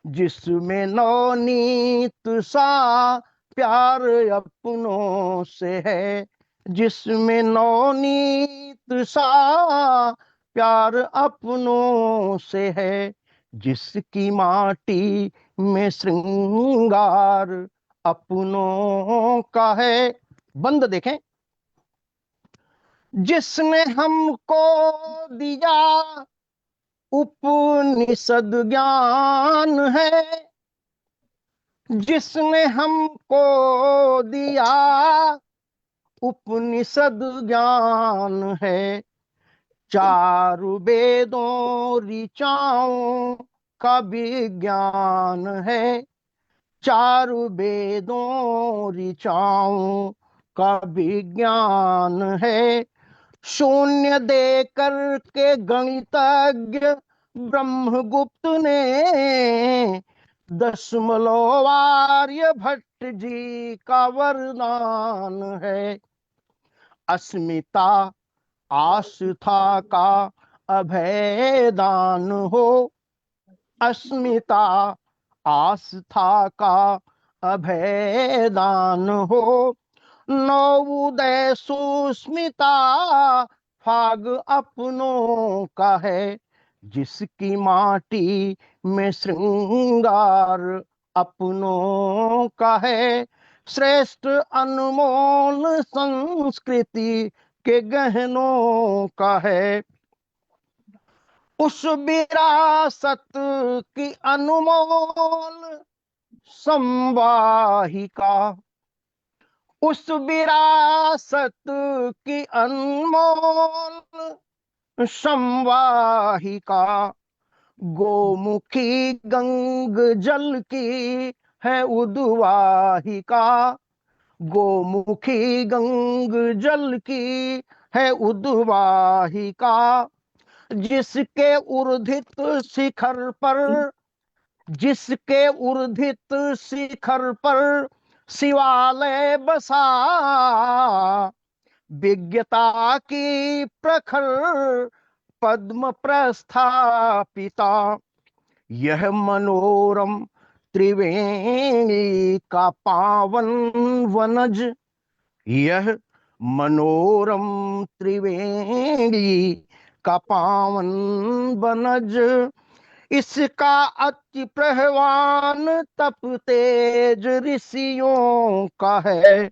जिसमें नवनीत सा प्यार अपनों से है, जिसमें नवनीत सा प्यार अपनों से है, जिसकी माटी में श्रृंगार अपनों का है। बंद देखें। जिसने हमको दिया उपनिषद ज्ञान है, जिसने हमको दिया उपनिषद ज्ञान है, चारु वेदों ऋचाओं का विज्ञान है, चारु वेदों ऋचाओं का विज्ञान है। शून्य देकर के गणितज्ञ ब्रह्मगुप्त ने दशमलव आर्यभट्ट जी का वरदान है। अस्मिता आस्था का अभयदान हो, अस्मिता आस्था का अभयदान हो। नवोदय सुस्मिता फाग अपनों का है, जिसकी माटी में श्रृंगार अपनों का है। श्रेष्ठ अनमोल संस्कृति के गहनों का है, उस विरासत की अनमोल संवाहिका, उस विरासत की अनमोल संवाहिका। गोमुखी गंग जल की है उद्वाहिका, गोमुखी गंग जल की है उद्वाहिका। जिसके ऊर्ध्वित शिखर पर, जिसके ऊर्ध्वित शिखर पर शिवालय बसा, विज्ञता की प्रखर पद्म प्रस्थापिता। यह मनोरम त्रिवेणी का पावन वनज, यह मनोरम त्रिवेणी का पावन वनज। इसका अति प्रहवान तप तेज ऋषियों का है,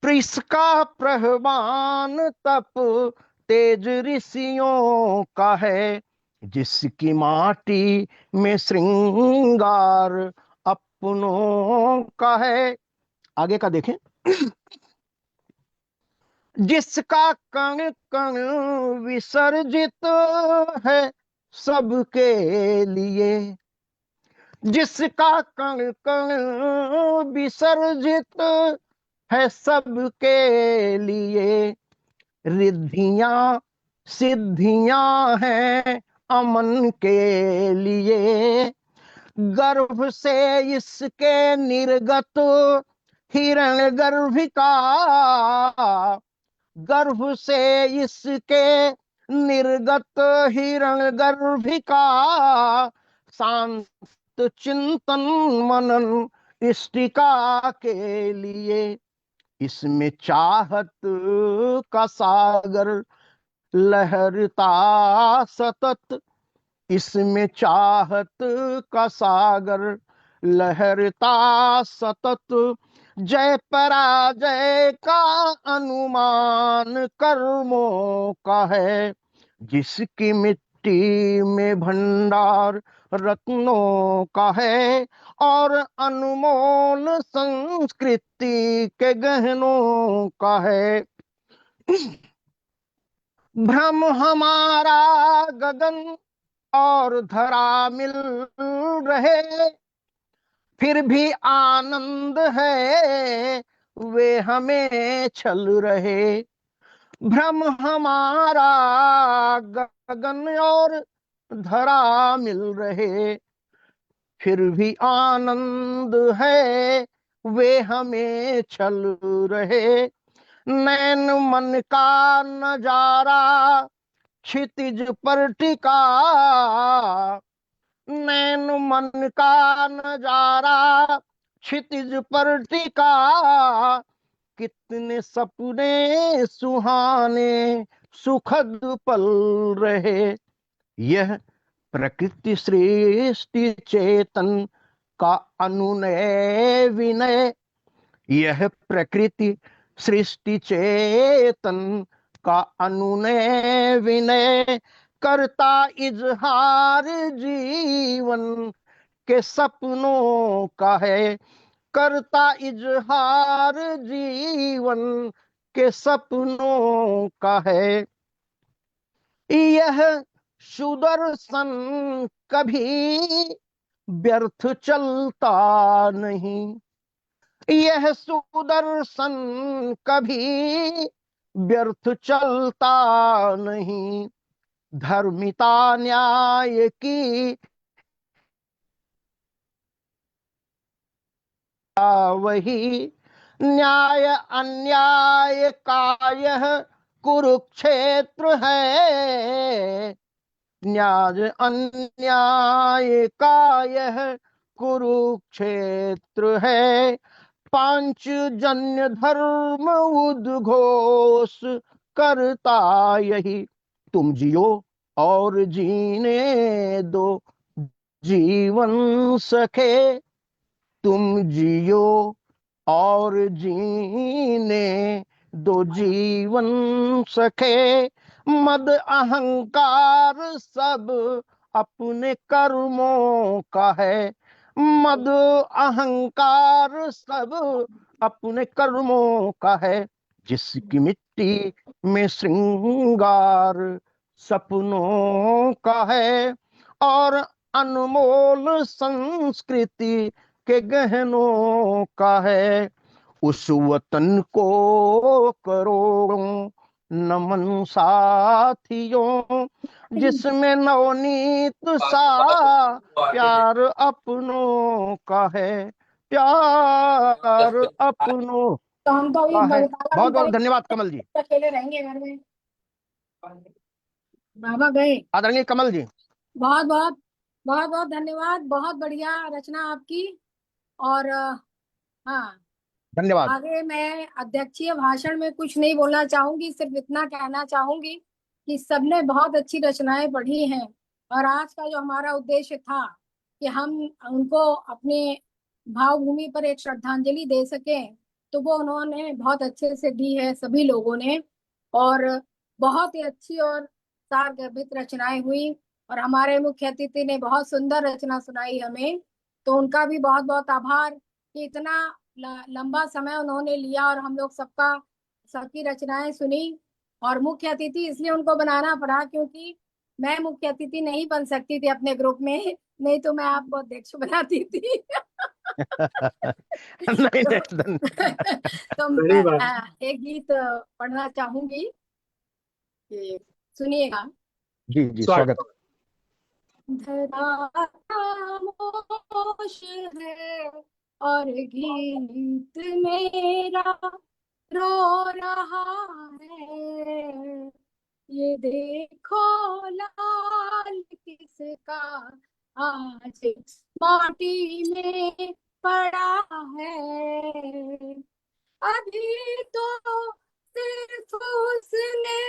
इसका प्रहवान तप तेज ऋषियों का है। जिसकी माटी में श्रृंगार अपनों का है। आगे का देखें। जिसका कण कण विसर्जित है सबके लिए, जिसका कण कण विसर्जित है सबके लिए। रिद्धियां सिद्धियां हैं अमन के लिए। गर्भ से इसके निर्गत हिरण गर्भिका, गर्भ से इसके निर्गत हिरण गर्भिका। शांत चिंतन मनन इष्टिका के लिए। इसमें चाहत का सागर लहरता सतत, इसमें चाहत का सागर लहरता सतत। जय पराजय का अनुमान कर्मों का है। जिसकी मिट्टी में भंडार रत्नों का है, और अनमोल संस्कृति के गहनों का है। भ्रम हमारा गगन और धरा मिल रहे, फिर भी आनंद है वे हमें छल रहे। भ्रम हमारा गगन और धरा मिल रहे, फिर भी आनंद है वे हमें छल रहे। नैन मन का नजारा क्षितिज पर टिका, नैन मन का नजारा क्षितिज पर टिका, कितने सपने सुहाने सुखद पल रहे। यह प्रकृति सृष्टि चेतन का अनुनय विनय, यह प्रकृति सृष्टि चेतन का अनुनय विनय, करता इजहार जीवन के सपनों का है, करता इजहार जीवन के सपनों का है। यह सुदर्शन कभी व्यर्थ चलता नहीं, यह सुदर्शन कभी व्यर्थ चलता नहीं, धर्मिता न्याय की वही, न्याय अन्याय का यह कुरुक्षेत्र है, न्याय अन्याय का यह कुरुक्षेत्र है। पांचजन्य धर्म उद्घोष करता यही, तुम जियो और जीने दो जीवन सखे, तुम जियो और जीने दो जीवन सखे। मद अहंकार सब अपने कर्मों का है, मद अहंकार सब अपने कर्मों का है। जिसकी मिट्टी में श्रृंगार सपनों का है, और अनमोल संस्कृति के गहनों का है। उस वतन को करोड़ों नमन साथियों, जिसमें नवनीत सा प्यार अपनों का है, प्यार अपनों तो हम तो का अभी है। ममताला बहुत में बहुत धन्यवाद कमल जी। अकेले रहेंगे घर में, बाबा गए। आदरणीय कमल जी, बहुत बहुत बहुत बहुत धन्यवाद, बहुत बढ़िया रचना आपकी। और हाँ, धन्यवाद। आगे मैं अध्यक्षीय भाषण में कुछ नहीं बोलना चाहूंगी, सिर्फ इतना कहना चाहूंगी कि सबने बहुत अच्छी रचनाएं पढ़ी हैं, और आज का जो हमारा उद्देश्य था कि हम उनको अपने भावभूमि पर एक श्रद्धांजलि दे सकें, तो वो उन्होंने बहुत अच्छे से दी है सभी लोगों ने, और बहुत ही अच्छी और सारगर्भित रचनाएं हुई। और हमारे मुख्य अतिथि ने बहुत सुंदर रचना सुनाई हमें, तो उनका भी बहुत बहुत आभार कि इतना लंबा समय उन्होंने लिया और हम लोग सबकी रचनाएं सुनी। और मुख्य अतिथि इसलिए उनको बनाना पड़ा क्योंकि मैं मुख्य अतिथि नहीं बन सकती थी अपने ग्रुप में, नहीं तो मैं आपको अध्यक्ष बनाती थी। नहीं, तो, नहीं, तो बड़ी मैं बात। एक गीत पढ़ना चाहूंगी, कि सुनिएगा। जी जी, स्वागत। धरा खामोश है और गीत मेरा रो रहा है, ये देखो लाल किसका आज माटी में पड़ा है। अभी तो सिर्फ उसने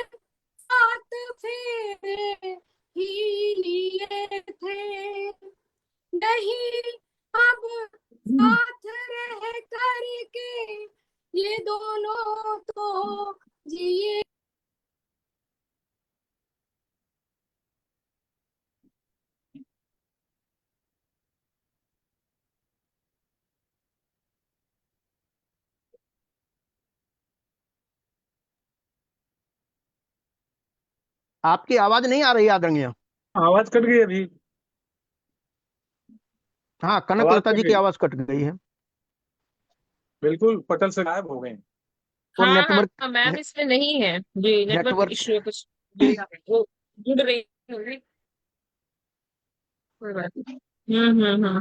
7 फेरे ही लिए थे, नहीं अब साथ रह करके ये दोनों तो जिए। आपकी आवाज नहीं आ रही आदरणीय। आवाज कट गई अभी, हाँ, कनक आवाज लता कट जी की गई, आवाज कट गई है। बिल्कुल पटल से गायब हो गए। वो हाँ हाँ नेटवर्क, हाँ, मैम इसमें नहीं है जी, नेटवर्क नेटवर्क इश्यू है कुछ जी, वो जुड़ रही होगी, कोई बात नहीं। हम्म।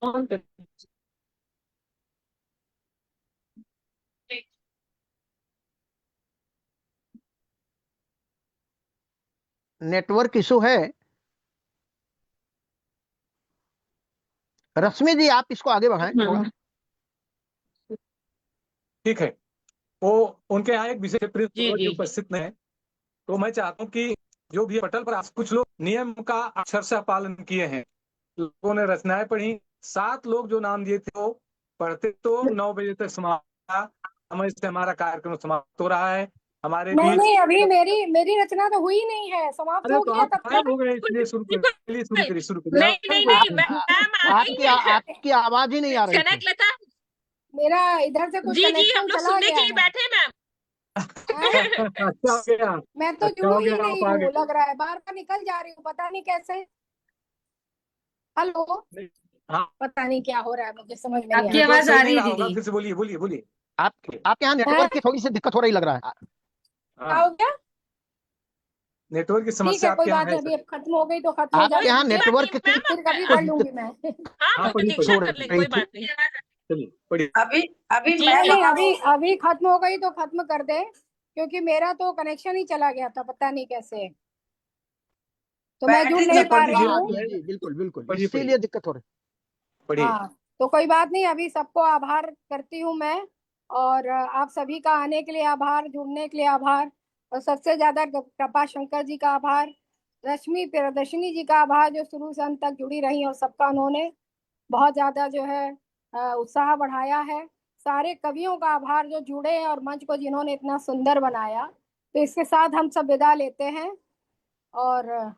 फोन पे नेटवर्क इशू है। रश्मि जी आप इसको आगे बढ़ाएं थोड़ा। ठीक है, वो उनके यहाँ एक विशेष प्रिंस जी जी उपस्थित नहीं है, तो मैं चाहता हूँ कि जो भी पटल पर कुछ लोग नियम का अक्षरशः पालन किए हैं, लोगों ने रचनाएं पढ़ी, 7 लोग जो नाम दिए थे वो पढ़ते, तो 9 बजे तक समाप्त, समय से हमारा कार्यक्रम समाप्त हो रहा है। हमारे नहीं बीच नहीं, अभी मेरी रचना तो हुई नहीं है, समाप्त अरे हो तो गया आप तब गायब तक। हो गए, इसलिए शुरू करिए, शुरू करिए, शुरू करिए। नहीं नहीं नहीं, मैम आ गई है। आपकी आवाज ही नहीं आ रही थी। कनक लता मेरा इधर से कुछ जी जी, कनेक्शन हम लोग चला सुनने गया के लिए है। बैठे हैं मैम। अच्छा हो गया, मैं तो अच्छा जुड़ू हो ही गया, नहीं आप आ हूँ, गए। लग रहा है बार बार निकल जा रही हूँ, पता नहीं कैसे। हेलो, हाँ, पता नहीं क्या हो रहा है, मुझे समझ में नहीं आपकी आ रहा। नेटवर्क आवाज सही आ नहीं रही है रहा होगा, दीदी। फिर से बोलिए, बोलिए, बोलिए। आपके यहाँ नेटवर्क की थोड़ी सी दिक्कत हो रही लग रहा है। क्या हाँ, हो गया? नेटवर्क की ठीक समस्या है, कोई आपके यहाँ बात है नहीं, अभी सर। अब खत्म हो गई तो खत्म हो आपके जाए, यहाँ कोई बात नहीं नेटवर्क की फिर कभी कुछ पढ़ लूंगी मैं। हाँ हाँ, पढ़िए, प्रतीक्षा छोड़ कर ले, रही कोई थी। बात नहीं। चलिए पढ़िए। अभी अभी जी मैं नहीं नहीं, वहाँ अभी खत्म हो गई तो खत्म कर दे, क्योंकि मेरा तो कनेक्शन ही चला गया था, पता नहीं कैसे, तो मैं जुड़ बैटरी नहीं अच्छा, पा पढ़ रही लीजिए, हूँ। जी बिल्कुल बिल्कुल, पढ़िए, पढ़िए, इसीलिए दिक्कत हो रही। पढ़िए। हाँ, तो कोई बात नहीं, अभी सबको आभार करती हूँ मैं, और आप सभी का आने के लिए आभार, जुड़ने के लिए आभार, और सबसे ज्यादा कृपा शंकर जी का आभार, रश्मि प्रियदर्शनी जी का आभार जो शुरू से अंत तक जुड़ी रही, और सबका उन्होंने बहुत ज्यादा जो है उत्साह बढ़ाया है। सारे कवियों का आभार जो जुड़े हैं और मंच को जिन्होंने इतना सुंदर बनाया। तो इसके साथ हम सब विदा लेते हैं, और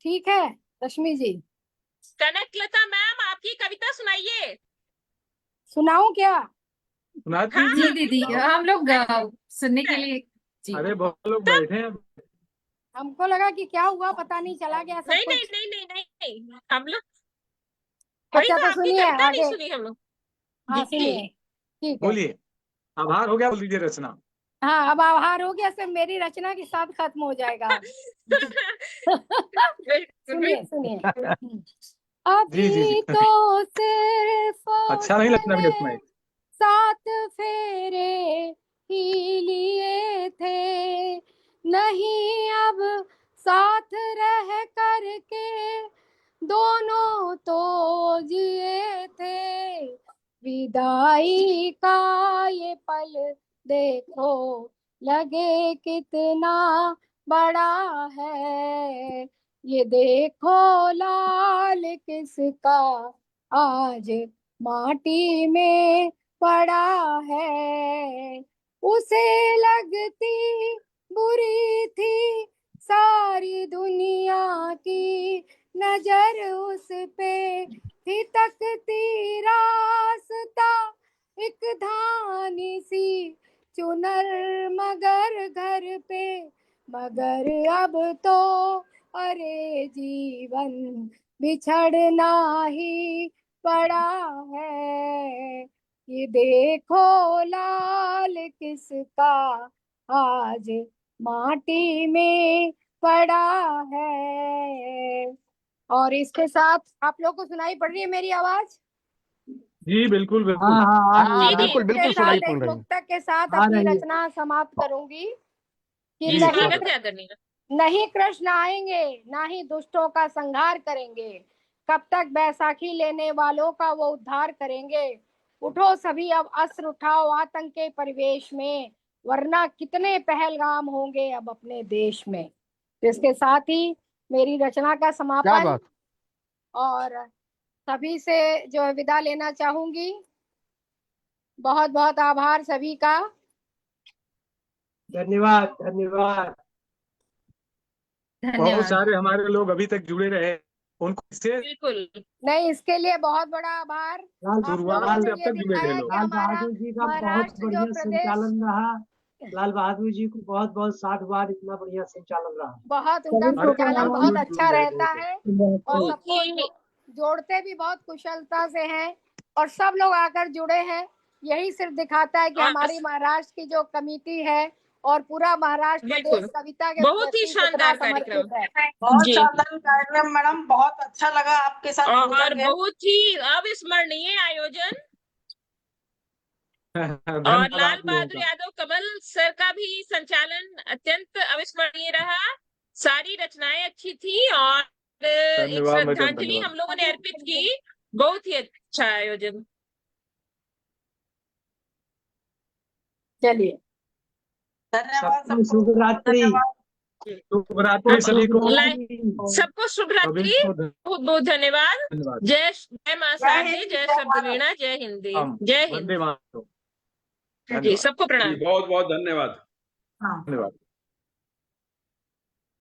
ठीक है रश्मि जी, कनक लता मैम, आपकी कविता सुनाइए। सुनाऊं क्या? सुना हाँ जी दीजिए। दीदी, हम लोग सुनने के लिए जी। अरे बहुत लोग बैठे हैं। हमको लगा कि क्या हुआ, पता नहीं, चला गया सब नहीं नहीं कुछ। नहीं नहीं नहीं नहीं, हम लोग वही अच्छा, तो, तो आपकी सुनिए कविता नहीं आगे। सुनी हम लोग। हाँ जी सुनिए, ठीक है। बोलिए, आभार हो गया, बोल दीजिए रचना। हाँ, अब आभार हो गया, सिर्फ मेरी रचना के साथ खत्म हो जाएगा। सुनिए सुनिए। जी जी अभी जी। तो सिर्फ अच्छा नहीं लगता मुझे उसने सुनाई। 7 फेरे ही लिए थे, नहीं अब साथ रह करके दोनों तो जिए थे। विदाई का ये पल देखो, लगे कितना बड़ा है, ये देखो लाल किसका आज माटी में पड़ा है। उसे लगती बुरी थी सारी दुनिया की नजर, उस पे थी तकती रास्ता एक धानी सी चुनर, मगर घर पे, मगर अब तो अरे जीवन बिछड़ना ही पड़ा है। ये देखो लाल किसका आज माटी में पड़ा है। और इसके साथ आप लोग को सुनाई पड़ रही है मेरी आवाज? जी बिल्कुल हाँ बिल्कुल। हाँ आ रही हाँ है, जी बिल्कुल जी बिल्कुल इसके सुनाई साथ पड़ एक रही है। मुक्तक के साथ आ अपनी रही है। रचना समाप्त करूंगी कि जी, जी नहीं, स्वागत है आदरणीय। नहीं कृष्ण आएंगे, ना ही दुष्टों का संहार करेंगे, कब तक बैसाखी लेने वालों का वो उद्धार करेंगे। उठो सभी अब अस्त्र उठाओ आतंक के परिवेश में, वरना कितने पहलगाम होंगे अब अपने देश में। तो इसके साथ ही मेरी रचना का क्या समापन, बात। और सभी से जो है विदा लेना चाहूंगी। बहुत बहुत आभार सभी का। धन्यवाद धन्यवाद। बहुत धन्यवाद। सारे हमारे लोग अभी तक जुड़े रहे, उनको इससे बिल्कुल। नहीं, इसके लिए बहुत बड़ा आभार। लाल आप लोगों शुरुआत से ने अब ये तक जुड़े थे दिखाया लोग। कि लाल हमारा बहादुर जी का बहुत महाराष्ट्र जो बढ़िया प्रदेश, संचालन रहा। लाल बहादुर जी को बहुत बहुत साधुवाद, इतना बढ़िया संचालन रहा। बहुत उनका सभी अरे को संचालन बहुत बहुत जुड़ अच्छा रहे रहता थे। है, और प्रणाम। सबको जोड़ते भी बहुत कुशलता से हैं, और सब लोग आकर जुड़े हैं। यही सिर्फ दिखाता है कि हमारी महाराष्ट्र की जो कमेटी है और पूरा महाराष्ट्र प्रदेश बिल्कुल, कविता के बहुत ही प्रति कितना शानदार कार्यक्रम। समर्पित है। बहुत जी, शानदार कार्यक्रम मैडम, बहुत अच्छा लगा आपके साथ जुड़ और करके। बहुत ही अविस्मरणीय आयोजन। और लाल बहादुर यादव कमल सर का भी संचालन अत्यंत अविस्मरणीय रहा। सारी रचनाएं अच्छी थी और एक धन्यवाद मैडम, श्रद्धांजलि धन्यवाद। हम लोगों ने अर्पित की। बहुत ही अच्छा आयोजन। चलिए सबको शुभ रात्रि। शुभ रात्रि सभी को। सबको शुभ रात्रि। बहुत बहुत धन्यवाद। धन्यवाद। जय मां शारदे, जय शब्दवीणा, जय हिंदी, जय हिंद। वंदे मातरम। जी सबको प्रणाम। बहुत बहुत धन्यवाद। धन्यवाद।